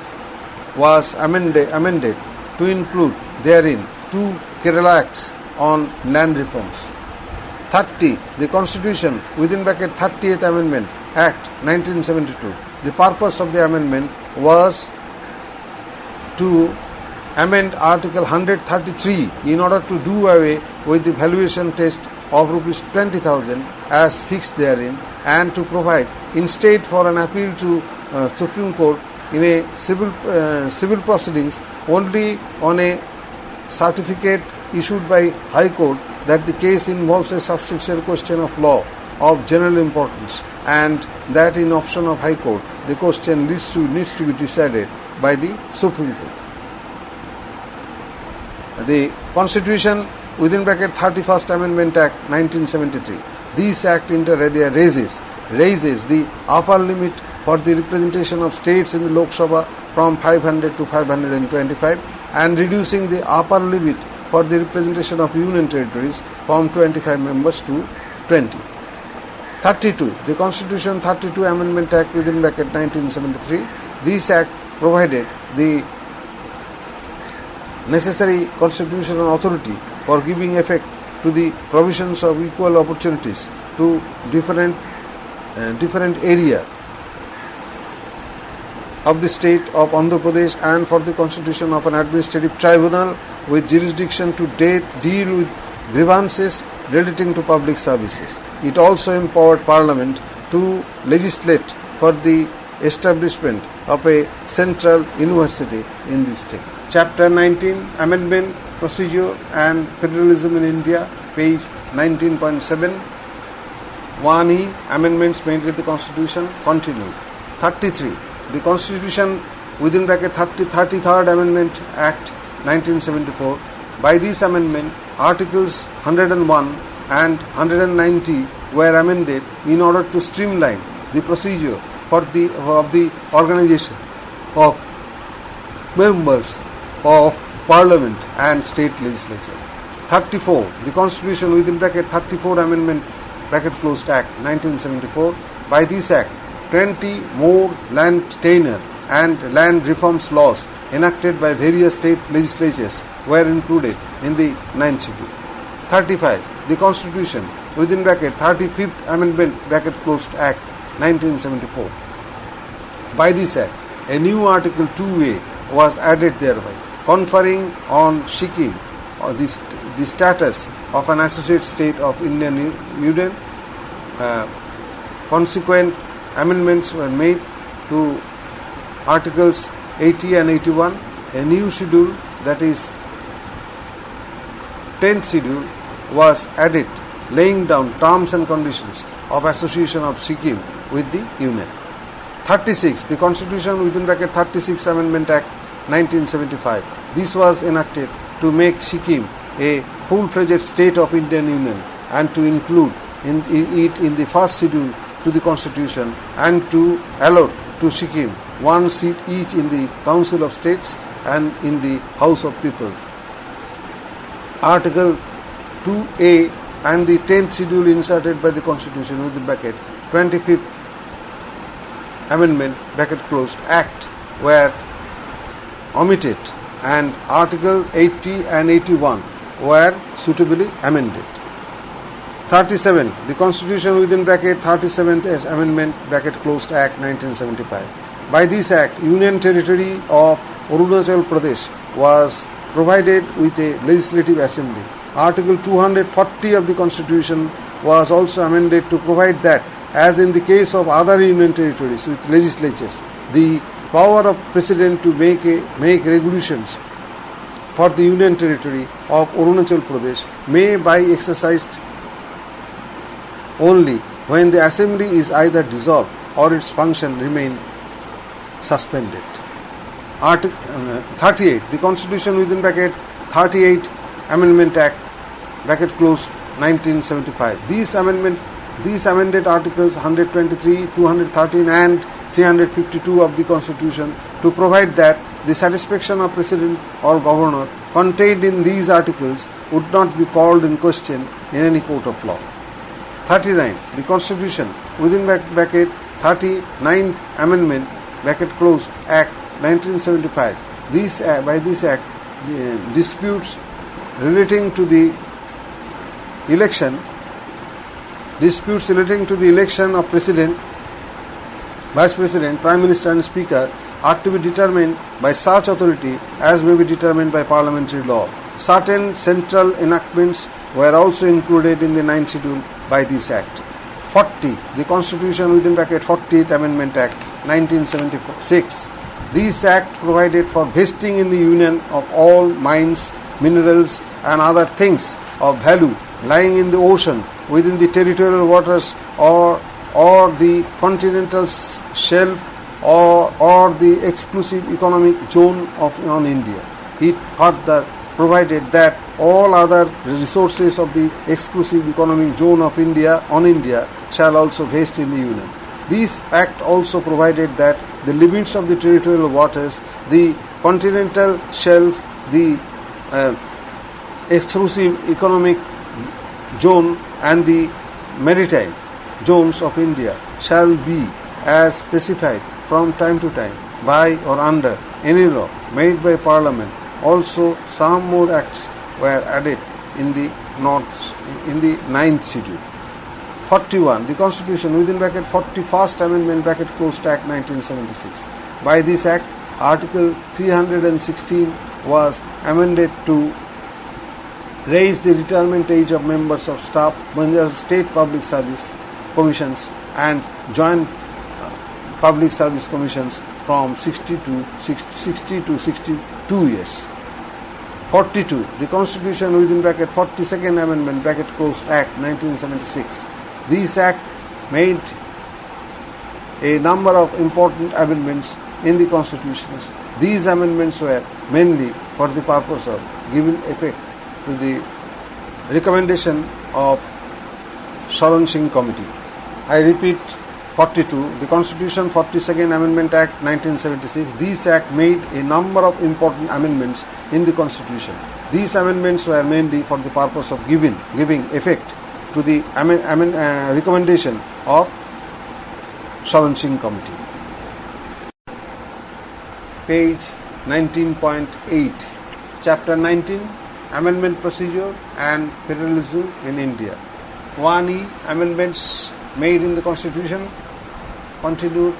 was amended to include therein two Kerala Acts on land reforms. 30. The Constitution within bracket 30th Amendment Act 1972. The purpose of the amendment was to amend Article 133 in order to do away with the valuation test of Rs 20,000 as fixed therein, and to provide instead for an appeal to Supreme Court in a civil proceedings only on a certificate issued by High Court that the case involves a substantial question of law of general importance, and that in option of High Court the question needs to be decided by the Supreme Court. The Constitution within bracket 31st Amendment Act 1973. This act inter alia raises the upper limit for the representation of states in the Lok Sabha from 500 to 525 and reducing the upper limit for the representation of union territories from 25 members to 20. 32. The Constitution 32 Amendment Act within bracket 1973. This act provided the necessary constitutional authority for giving effect to the provisions of equal opportunities to different area of the state of Andhra Pradesh and for the constitution of an administrative tribunal with jurisdiction to deal with grievances relating to public services. It also empowered Parliament to legislate for the establishment of a central university in the state. Chapter 19, Amendment, Procedure and Federalism in India, page 19.7. 1E, Amendments made with the Constitution, continued. 33. The Constitution within bracket 33rd Amendment Act 1974. By this amendment, Articles 101 and 190 were amended in order to streamline the procedure of the organization of members of Parliament and state legislature. 34. The Constitution within bracket 34 Amendment bracket closed Act 1974. By this Act, 20 more land tenure and land reforms laws enacted by various state legislatures were included in the 9th schedule. 35. The Constitution within bracket 35th Amendment bracket closed Act 1974. By this Act, a new Article 2A was added thereby, conferring on Sikkim the status of an associate state of Indian Union. Consequent amendments were made to Articles 80 and 81. A new schedule, that is 10th schedule, was added, laying down terms and conditions of association of Sikkim with the Union. 36. The Constitution within bracket 36 Amendment Act 1975. This was enacted to make Sikkim a full-fledged state of Indian Union and to include it in the first schedule to the Constitution and to allot to Sikkim one seat each in the Council of States and in the House of People. Article 2A and the 10th schedule inserted by the Constitution with the bracket 25th Amendment bracket closed Act were omitted, and Article 80 and 81 were suitably amended. 37. The Constitution within bracket 37th Amendment bracket closed Act 1975. By this Act, Union Territory of Arunachal Pradesh was provided with a legislative assembly. Article 240 of the Constitution was also amended to provide that, as in the case of other union territories with legislatures, the power of President to make regulations for the union territory of Arunachal Pradesh may be exercised only when the assembly is either dissolved or its function remain suspended. Article 38. The Constitution within bracket 38 Amendment Act bracket closed 1975. These amended articles 123, 213 and 352 of the Constitution to provide that the satisfaction of President or Governor contained in these articles would not be called in question in any court of law. 39. The Constitution within bracket 39th Amendment bracket closed Act 1975. By this act, disputes relating to the election of President, Vice President, Prime Minister and Speaker are to be determined by such authority as may be determined by parliamentary law. Certain central enactments were also included in the 9th schedule by this act. 40. The Constitution within bracket 40th Amendment Act 1976. This act provided for vesting in the Union of all mines, minerals and other things of value lying in the ocean, within the territorial waters or the continental shelf or the exclusive economic zone on India. It further provided that all other resources of the exclusive economic zone of India shall also vest in the Union. This act also provided that the limits of the territorial waters, the continental shelf, the exclusive economic zone and the maritime zones of India shall be as specified from time to time by or under any law made by Parliament. Also, some more acts were added in the 9th schedule. 41. The Constitution within bracket 41st Amendment bracket closed Act 1976. By this act, Article 316 was amended to raise the retirement age of members of staff, state public service commissions and joint public service commissions from 60 to 62 years. 42. The Constitution within bracket 42nd Amendment bracket closed Act 1976. This act made a number of important amendments in the constitutions. These amendments were mainly for the purpose of giving effect to the recommendation of Sharan Singh Committee. I repeat, 42. The Constitution 42nd Amendment Act 1976. This act made a number of important amendments in the Constitution. These amendments were mainly for the purpose of giving effect to the recommendation of Sharan Singh Committee. Page 19.8, Chapter 19, Amendment Procedure and Federalism in India. 1E. Amendments made in the Constitution. Continued.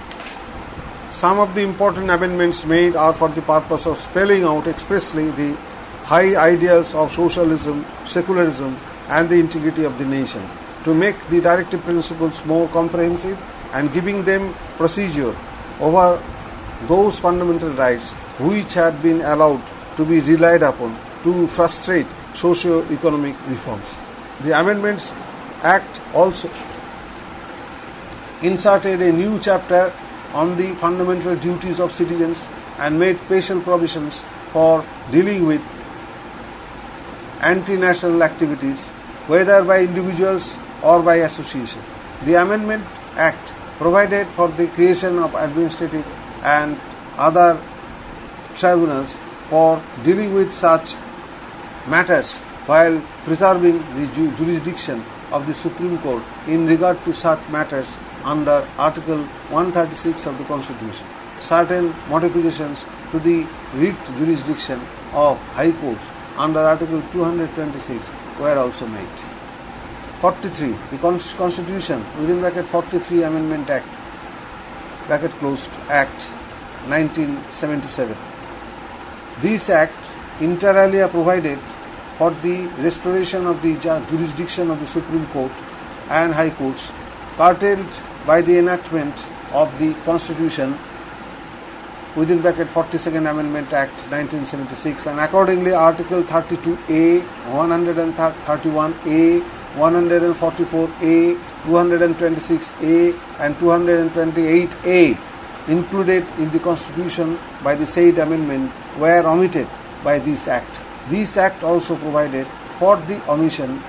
Some of the important amendments made are for the purpose of spelling out expressly the high ideals of socialism, secularism and the integrity of the nation, to make the directive principles more comprehensive and giving them procedure over those fundamental rights which had been allowed to be relied upon to frustrate socio-economic reforms. The Amendments Act also inserted a new chapter on the fundamental duties of citizens and made special provisions for dealing with anti-national activities, whether by individuals or by association. The Amendment Act provided for the creation of administrative and other tribunals for dealing with such matters while preserving the jurisdiction of the Supreme Court in regard to such matters under Article 136 of the Constitution. Certain modifications to the writ jurisdiction of High Courts under Article 226 were also made. 43. The Constitution within bracket 43 Amendment Act bracket closed Act 1977. This Act inter alia provided for the restoration of the jurisdiction of the Supreme Court and high courts, curtailed by the enactment of the Constitution within bracket 42nd Amendment Act 1976, and accordingly Article 32A, 131A, 144A, 226A and 228A included in the Constitution by the said amendment were omitted by this Act. This Act also provided for the omission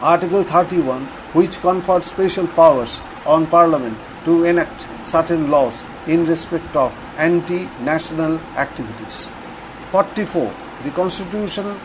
Article 31, which conferred special powers on Parliament to enact certain laws in respect of anti-national activities. 44. The Constitution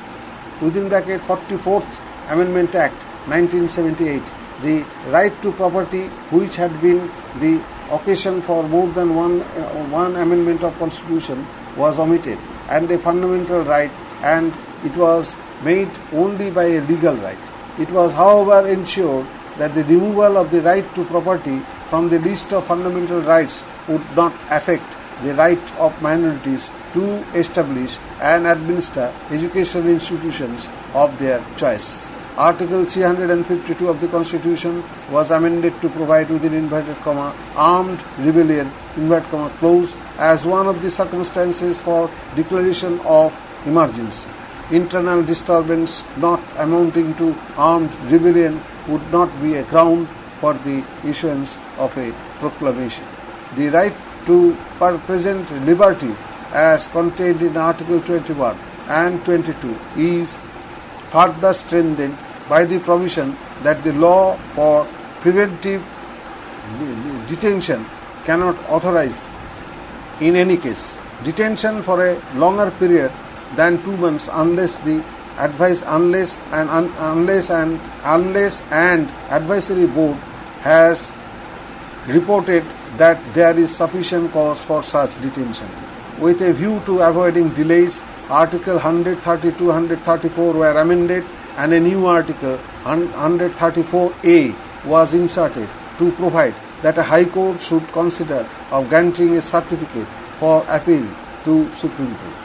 within bracket 44th Amendment Act 1978, the right to property, which had been the occasion for more than one amendment of Constitution, was omitted, and a fundamental right, and it was made only by a legal right. It was, however, ensured that the removal of the right to property from the list of fundamental rights would not affect the right of minorities to establish and administer educational institutions of their choice. Article 352 of the Constitution was amended to provide within inverted comma armed rebellion inverted comma clause as one of the circumstances for declaration of emergency. Internal disturbance not amounting to armed rebellion would not be a ground for the issuance of a proclamation. The right to present liberty as contained in Article 21 and 22 is further strengthened by the provision that the law for preventive detention cannot authorize in any case detention for a longer period than 2 months unless and advisory board has reported that there is sufficient cause for such detention. With a view to avoiding delays, Article 132-134 were amended and a new Article 134A was inserted to provide that a High Court should consider of granting a certificate for appeal to Supreme Court.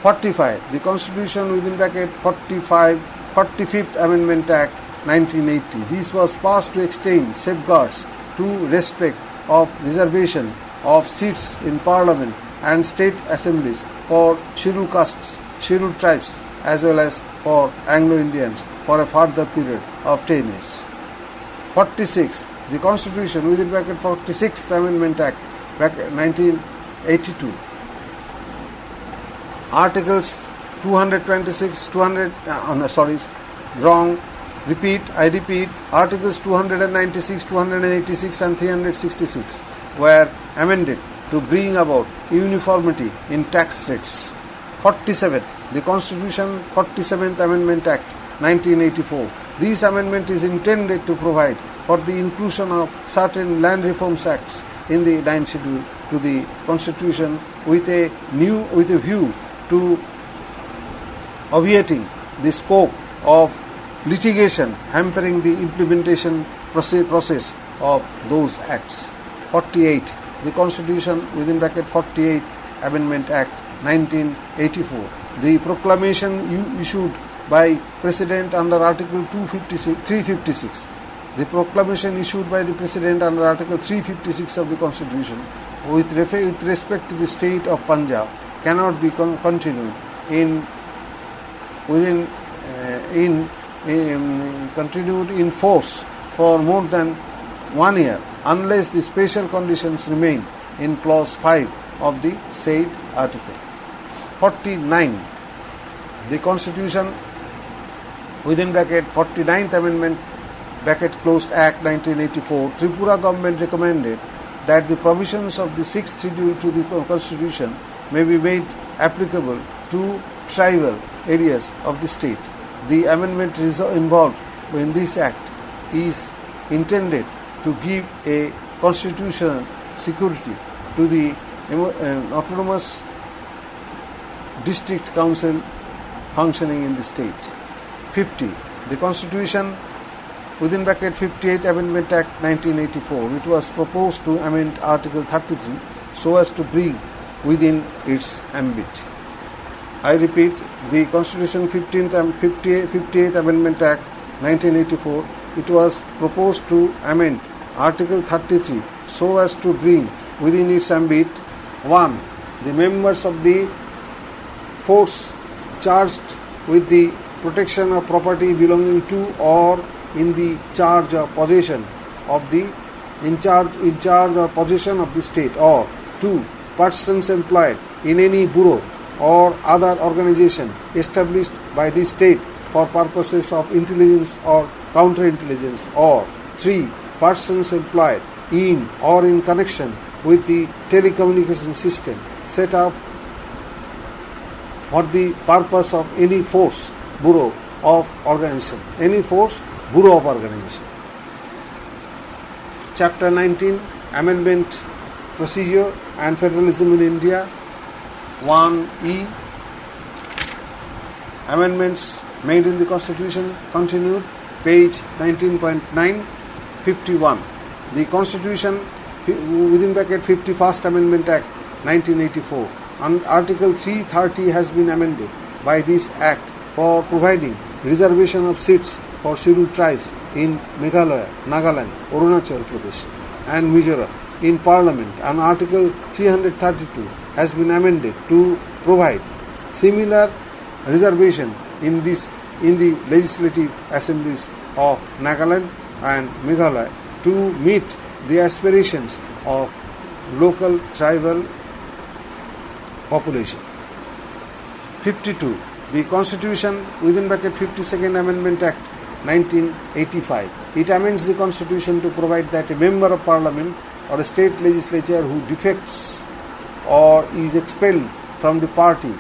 45. The Constitution within bracket 45th Amendment Act 1980. This was passed to extend safeguards to respect of reservation of seats in Parliament and state assemblies for scheduled castes, scheduled tribes as well as for Anglo-Indians for a further period of 10 years. 46. The Constitution within bracket 46th Amendment Act 1982. Articles 226, I repeat, Articles 296, 286 and 366 were amended to bring about uniformity in tax rates. 47. The Constitution 47th Amendment Act 1984. This amendment is intended to provide for the inclusion of certain land reforms acts in the 9th schedule to the Constitution with a view to obviating the scope of litigation hampering the implementation process of those acts. 48. The Constitution within bracket 48 Amendment Act 1984. The proclamation issued by President under Article 356. The proclamation issued by the President under Article 356 of the Constitution with respect to the state of Punjab cannot be continued continued in force for more than 1 year unless the special conditions remain in clause 5 of the said article. 49. The Constitution within bracket 49th Amendment bracket closed Act 1984, Tripura government recommended that the provisions of the 6th schedule to the Constitution may be made applicable to tribal areas of the state. The amendment involved in this act is intended to give a constitutional security to the autonomous district council functioning in the state. 50. The Constitution within bracket 58th Amendment Act 1984, it was proposed to amend Article 33 so as to bring within its ambit. I repeat, the Constitution 58th Amendment Act 1984, it was proposed to amend Article 33 so as to bring within its ambit 1. The members of the force charged with the protection of property belonging to or in the charge or possession of the or possession of the state, or 2. Persons employed in any bureau or other organization established by the state for purposes of intelligence or counterintelligence, or 3. Persons employed in or in connection with the telecommunication system set up for the purpose of any force, bureau of organization. Any force, bureau of organization. Chapter 19, Amendment Procedure and Federalism in India. 1E. Amendments made in the Constitution continued. Page 19.9. 51. The Constitution within bracket 51st Amendment Act 1984 and Article 330 has been amended by this Act for providing reservation of seats for scheduled tribes in Meghalaya, Nagaland, Arunachal Pradesh and Mizoram in Parliament, and Article 332 has been amended to provide similar reservation in the legislative assemblies of Nagaland and Meghalaya to meet the aspirations of local tribal population. 52. The Constitution within bracket 52nd Amendment Act 1985. It amends the Constitution to provide that a member of Parliament or a state legislature who defects or is expelled from the party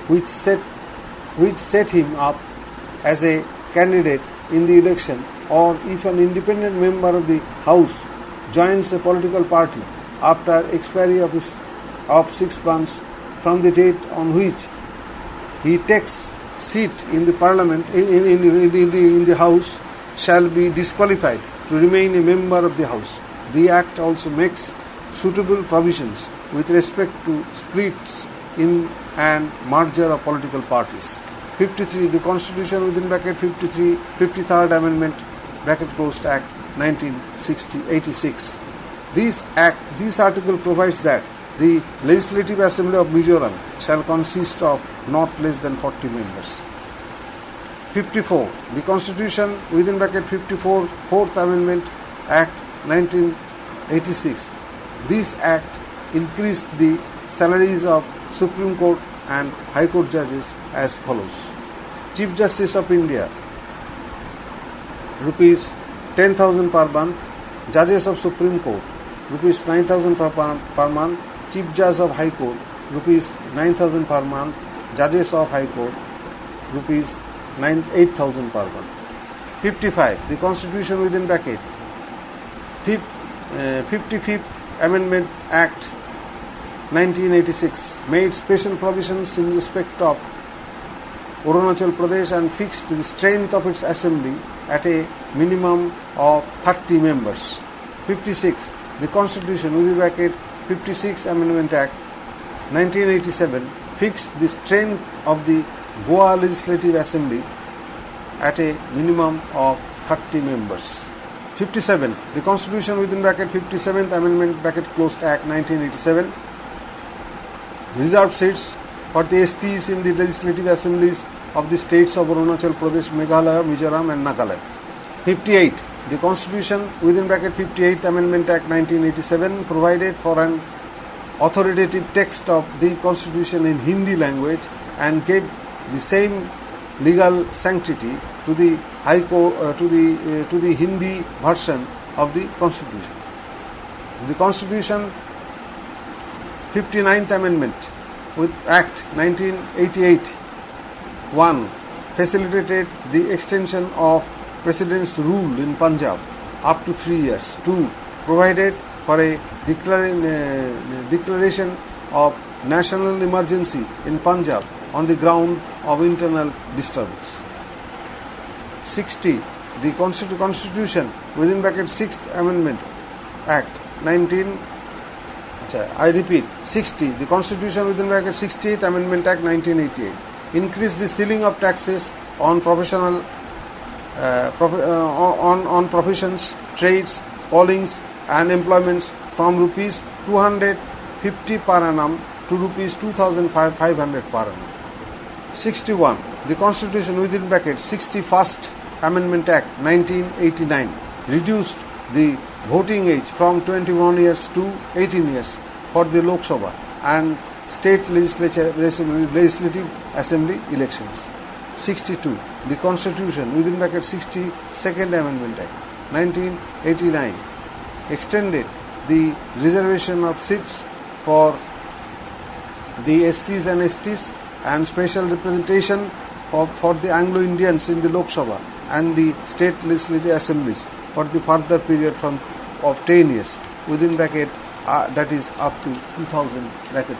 which set him up as a candidate in the election, or if an independent member of the House joins a political party after expiry of 6 months from the date on which he takes seat in the Parliament in the House, shall be disqualified to remain a member of the House. The Act also makes suitable provisions with respect to splits in and merger of political parties. 53. The Constitution within bracket 53, 53rd Amendment bracket closed Act 1986. This article provides that the Legislative Assembly of Mizoram shall consist of not less than 40 members. 54. The Constitution within bracket 54, 4th Amendment Act 1986. This Act increased the salaries of Supreme Court and High Court judges as follows. Chief Justice of India, rupees 10,000 per month. Judges of Supreme Court, rupees 9,000 per month. Chief Judge of High Court, rupees 9,000 per month. Judges of High Court, rupees 8,000 per month. 55. The Constitution within bracket 55th Amendment Act 1986 made special provisions in respect of Arunachal Pradesh and fixed the strength of its assembly at a minimum of 30 members. 56. The Constitution within bracket 56th Amendment Act 1987 fixed the strength of the Goa Legislative Assembly at a minimum of 30 members. 57. The Constitution within bracket 57th Amendment bracket closed Act 1987 reserved seats for the STs in the legislative assemblies of the states of Arunachal Pradesh, Meghalaya, Mizoram and Nagaland. 58. The Constitution within bracket 58th Amendment Act 1987 provided for an authoritative text of the Constitution in Hindi language and gave the same legal sanctity to the High Court, to the Hindi version of the Constitution. The Constitution 59th Amendment with Act 1988 1. Facilitated the extension of President's rule in Punjab up to 3 years. 2. Provided for a declaration of national emergency in Punjab on the ground of internal disturbance. 60. The Constitution within bracket 6th Amendment Act 60. The Constitution within bracket 60th Amendment Act 1988 increased the ceiling of taxes on professional on professions, trades, callings and employments from rupees 250 per annum to rupees 2,500 per annum. 61. The Constitution within bracket 61st Amendment Act 1989 reduced the voting age from 21 years to 18 years for the Lok Sabha and state legislative assembly elections. 62. The Constitution within bracket 62nd Amendment Act 1989 extended the reservation of seats for the SCs and STs and special representation for the Anglo-Indians in the Lok Sabha and the state legislative assemblies for the further period of 10 years within bracket that is up to 2000 bracket